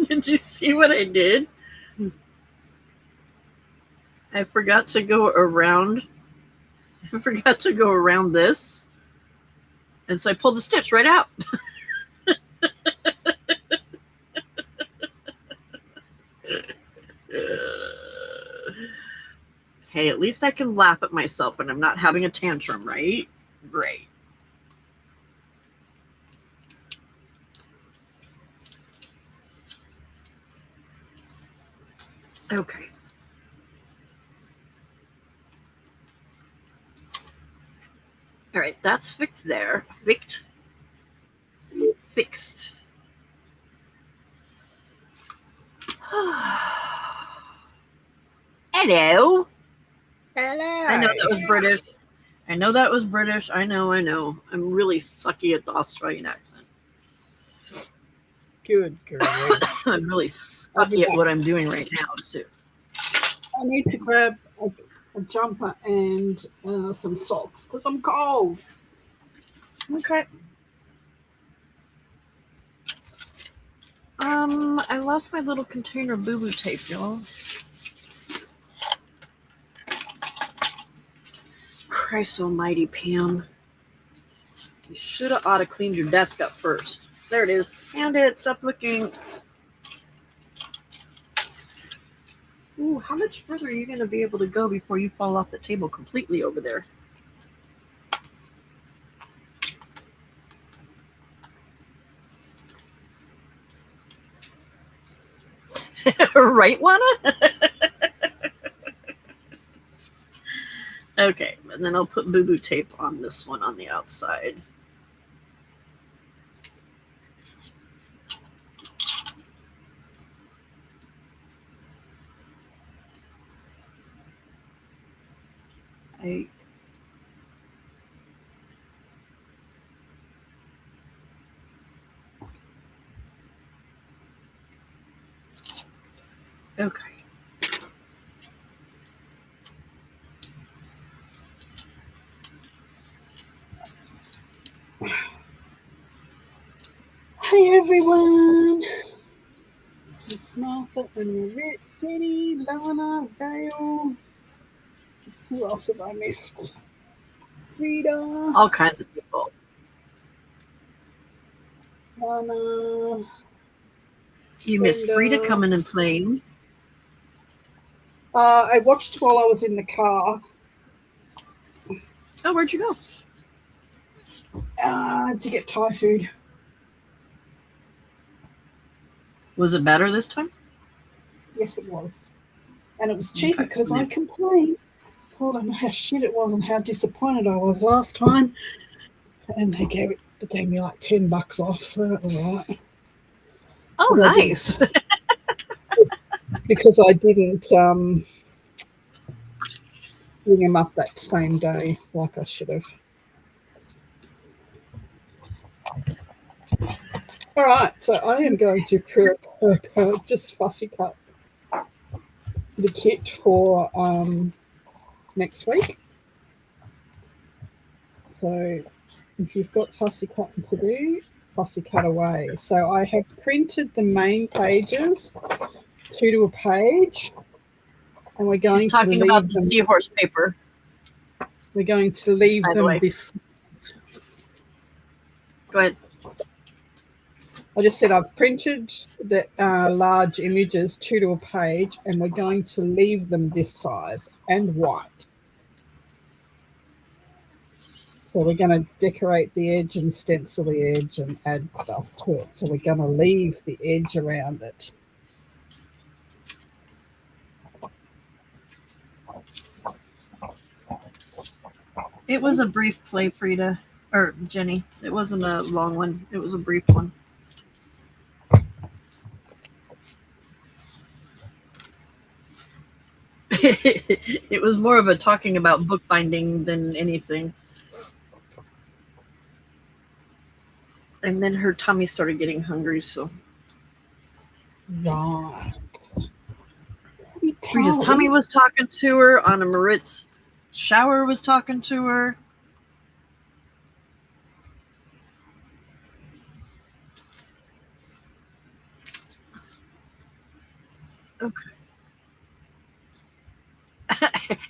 Did you see what I did? I forgot to go around. I forgot to go around this. And so I pulled the stitch right out. Hey, at least I can laugh at myself when I'm not having a tantrum, right? Great. Okay. All right, that's fixed there. Fixed. Hello. Hello. I know that was British. I know that was British. I know. I'm really sucky at the Australian accent. Good girl. I'm really sucky at what I'm doing right now, too. I need to grab a jumper and some socks because I'm cold. Okay. I lost my little container of boo-boo tape, y'all. Christ almighty, Pam. You should have ought to cleaned your desk up first. There it is. Found it. Stop looking. Ooh, how much further are you going to be able to go before you fall off the table completely over there? Right, Lana? Okay, and then I'll put boo-boo tape on this one on the outside. Okay. Hey everyone. It's Martha and Betty, Lana, Vale. Who else have I missed? Frida. All kinds of people. Lana. You miss Frida coming and playing. I watched while I was in the car. Oh, where'd you go? To get Thai food. Was it better this time? Yes, it was. And it was cheaper Okay, because so I complained. Told them how shit it was and how disappointed I was last time. And they gave me like $10 off, so that was all right. Oh, nice. Because I didn't ring him up that same day like I should have. All right, so I am going to just fussy cut the kit for next week. So if you've got fussy cutting to do, fussy cut away. So I have printed the main pages, 2 to a page, and we're going She's to talking about leave the them. seahorse paper, We're going to leave by the them way. this. Go ahead. I just said I've printed the large images 2 to a page, and we're going to leave them this size and white. So we're going to decorate the edge and stencil the edge and add stuff to it. So we're going to leave the edge around it. It was a brief play, Frida. Or Jenny. It wasn't a long one. It was a brief one. It was more of a talking about bookbinding than anything. And then her tummy started getting hungry, so Right. Frida's tummy was talking to her. Anna Marit's shower was talking to her. Okay.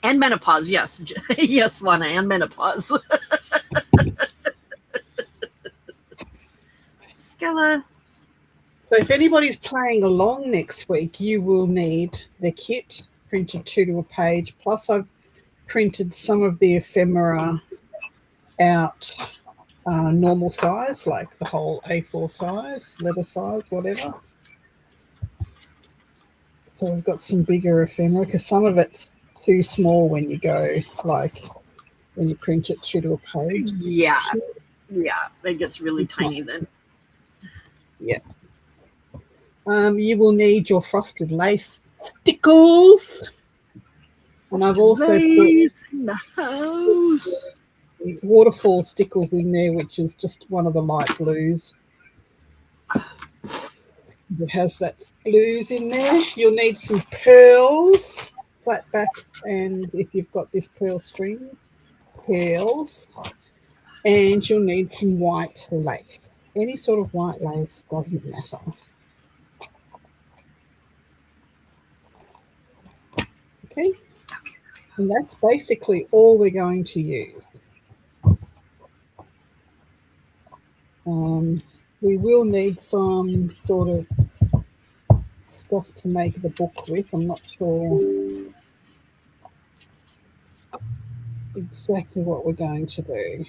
And menopause, yes. Yes, Lana, and menopause. Skella. So if anybody's playing along next week, you will need the kit printed 2 to a page. Plus I've printed some of the ephemera out normal size, like the whole A4 size, letter size, whatever. So we've got some bigger ephemera because some of it's too small when you go, like when you print it 2 to a page. Yeah. Yeah, it gets really tiny then. Yeah. You will need your frosted lace stickles. And I've also Lace in the house. put waterfall stickles in there, which is just one of the light blues. It has that blues in there. You'll need some pearls, flat backs, and if you've got this pearl string, pearls. And you'll need some white lace. Any sort of white lace doesn't matter. Okay? And that's basically all we're going to use. We will need some sort of stuff to make the book with. I'm not sure exactly what we're going to do.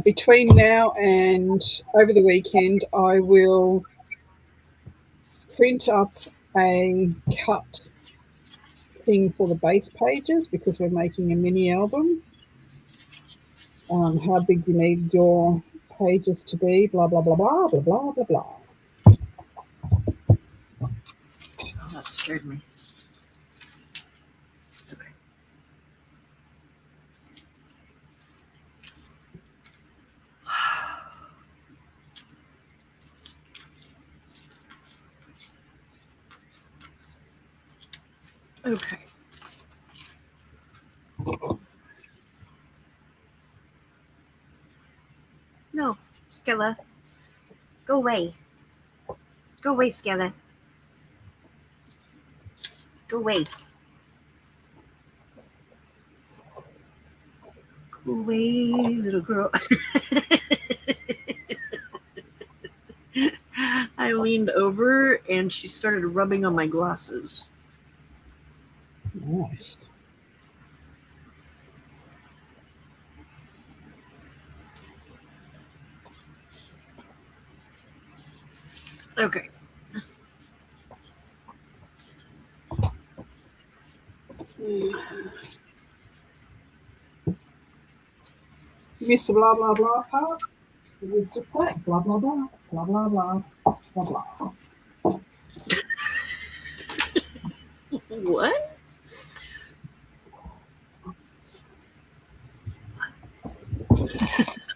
Between now and over the weekend, I will print up a cut thing for the base pages because we're making a mini album. How big you need your pages to be, blah, blah, blah, blah, blah, blah, blah, blah. Oh, that scared me. Okay. Okay. No, Skella. Go away. Go away, Skella. Go away. Go away, little girl. I leaned over and she started rubbing on my glasses. Nice. Okay. You missed the blah, blah, blah part? It was just that. Blah, blah, blah, blah, blah, blah, blah, blah. What?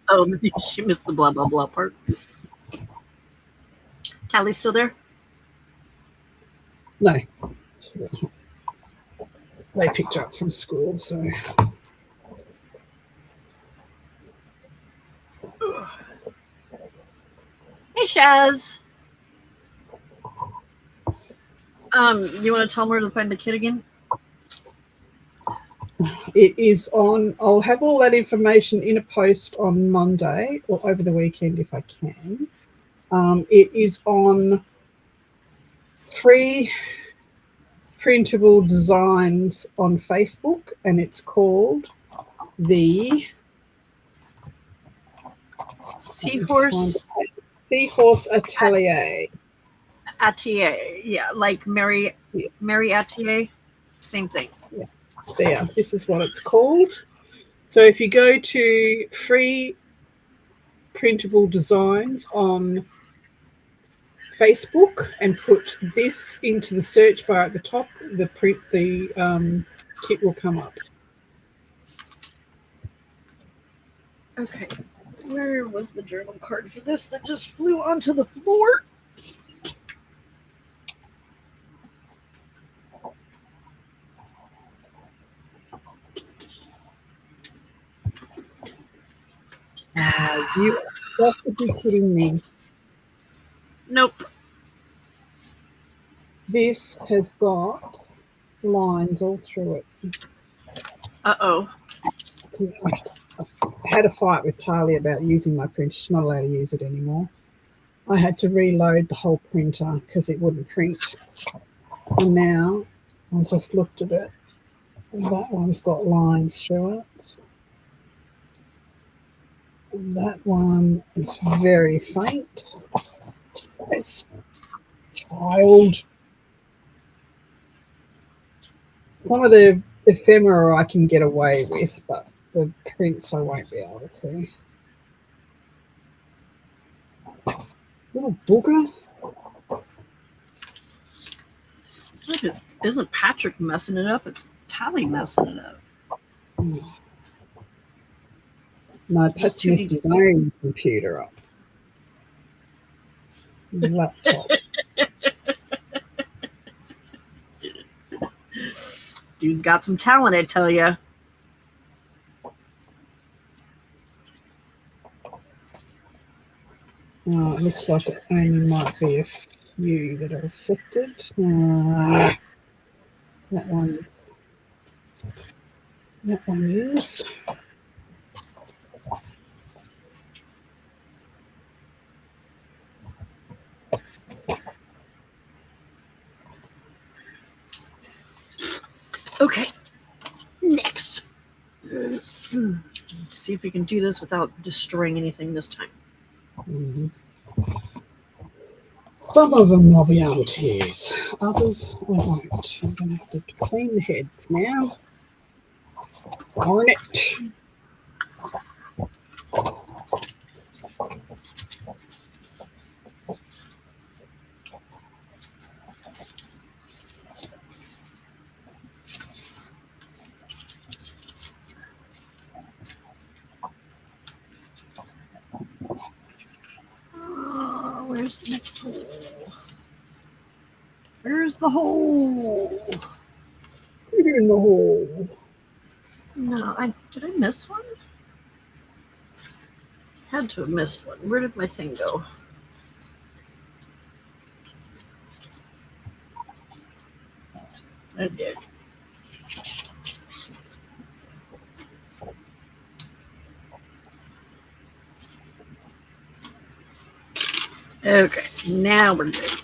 Oh, she missed the blah, blah, blah part. Callie's still there? No. They picked her up from school, so. Hey, Shaz. You want to tell me where to find the kid again? It is on, I'll have all that information in a post on Monday or over the weekend if I can. It is on Free Printable Designs on Facebook, and it's called the Seahorse Atelier. Atelier. Yeah, like Mary Atelier. Same thing. Yeah. There, this is what it's called. So if you go to Free Printable Designs on Facebook and put this into the search bar at the top, the kit will come up. Okay. Where was the journal card for this that just flew onto the floor? You got to be kidding me. Nope. This has got lines all through it. Uh-oh. I had a fight with Talia about using my printer. She's not allowed to use it anymore. I had to reload the whole printer because it wouldn't print. And now I just looked at it. That one's got lines through it. That one is very faint. It's child. Some of the ephemera I can get away with, but the prints I won't be able to. Little booger. Isn't Patrick messing it up? It's Tally messing it up. No, Pat's messed his own computer up. Laptop. Dude's got some talent, I tell you. It looks like it only might be a few that are affected. That one is. Okay. Next. Let's see if we can do this without destroying anything this time. Mm-hmm. Some of them I'll be able to use. Others I won't. I'm going to have to clean the heads now. Darn it. Where's the next hole? Where's the hole? Put it in the hole. No, did I miss one? Had to have missed one. Where did my thing go? I did. Okay, now we're good.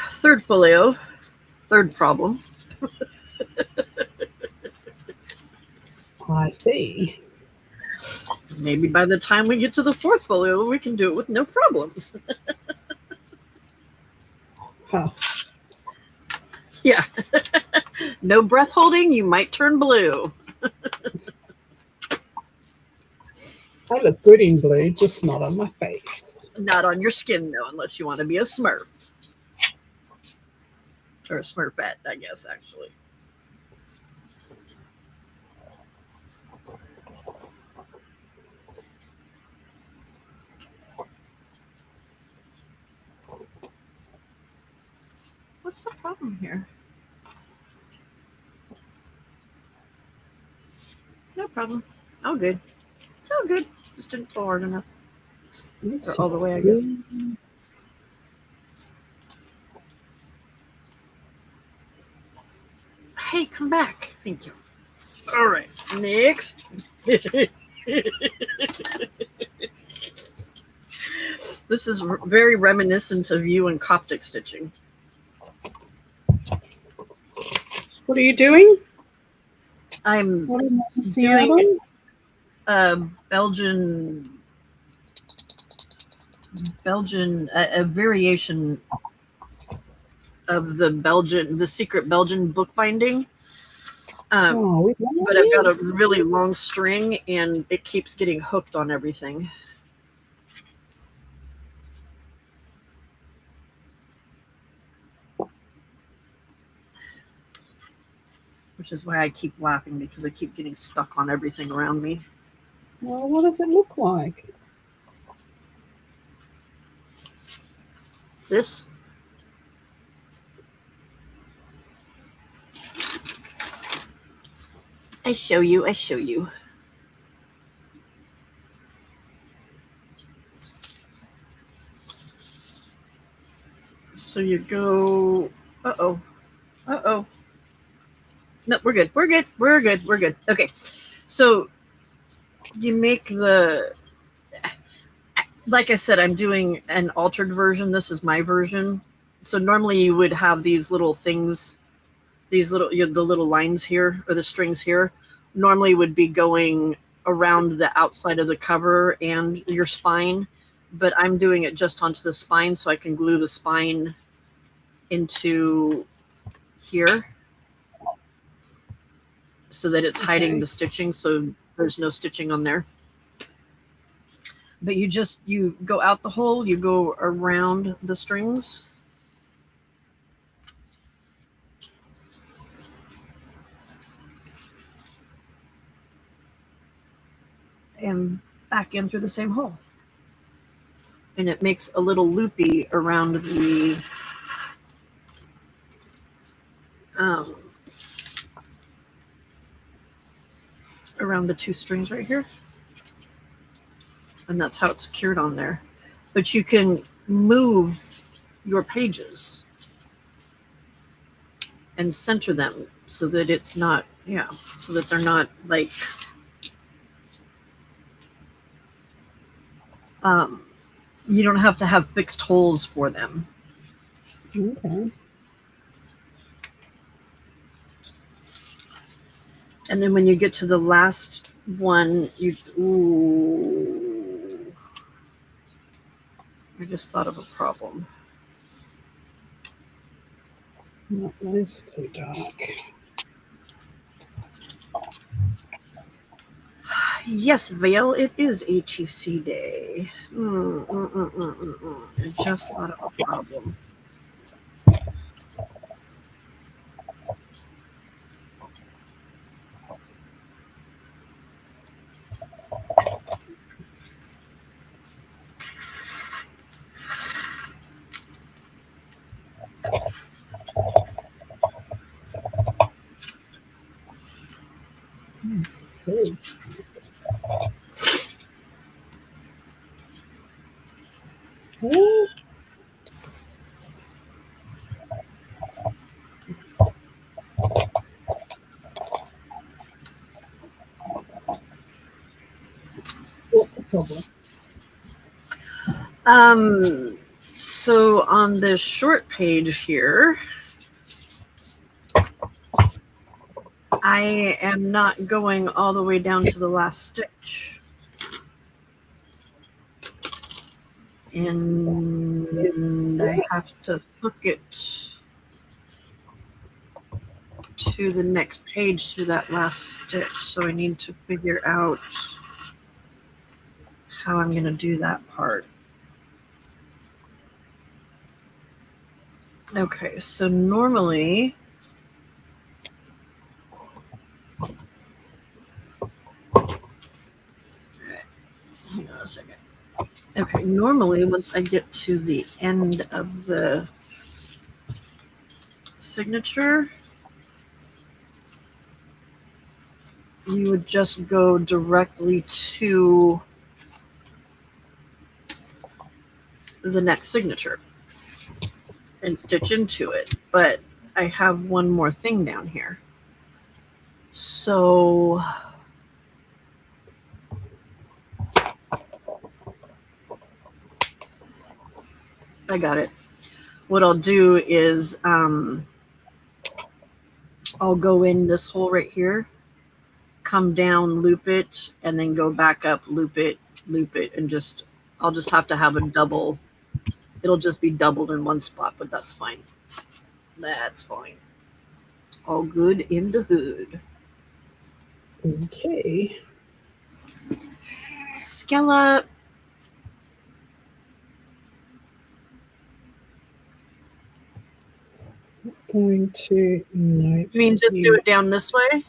Third folio, third problem. I see. Maybe by the time we get to the fourth folio, we can do it with no problems. Huh. Yeah. No breath holding, you might turn blue. I look good in blue, just not on my face. Not on your skin, though, unless you want to be a Smurf. Or a Smurfette, I guess, actually. What's the problem here? No problem. All good. It's all good. Just didn't pull hard enough. That's Or all the way, I guess. good. Hey, come back. Thank you. All right. Next. This is very reminiscent of you and Coptic stitching. What are you doing? I'm What am I doing Adam? Belgian, a variation of the secret Belgian bookbinding. Oh, But I've got a really long string and it keeps getting hooked on everything. Which is why I keep laughing, because I keep getting stuck on everything around me. Well, what does it look like? This. I show you. So you go, uh-oh. No, we're good. Okay. So you make like I said, I'm doing an altered version. This is my version. So normally you would have these little things, the little lines here, or the strings here, normally would be going around the outside of the cover and your spine, but I'm doing it just onto the spine so I can glue the spine into here so that it's hiding the stitching, so there's no stitching on there. But you go out the hole, you go around the strings. And back in through the same hole. And it makes a little loopy around the around the two strings right here. And that's how it's secured on there. But you can move your pages and center them so that it's not, so that they're not like you don't have to have fixed holes for them. Okay. And then when you get to the last one, I just thought of a problem. Not nice, too dark. Yes, Vale, it is ATC day. I just thought of a problem. Good. Oh. What's the problem? So on this short page here, I am not going all the way down to the last stitch. And I have to hook it to the next page to that last stitch. So I need to figure out how I'm going to do that part. Okay, so normally hang on a second. Okay, normally once I get to the end of the signature, you would just go directly to the next signature and stitch into it. But I have one more thing down here. So I got it. What I'll do is I'll go in this hole right here, come down, loop it, and then go back up, loop it, and just I'll just have to have a double. It'll just be doubled in one spot, but that's fine. That's fine. All good in the hood. Okay. Scallop. Going to note. You mean just do it down this way?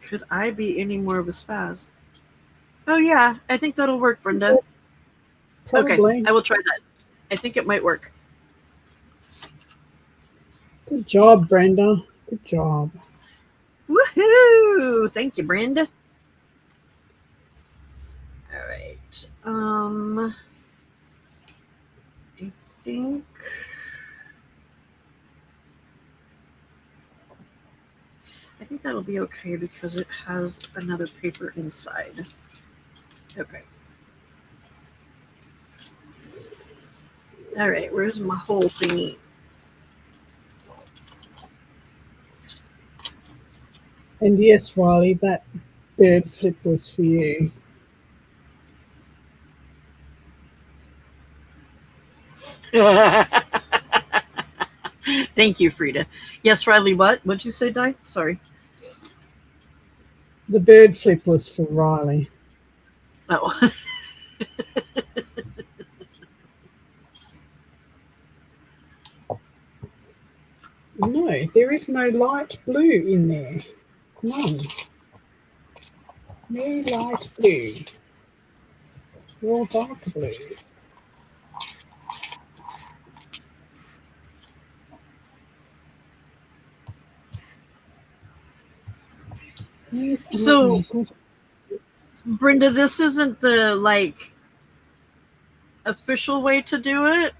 Could I be any more of a spaz? Oh yeah, I think that'll work, Brenda. Probably. Okay, I will try that. I think it might work. Good job, Brenda. Good job. Woohoo! Thank you, Brenda. All right. I think that'll be okay because it has another paper inside. Okay. All right, where's my whole thingy? And yes, Riley, that bird flip was for you. Thank you, Frida. Yes, Riley, what? What'd you say, Di? Sorry. The bird flip was for Riley. Oh. No, there is no light blue in there. None. No light blue. They're all dark blues. So, Brenda, this isn't the official way to do it.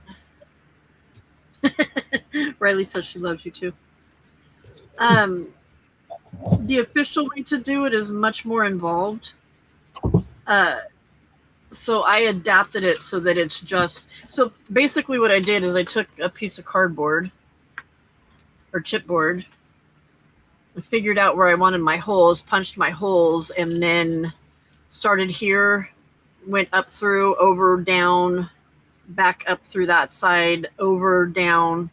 Riley says she loves you too. The official way to do it is much more involved. So I adapted it so that it's just so basically what I did is I took a piece of cardboard or chipboard, figured out where I wanted my holes, punched my holes, and then started here, went up through, over, down, back up through that side, over, down,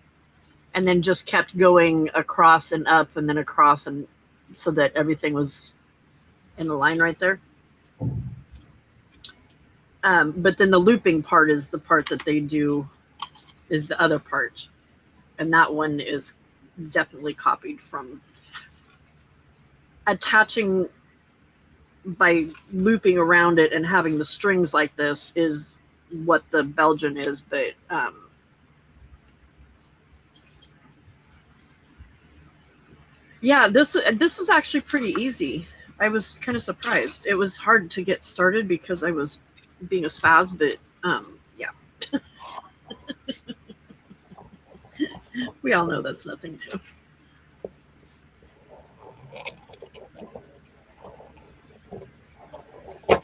and then just kept going across and up and then across, and so that everything was in a line right there. But then the looping part is the part that they do, is the other part. And that one is definitely copied from attaching by looping around it and having the strings like this is what the Belgian is. But yeah, this is actually pretty easy. I was kind of surprised. It was hard to get started because I was being a spaz, but yeah. We all know that's nothing new.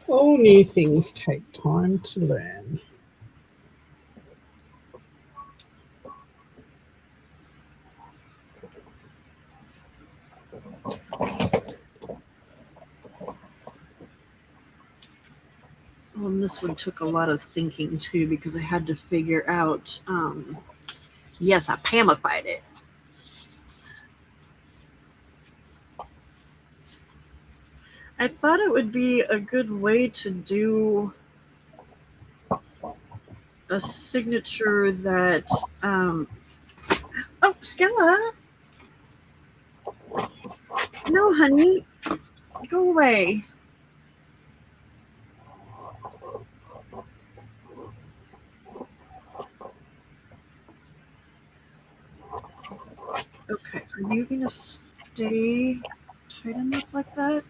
All new things take time to learn. And this one took a lot of thinking too because I had to figure out. Yes, I pamified it. I thought it would be a good way to do a signature that oh, Skella. No, honey. Go away. Okay, are you gonna stay tight enough like that?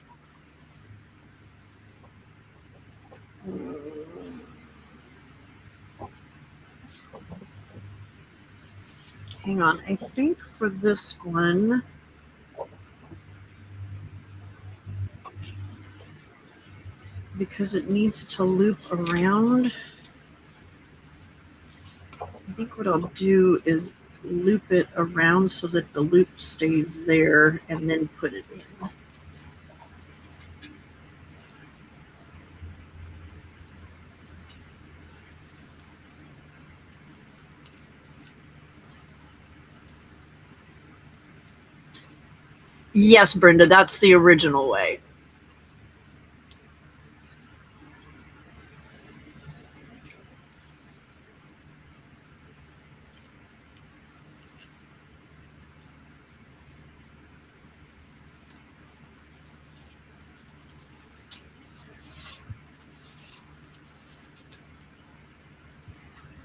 Hang on, I think for this one, because it needs to loop around, I think what I'll do is loop it around so that the loop stays there and then put it in. Yes, Brenda, that's the original way.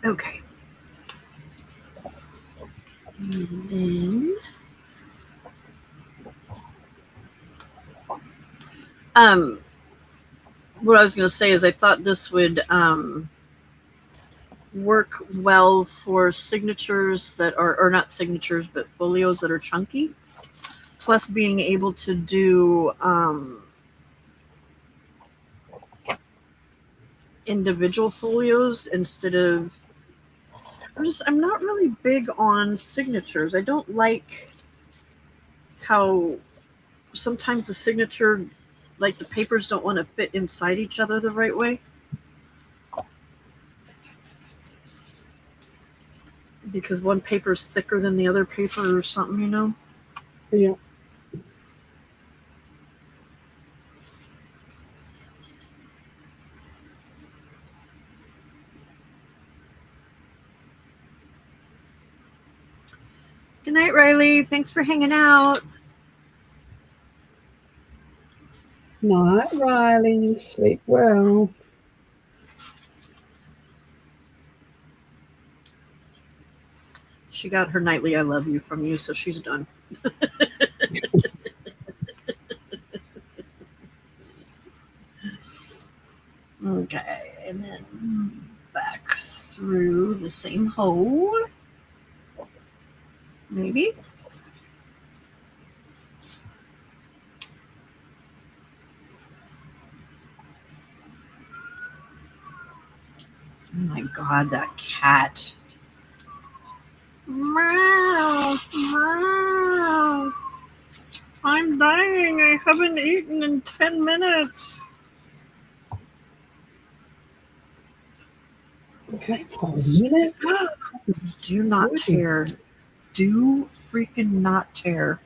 Okay. And then what I was going to say is I thought this would work well for signatures that are, or not signatures, but folios that are chunky. Plus being able to do individual folios instead of, I'm not really big on signatures. I don't like how sometimes the signature, like the papers don't want to fit inside each other the right way. Because one paper's thicker than the other paper or something, you know? Yeah. Good night, Riley. Thanks for hanging out. Night, Riley. Sleep well. She got her nightly I love you from you, so she's done. Okay, and then back through the same hole. Maybe. Oh my god, that cat. Meow, meow. I'm dying. I haven't eaten in 10 minutes. Okay, hold a minute. Do not tear. Do freaking not tear.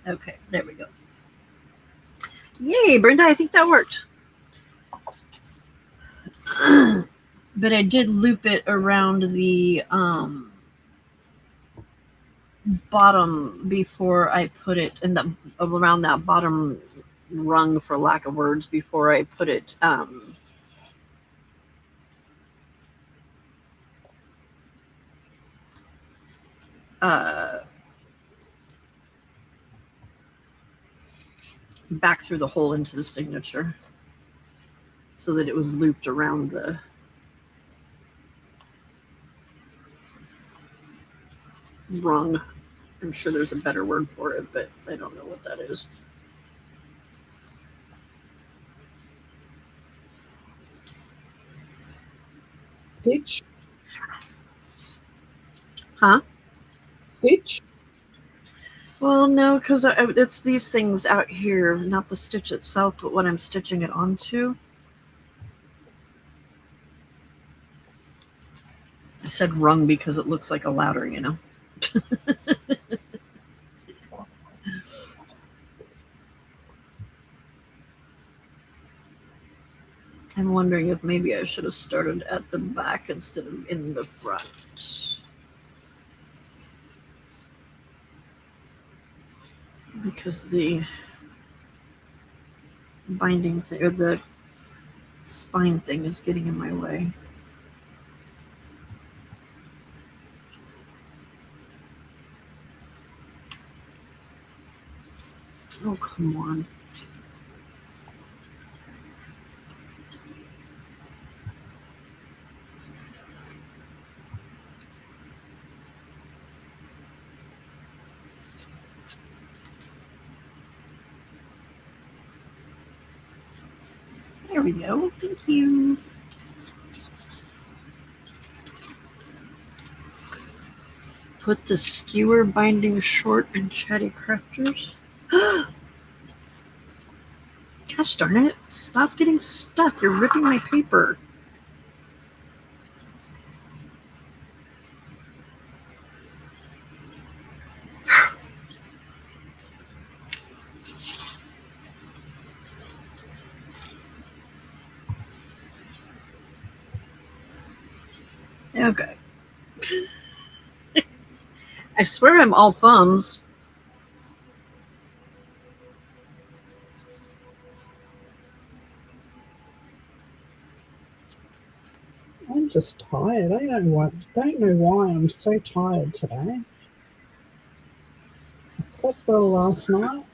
Okay, there we go. Yay, Brenda, I think that worked. But I did loop it around the bottom before I put it in the around that bottom rung, for lack of words, before I put it back through the hole into the signature, so that it was looped around the rung. I'm sure there's a better word for it, but I don't know what that is. Stitch. Huh? Stitch. Well, no, because it's these things out here, not the stitch itself, but what I'm stitching it onto. I said rung because it looks like a ladder, you know. I'm wondering if maybe I should have started at the back instead of in the front. Because the binding thing, or the spine thing, is getting in my way. Oh, come on. There we go. Thank you. Put the skewer binding short in Chatty Crafters. Gosh darn it. Stop getting stuck. You're ripping my paper. Okay. I swear I'm all thumbs. I'm just tired. I don't know why I'm so tired today. I slept well last night.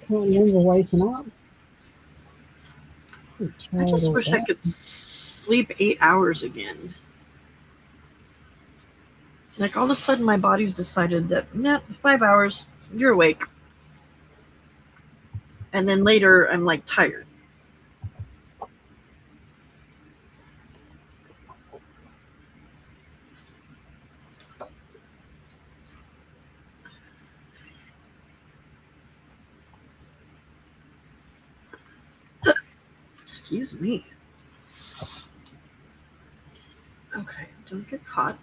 Can't remember waking up. I just wish I could sleep 8 hours again. Like all of a sudden my body's decided that, nah, 5 hours, you're awake. And then later I'm like tired. Excuse me. Okay, don't get caught.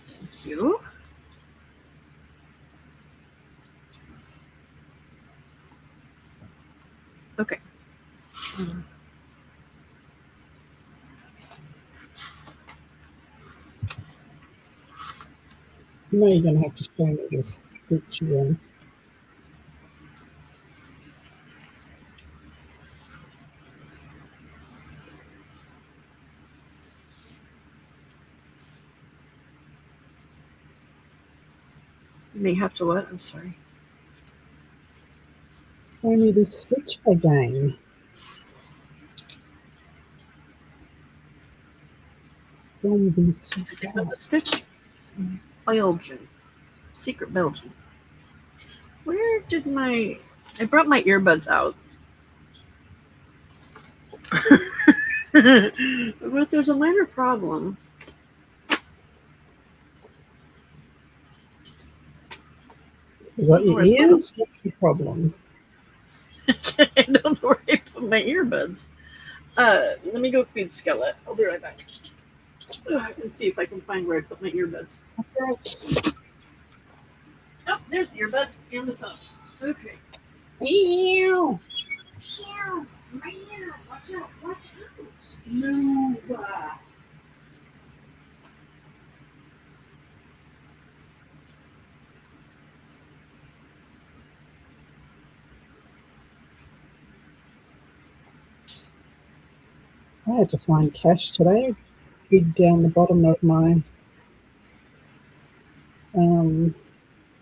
Thank you. Okay. You know you're going to have to show me this stitch again. You may have to what? I'm sorry. Show me this stitch again. Show me this The stitch. Belgian. Secret Belgian. Where did my... I brought my earbuds out. But there's a minor problem. You got your ears? What's the problem? I don't know where I put my earbuds. Let me go feed Skillet. I'll be right back. And see if I can find where I put my earbuds. Oh, there's the earbuds and the phone. Okay. Ew. Meow. Meow. Watch out. Watch out. No. I had to find cash today. Dig down the bottom of my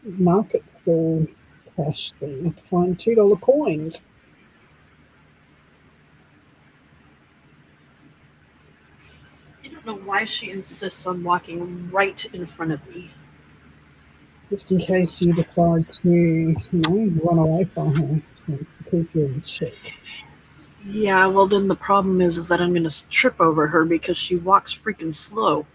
market stall cash thing to find $2 coins. I don't know why she insists on walking right in front of me. Just in case you decide to, run away from her to keep you in check. Yeah, well then the problem is that I'm going to trip over her because she walks freaking slow.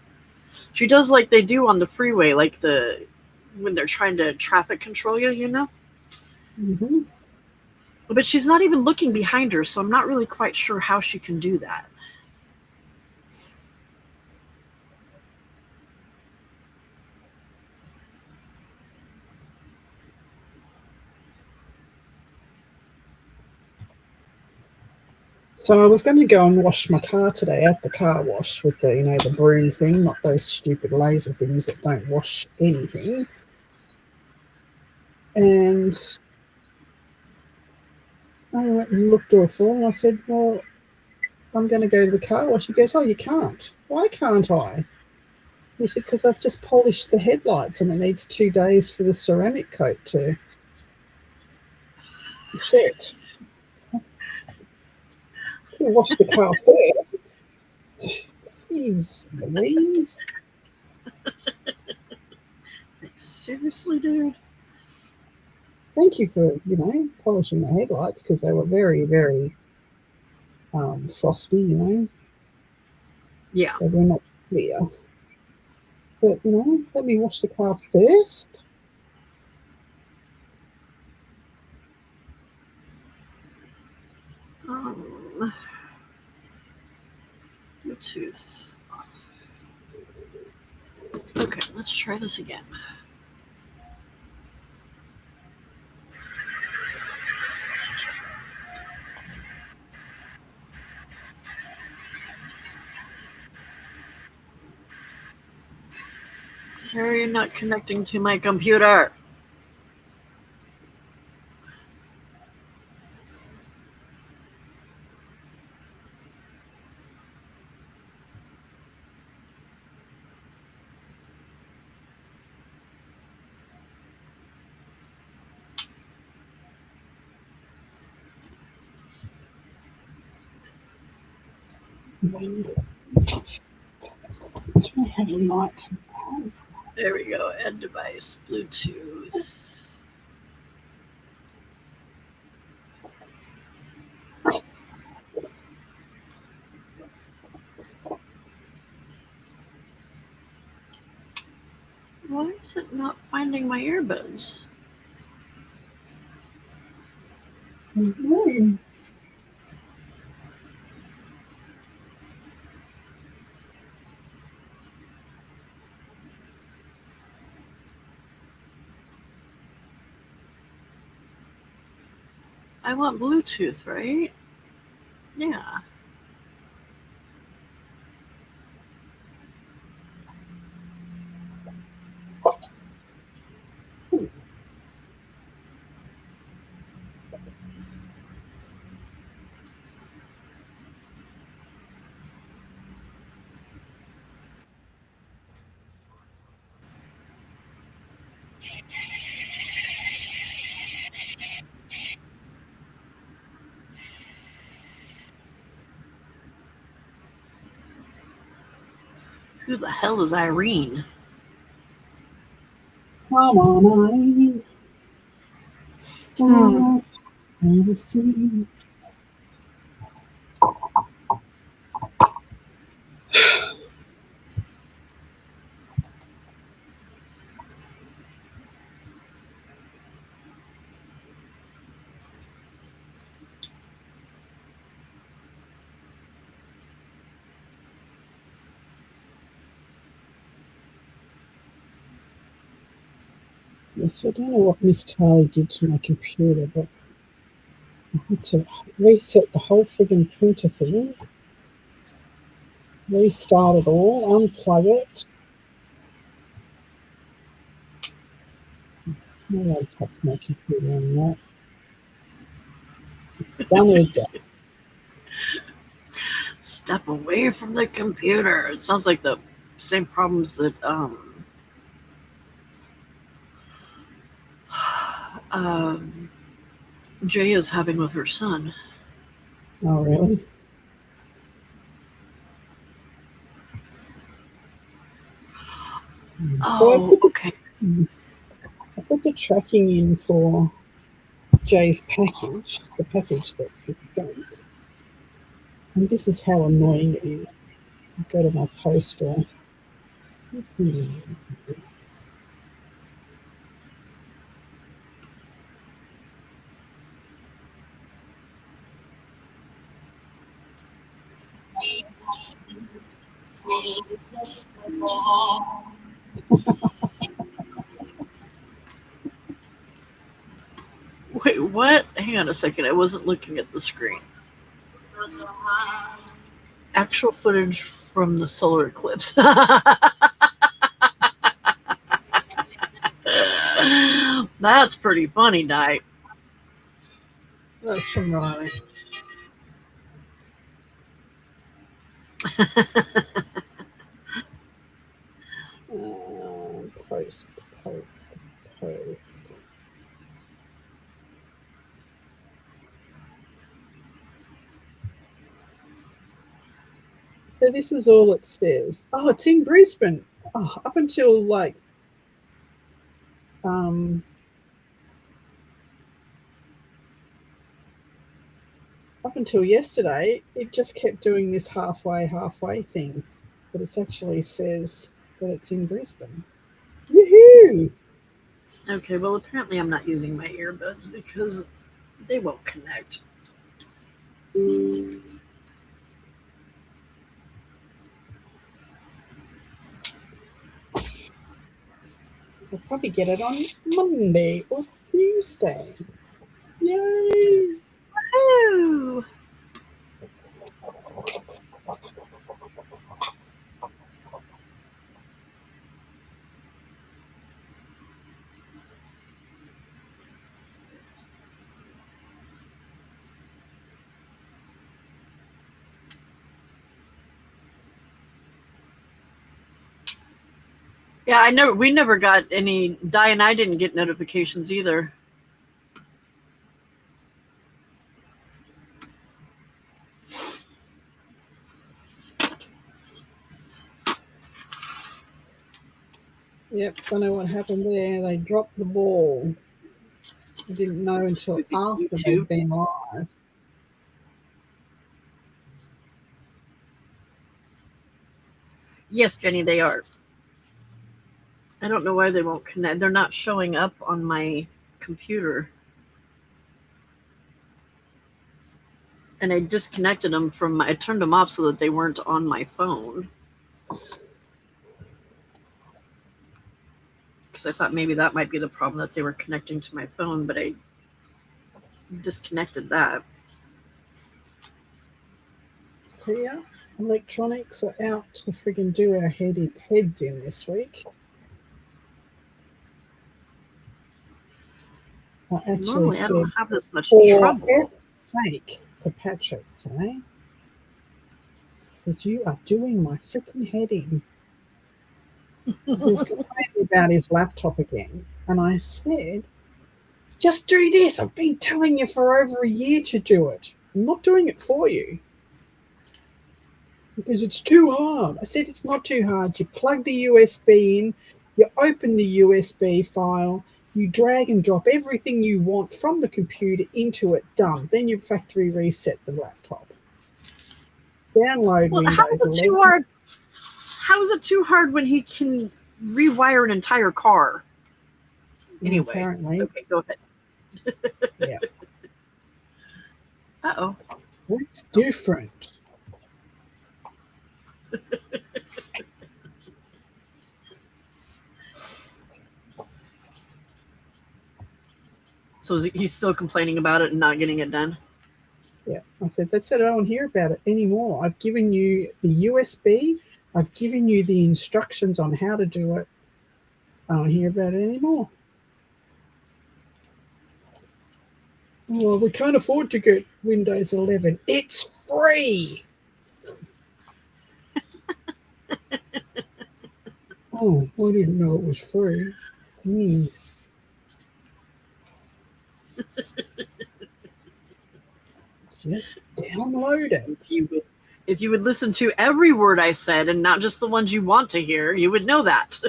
She does like they do on the freeway, like when they're trying to traffic control you, you know? Mm-hmm. But she's not even looking behind her, so I'm not really quite sure how she can do that. So I was going to go and wash my car today at the car wash with the, the broom thing, not those stupid laser things that don't wash anything. And I went and looked awful, and I said, well, I'm going to go to the car wash. He goes, oh, you can't. Why can't I? He said, because I've just polished the headlights and it needs 2 days for the ceramic coat to set. You wash the car first. Jeez Louise. Seriously, dude? Thank you for, polishing the headlights because they were very, very frosty, Yeah. They were not clear. But, let me wash the car first. Bluetooth. Okay, let's try this again. Sure, you're not connecting to my computer. Have a light. There we go. Add device. Bluetooth. Why is it not finding my earbuds? Mm-hmm. I want Bluetooth, right? Yeah. Who the hell is Irene? Come on, Irene. Yes, I don't know what Miss Taylor did to my computer, but I had to reset the whole friggin' printer thing, restart it all, unplug it. No way to touch my computer on that. Done again. Step away from the computer. It sounds like the same problems that Jay is having with her son. Oh, really? Oh, okay. I put the tracking in for Jay's package, the package that he sent. And this is how annoying it is. I go to my poster. Wait, what? Hang on a second. I wasn't looking at the screen. Actual footage from the solar eclipse. That's pretty funny, Di. That's from Riley. Post. So this is all it says. Oh, it's in Brisbane. Oh, up until like up until yesterday, it just kept doing this halfway thing. But it actually says that it's in Brisbane. Woohoo! Okay, well, apparently I'm not using my earbuds because they won't connect. I'll probably get it on Monday or Tuesday. Yay! Woohoo! Yeah, we never got any, Di and I didn't get notifications either. Yep, I know what happened there. They dropped the ball. I didn't know until after they'd been live. Yes, Jenny, they are. I don't know why they won't connect. They're not showing up on my computer. And I disconnected them I turned them off so that they weren't on my phone. Because I thought maybe that might be the problem, that they were connecting to my phone, but I disconnected that. Here, electronics are out to friggin' do our heads in this week. I actually Normally, I said, don't have this much for trouble. F's sake, to Patrick today, that you are doing my freaking head in. He was complaining about his laptop again, and I said, just do this. I've been telling you for over a year to do it. I'm not doing it for you because it's too hard. I said it's not too hard. You plug the USB in, you open the USB file, you drag and drop everything you want from the computer into it, done. Then you factory reset the laptop. Download Windows How is it 11. too hard? How is it too hard when he can rewire an entire car? Anyway, apparently. Okay, go ahead. Yeah. Uh-oh. That's different. So he's still complaining about it and not getting it done? Yeah. I said, that's it. I don't want to hear about it anymore. I've given you the USB. I've given you the instructions on how to do it. I don't hear about it anymore. Well, we can't afford to get Windows 11. It's free. Oh, I didn't know it was free. Just download it. If you would listen to every word I said and not just the ones you want to hear, you would know that.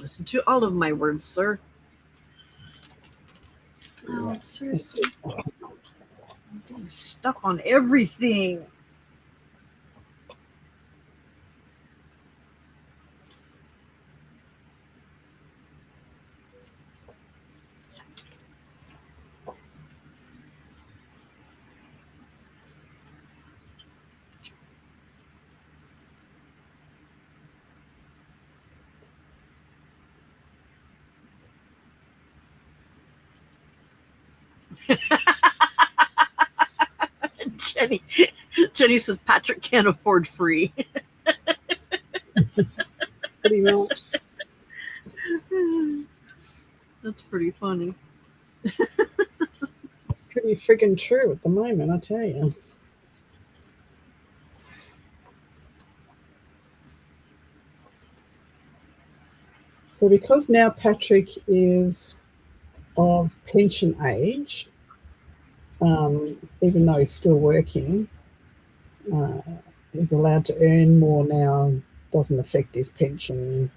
Listen to all of my words, sir. Oh, seriously. I'm getting stuck on everything. Jenny says Patrick can't afford free. Pretty much. That's pretty funny. Pretty friggin' true at the moment, I tell you. So because now Patrick is of pension age, even though he's still working, he's allowed to earn more now. Doesn't affect his pension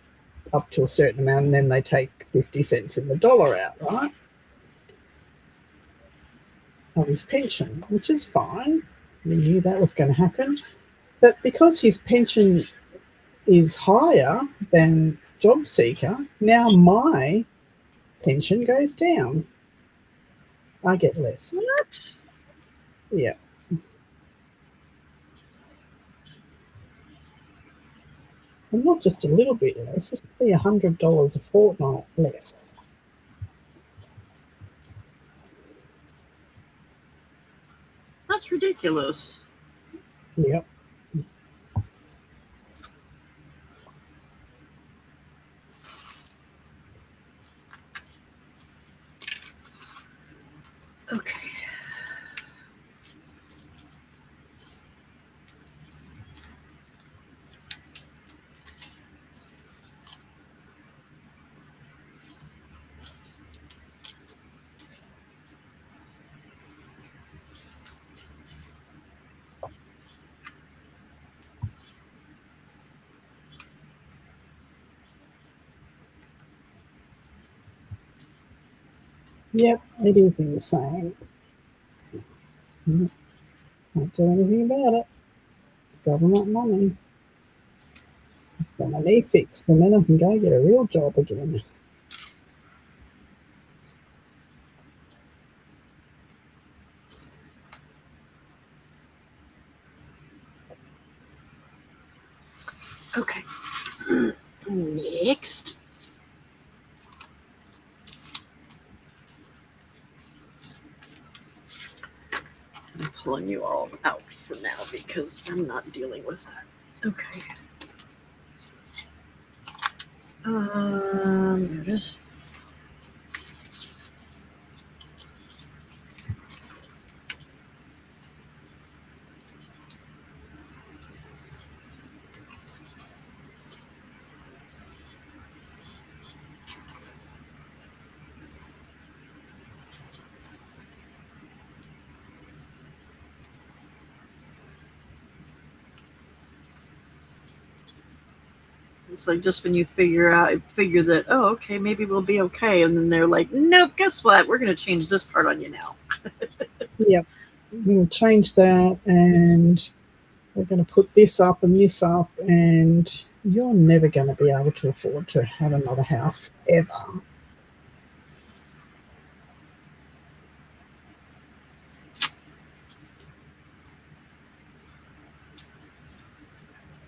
up to a certain amount, and then they take 50 cents in the dollar out, right, of his pension, which is fine. We knew that was going to happen. But because his pension is higher than job seeker, now my pension goes down. I get less. What? Yeah. And not just a little bit less, it's probably $100 a fortnight less. That's ridiculous. Yep. Okay. Yep, it is insane. Can't do anything about it. Government money. Got my knee fixed, and then I can go get a real job again. Okay. Next. I'm pulling you all out for now because I'm not dealing with that. Okay. There it is. It's like just when you figure that, oh, okay, maybe we'll be okay. And then they're like, nope, guess what? We're going to change this part on you now. Yep. I'm going to change that, and they're going to put this up and this up, and you're never going to be able to afford to have another house ever.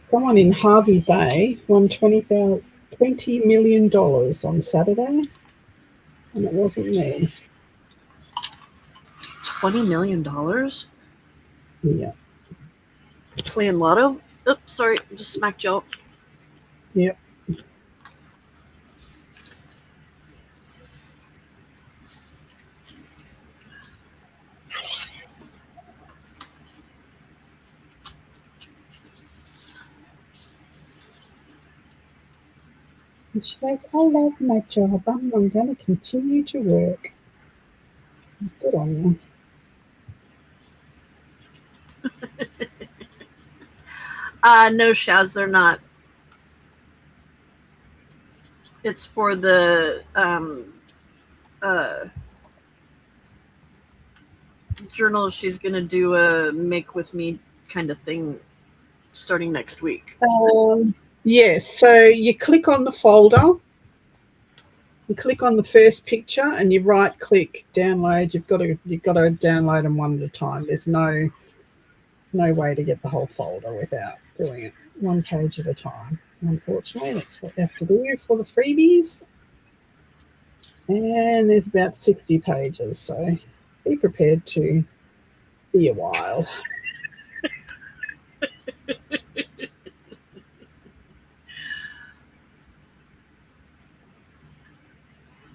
Someone in Harvey Bay won $20 million on Saturday, and it wasn't me. $20 million? Yeah. Playing lotto? Oops, sorry, just smacked you up. Yep. And she goes, I love my job. I'm going to continue to work. Good on you. No, Shaz, they're not. It's for the journal. She's going to do a make with me kind of thing starting next week. Yes, so you click on the folder, you click on the first picture, and you right click download. You've got to download them one at a time. There's no way to get the whole folder without doing it one page at a time. Unfortunately, that's what you have to do for the freebies. And there's about 60 pages, so be prepared to be a while.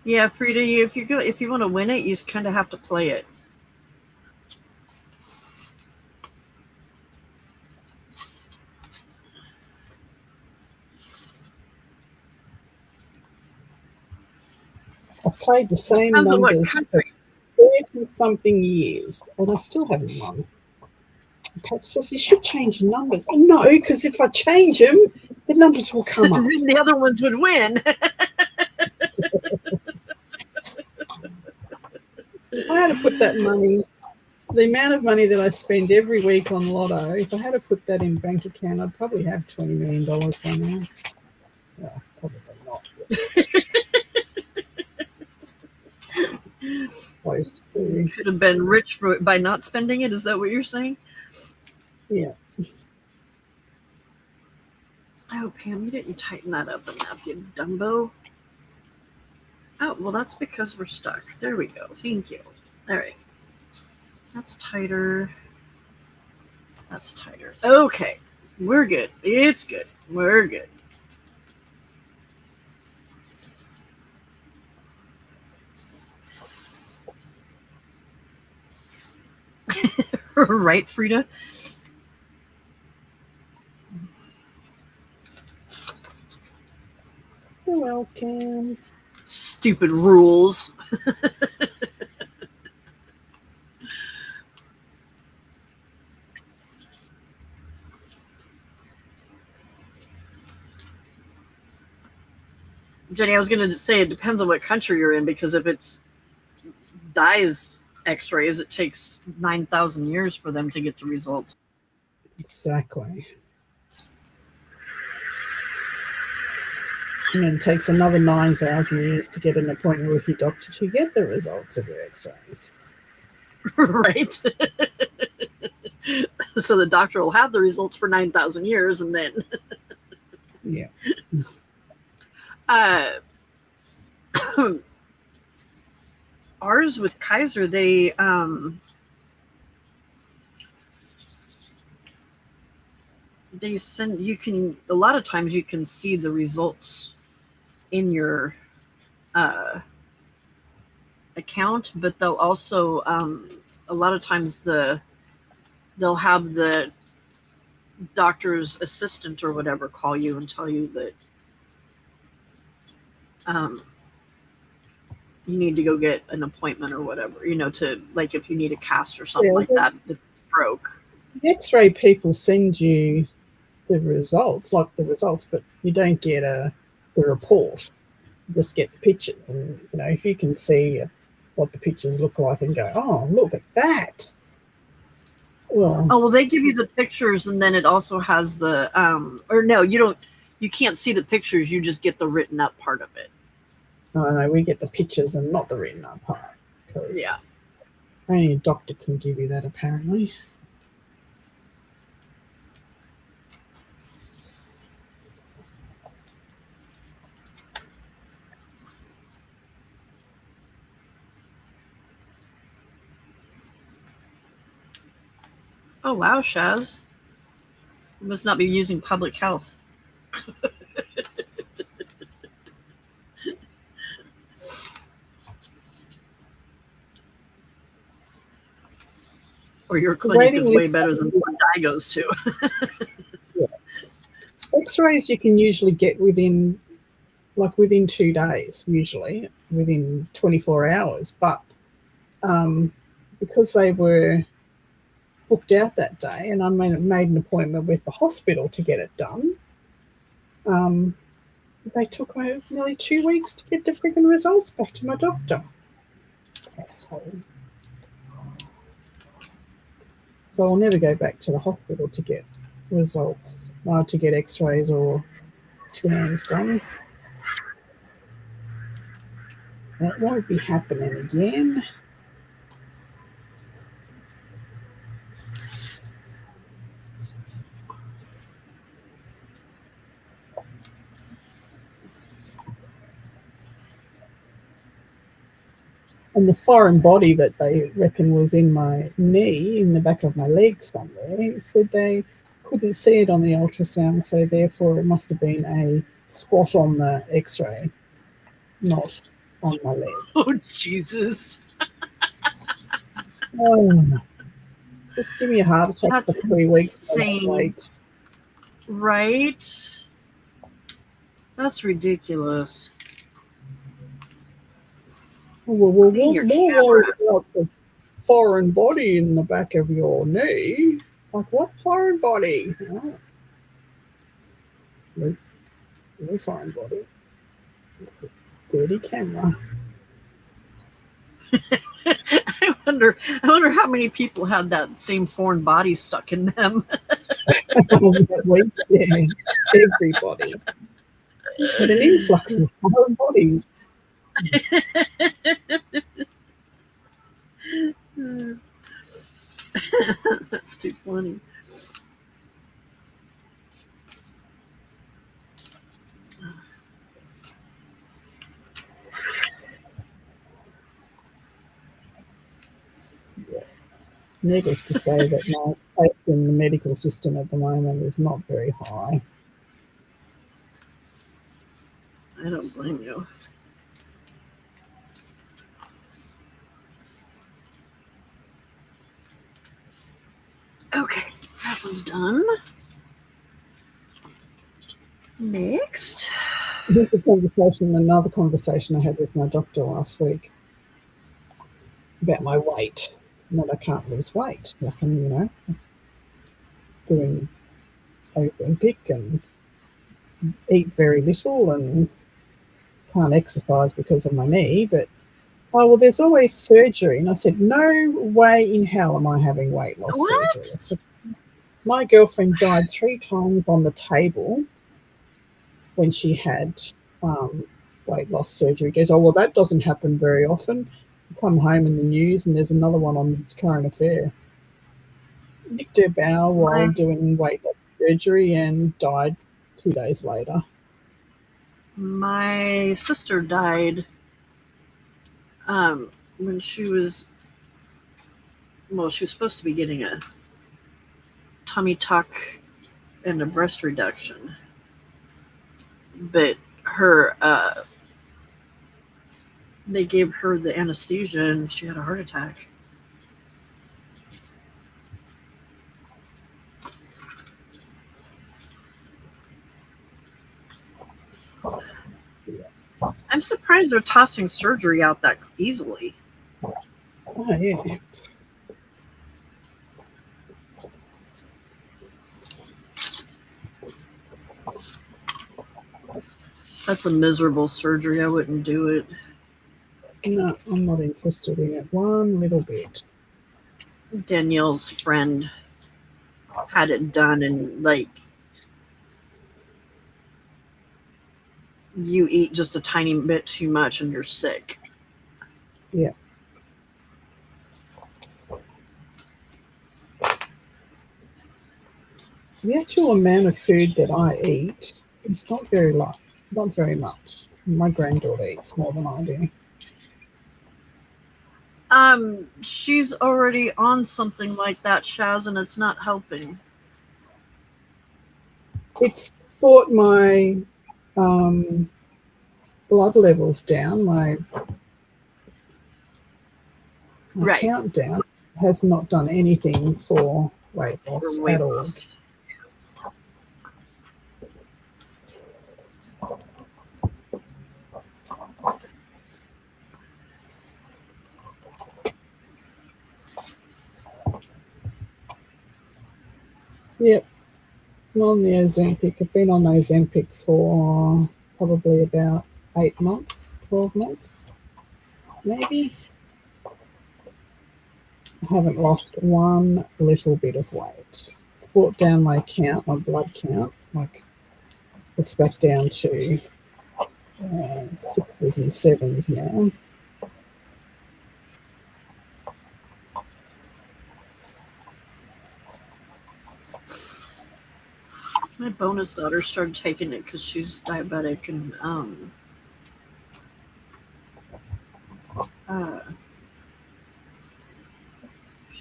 Yeah, Frida, if you want to win it, you just kind of have to play it. I've played the same Depends on what numbers for country. 30-something years, and I still haven't won. Pat says you should change the numbers. Oh, no, because if I change them, the numbers will come up. The other ones would win. So if I had to put that money, the amount of money that I spend every week on Lotto, if I had to put that in bank account, I'd probably have $20 million by now. Well, probably not. Close to. Could have been rich by not spending it. Is that what you're saying? Yeah. Oh, Pam, you didn't tighten that up enough, you Dumbo. Oh, well, that's because we're stuck. There we go. Thank you. All right. That's tighter. That's tighter. Okay. We're good. It's good. We're good. Right, Frida? You're welcome. Stupid rules. Jenny, I was going to say it depends on what country you're in, because if it's dyes x-rays, it takes 9,000 years for them to get the results. Exactly. And then it takes another 9,000 years to get an appointment with your doctor to get the results of your x-rays. Right? So the doctor will have the results for 9,000 years, and then Yeah. Ours with Kaiser, they send, you can, a lot of times you can see the results in your account, but they'll also a lot of times they'll have the doctor's assistant or whatever call you and tell you that you need to go get an appointment or whatever, to, like, if you need a cast or something like that, if it's broke. The x-ray people send you the results, but you don't get the report. You just get the pictures. And, if you can see what the pictures look like and go, oh, look at that. Well, They give you the pictures, and then it also has the or no, you can't see the pictures, you just get the written up part of it. No, we get the pictures and not the written up part. Yeah. Only a doctor can give you that, apparently. Oh, wow, Shaz. You must not be using public health. Or your clinic is way better than what I goes to. Yeah. X-rays you can usually get within 2 days, usually within 24 hours. But because they were booked out that day and I made an appointment with the hospital to get it done, they took nearly 2 weeks to get the freaking results back to my doctor. Asshole. So I'll never go back to the hospital to get results, to get x-rays or scans done. That won't be happening again. And the foreign body that they reckon was in my knee, in the back of my leg somewhere, said they couldn't see it on the ultrasound, so therefore it must have been a spot on the x-ray, not on my leg. Oh, Jesus. Oh, just give me a heart attack That's for 3 weeks. insane. Right? That's ridiculous. Well, Clean your we'll camera. worry about the foreign body in the back of your knee. Like, what foreign body? Oh. No foreign body. It's a dirty camera. I wonder how many people had that same foreign body stuck in them. Yeah, everybody. But an influx of foreign bodies. That's too funny. Needless to say that my faith in the medical system at the moment is not very high. I don't blame you. Okay, that one's done. Next. Here's another conversation I had with my doctor last week about my weight. And that I can't lose weight. Like I'm, doing Ozempic and eat very little and can't exercise because of my knee. But, well, there's always surgery. And I said, no way in hell am I having weight loss surgery. I said, my girlfriend died 3 times on the table when she had weight loss surgery. He goes, oh, well, that doesn't happen very often. You come home in the news and there's another one on its current affair. Nicked her bowel while doing weight loss surgery and died 2 days later. My sister died when she was supposed to be getting a tummy tuck and a breast reduction. But her they gave her the anesthesia and she had a heart attack. I'm surprised they're tossing surgery out that easily. Oh, yeah. That's a miserable surgery. I wouldn't do it. No, I'm not interested in it one little bit. Danielle's friend had it done, and you eat just a tiny bit too much and you're sick. Yeah. The actual amount of food that I eat is not very much. My granddaughter eats more than I do. She's already on something like that, Shaz, and it's not helping. It's brought my blood levels down, my Right. count down. Has not done anything for weight loss For weight at all. loss. Yep. I'm on the Ozempic. I've been on Ozempic for probably about 8 months, 12 months, maybe. I haven't lost one little bit of weight. Brought down my count, my blood count. Like, it's back down to 6s and 7s now. My bonus daughter started taking it because she's diabetic, and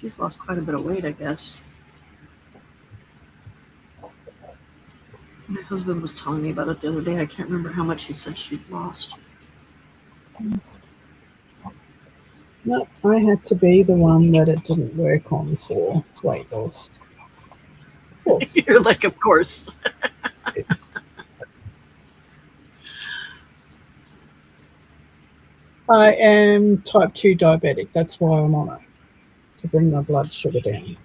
She's lost quite a bit of weight, I guess. My husband was telling me about it the other day. I can't remember how much he said she'd lost. No, I had to be the one that it didn't work on for weight loss. Of course. You're like, of course. I am type 2 diabetic. That's why I'm on it, to bring my blood sugar down.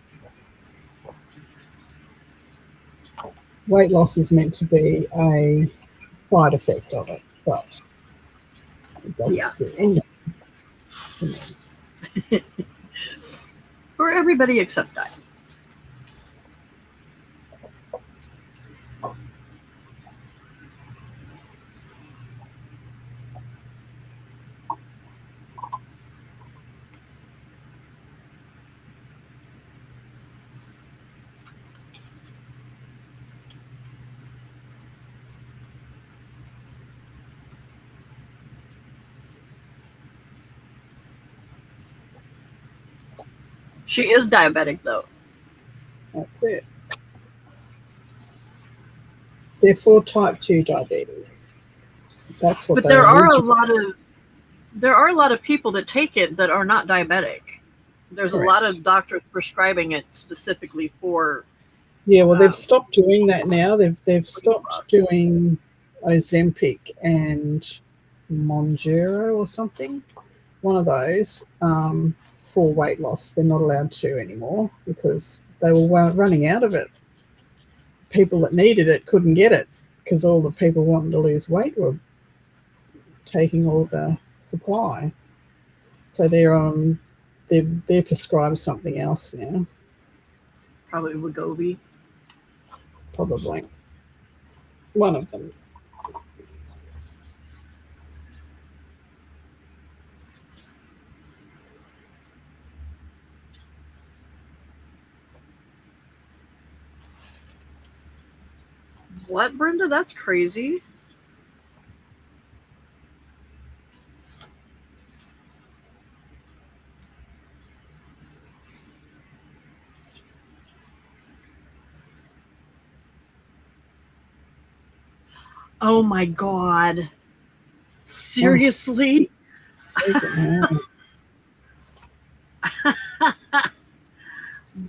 Weight loss is meant to be a side effect of it, but it doesn't do anything to me. For everybody except I. She is diabetic, though. That's it. Therefore, type 2 diabetes. That's what. But there are a lot of people that take it that are not diabetic. There's Correct. a lot of doctors prescribing it specifically for. Yeah, well, they've stopped doing that now. They've stopped doing Ozempic and Monjaro or something. One of those for weight loss. They're not allowed to anymore because they were running out of it. People that needed it couldn't get it because all the people wanting to lose weight were taking all the supply. So they're prescribed something else now. Probably Wegovy. Probably one of them. What, Brenda? That's crazy. Oh my God. Seriously?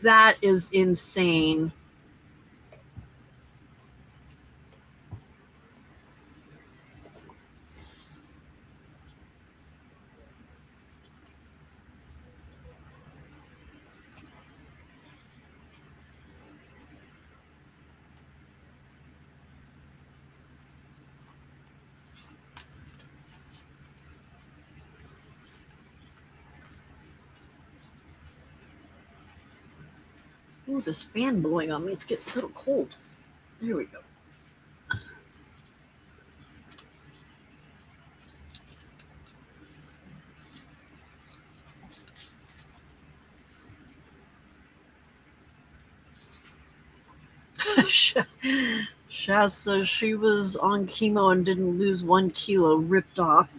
That is insane. Ooh, this fan blowing on me. It's getting a little cold. There we go. Shaz says she was on chemo and didn't lose 1 kilo, ripped off.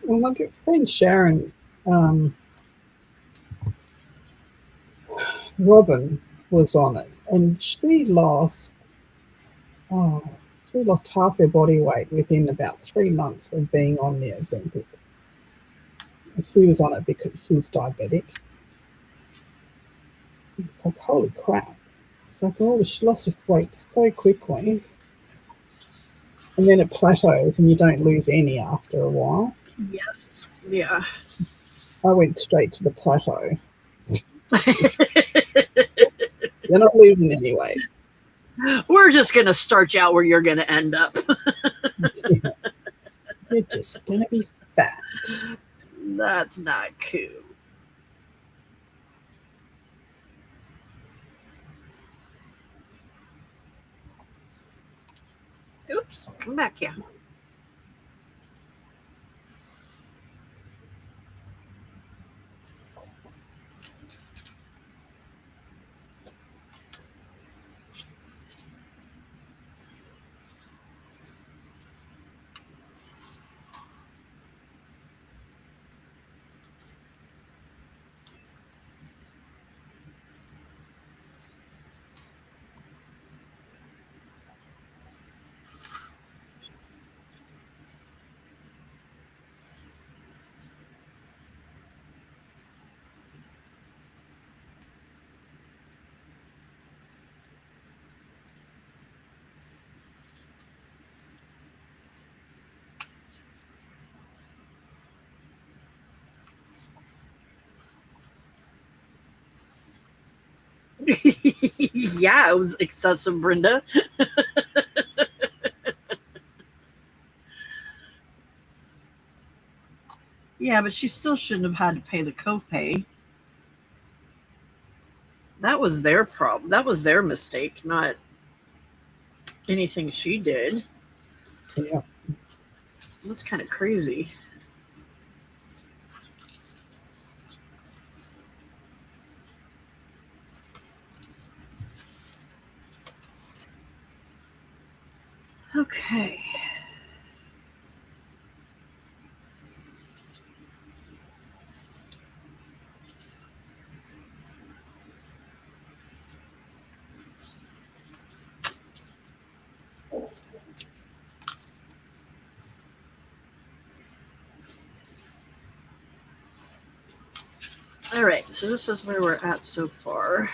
Well, my good friend Sharon Robin was on it, and she lost half her body weight within about 3 months of being on the Ozempic. And she was on it because she's diabetic. It's like, holy crap. It's like, oh, she lost this weight so quickly. And then it plateaus and you don't lose any after a while. Yes. Yeah. I went straight to the plateau. You're not losing any weight. We're just going to start you out where you're going to end up. Yeah. You're just going to be fat. That's not cool. Oops, come back here. Yeah, it was excessive, Brenda. Yeah, but she still shouldn't have had to pay the copay. That was their problem. That was their mistake, not anything she did. Yeah. That's kind of crazy. Okay. All right, so this is where we're at so far.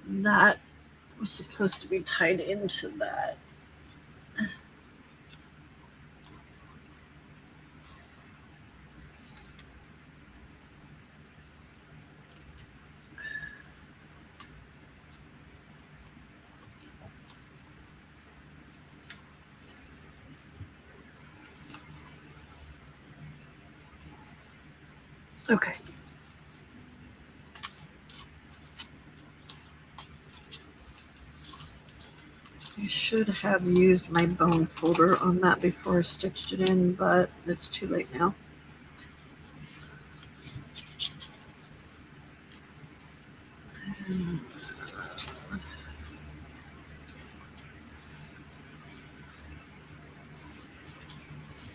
That was supposed to be tied into that. Okay. I should have used my bone folder on that before I stitched it in, but it's too late now.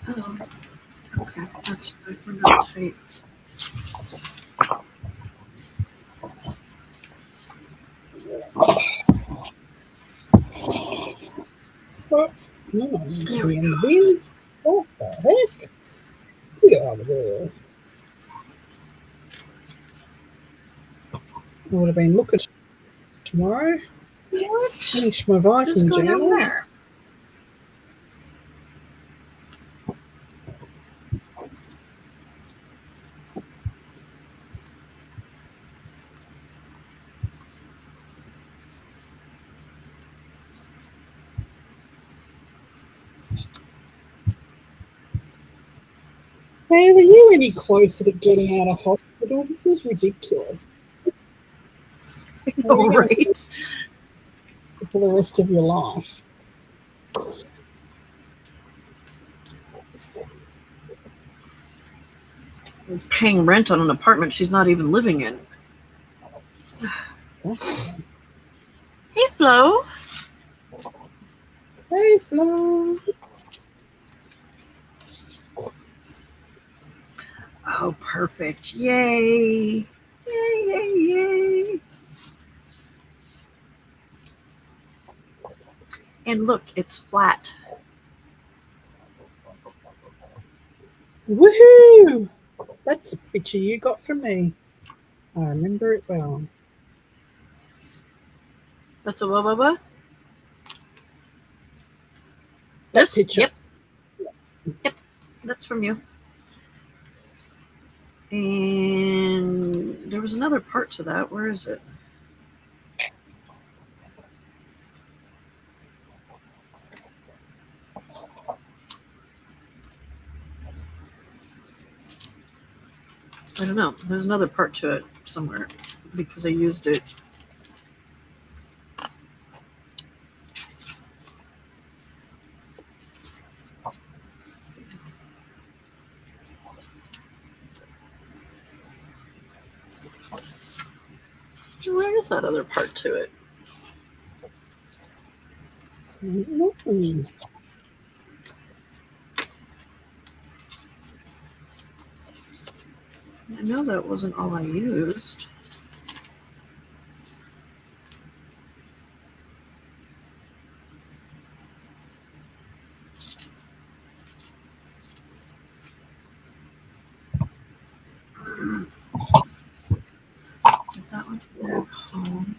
Oh, okay, that's right. We're not tight. Oh, no, I need to be in the bin. What the heck? Get out of there. I would have been looking tomorrow. What? Finish my What's Viking going on journal. there? Hey, are you any closer to getting out of hospital? This is ridiculous. Oh, right. For the rest of your life. Paying rent on an apartment she's not even living in. Hey, Flo. Hey, Flo. Oh, perfect. Yay. Yay, yay, yay. And look, it's flat. Woohoo! That's a picture you got from me. I remember it well. That's a what? That This? picture. Yep. Yep. That's from you. And there was another part to that. Where is it? I don't know. There's another part to it somewhere because I used it. Where is that other part to it? Mm-hmm. I know that wasn't all I used. Get that one back home.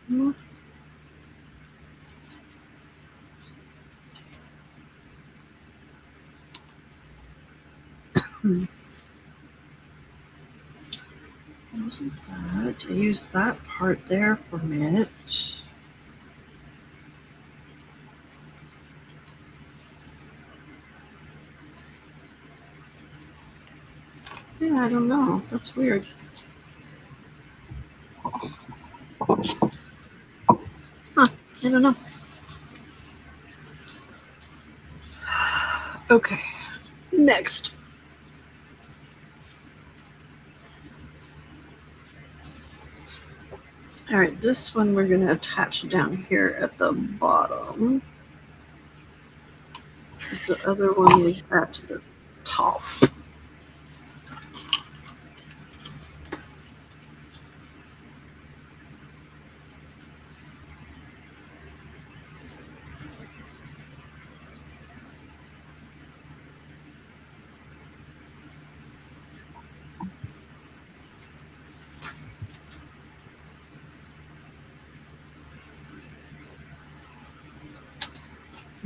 Wasn't that? I used that part there for a minute. Yeah, I don't know. That's weird. Huh, I don't know. Okay, next. All right, this one we're going to attach down here at the bottom. The other one we have to the top.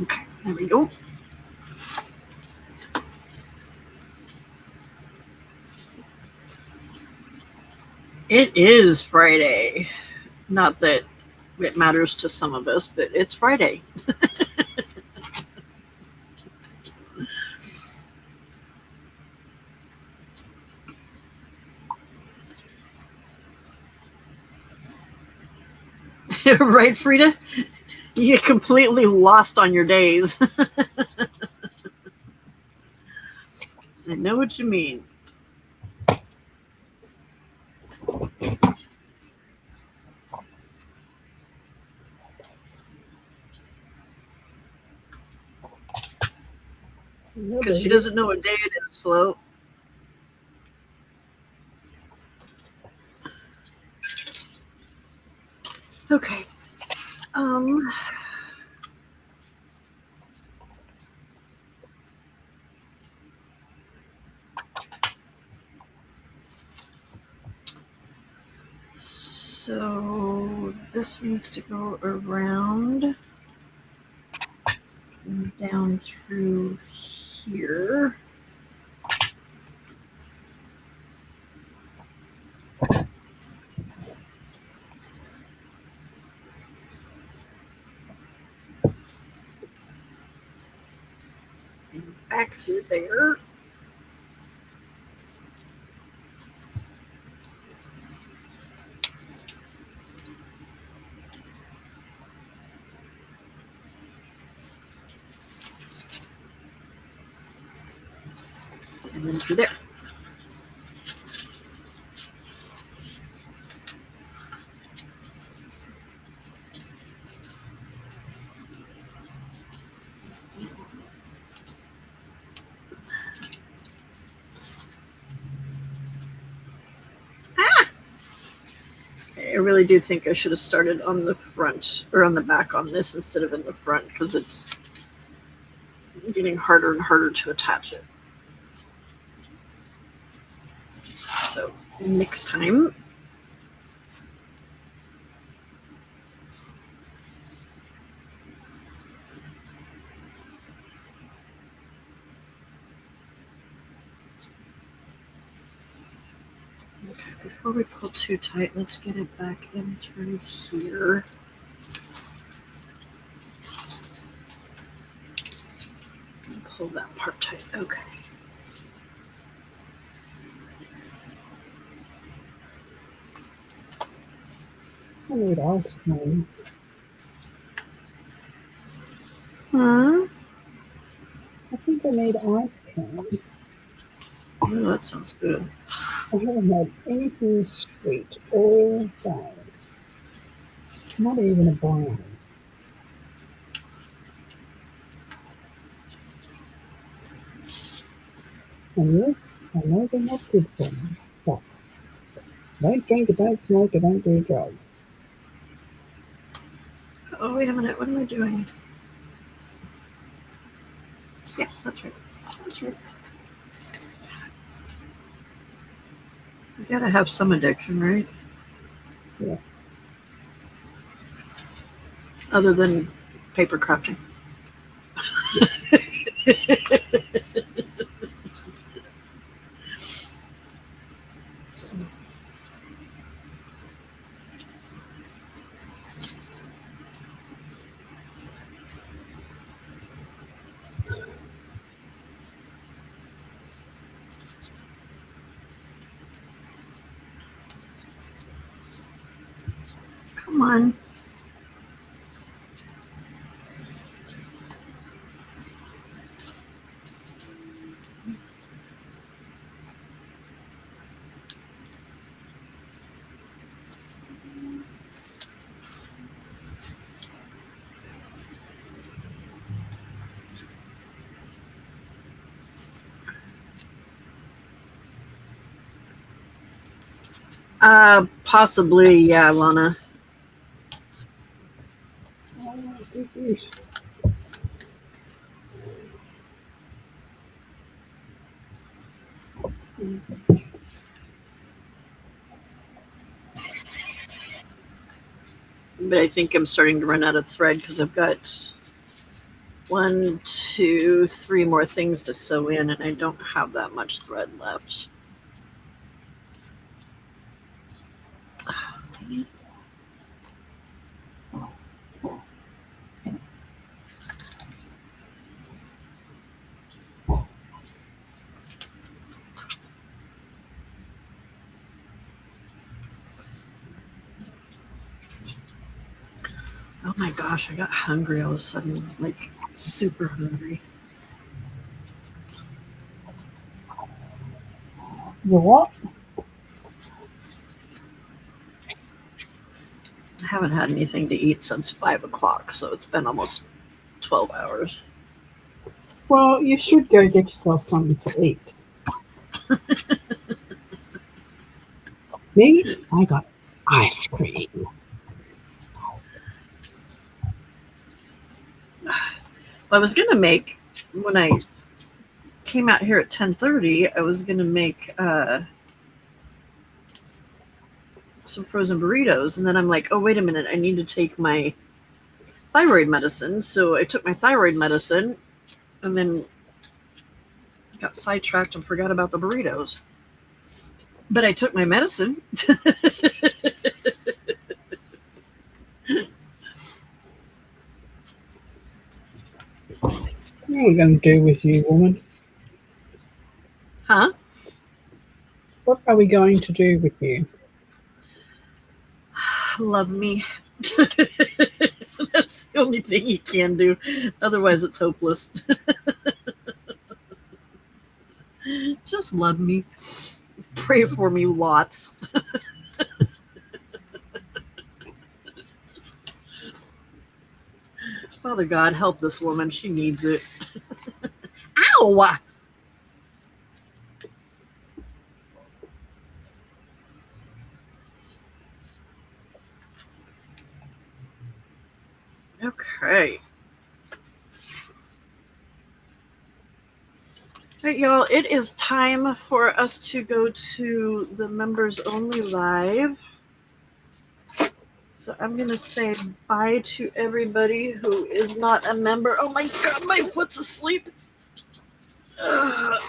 Okay, there we go. It is Friday. Not that it matters to some of us, but it's Friday. Right, Frida? You get completely lost on your days. I know what you mean. Because she doesn't know what day it is, Flo. Okay. So this needs to go around and down through here. And back through there. And then through there. I really do think I should have started on the front or on the back on this instead of in the front because it's getting harder and harder to attach it. So next time. Okay, before we pull too tight, let's get it back in through here. And pull that part tight. Okay. I need ice cream. Hmm? I think I need ice cream. Oh, that sounds good. I haven't had anything sweet all day. Not even a brownie. And yes, I know they're not good for me, but don't drink it, don't smoke it, don't do drugs. Oh, wait a minute. What am I doing? Yeah, that's right. That's right. You gotta have some addiction, right? Yeah. Other than paper crafting. Come on. Possibly, yeah, Lana. But I think I'm starting to run out of thread because I've got 1, 2, 3 more things to sew in, and I don't have that much thread left. Oh, dang it. Oh my gosh, I got hungry all of a sudden, like super hungry. You what? I haven't had anything to eat since 5 o'clock, so it's been almost 12 hours. Well, you should go get yourself something to eat. Me? I got ice cream. I was gonna make, when I came out here at 10:30, I was gonna make some frozen burritos, and then I'm like, oh wait a minute, I need to take my thyroid medicine. So I took my thyroid medicine, and then got sidetracked and forgot about the burritos. But I took my medicine. What are we going to do with you, woman? Huh? What are we going to do with you? Love me. That's the only thing you can do. Otherwise, it's hopeless. Just love me. Pray for me lots. Father God, help this woman. She needs it. Ow! Okay. All right, y'all, it is time for us to go to the members only live. So I'm going to say bye to everybody who is not a member. Oh my God, my foot's asleep. Ugh.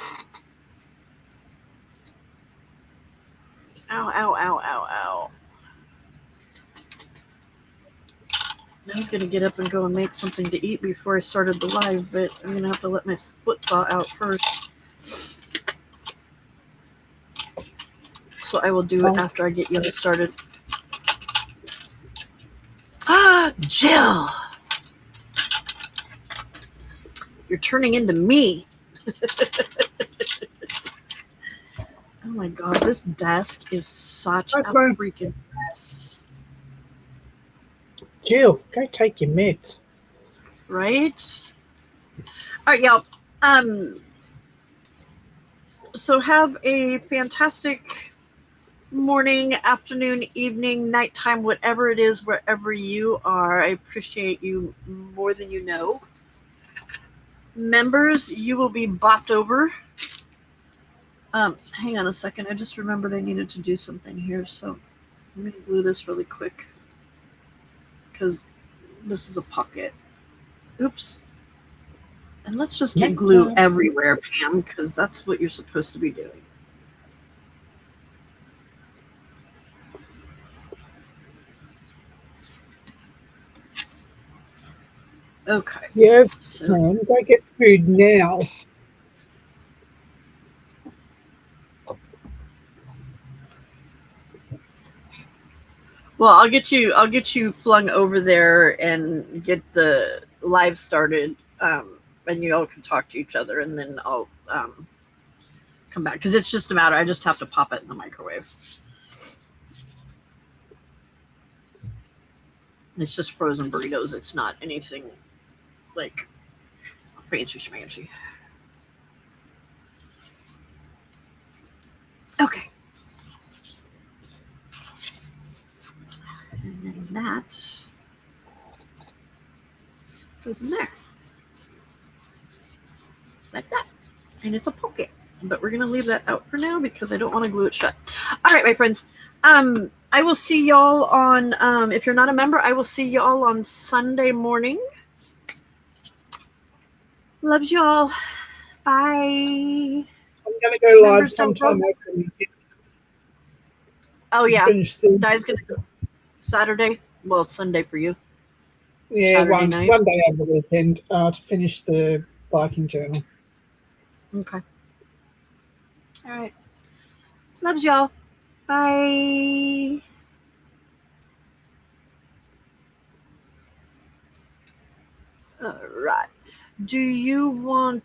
Ow, ow, ow, ow, ow. I was going to get up and go and make something to eat before I started the live, but I'm going to have to let my foot thaw out first. So I will do it after I get y'all started. Ah, Jill! You're turning into me. Oh my God, this desk is such a freaking mess. Jill, go take your meds. Right? All right, y'all. So have a fantastic morning, afternoon, evening, nighttime, whatever it is, wherever you are. I appreciate you more than you know. Members, you will be bopped over. Hang on a second. I just remembered I needed to do something here, so I'm going to glue this really quick because this is a pocket. Oops. And let's just get glue everywhere, Pam, because that's what you're supposed to be doing. Okay. Yeah, So, man, go get food now. well, I'll get you flung over there and get the live started. And you all can talk to each other, and then I'll come back because it's just a matter. I just have to pop it in the microwave. It's just frozen burritos. It's not anything like fancy schmancy. Okay. And then that goes in there. Like that. And it's a poke. But we're gonna leave that out for now because I don't want to glue it shut. All right, my friends. I will see y'all on if you're not a member, I will see y'all on Sunday morning. Loves y'all. Bye. I'm going to go live Members don't sometime go. over the weekend Oh and yeah. finish the Di's gonna go Saturday. Well, Sunday for you. yeah Saturday night. one day over the weekend to finish the biking journal. Okay. All right. Loves y'all. Bye. All right. Do you want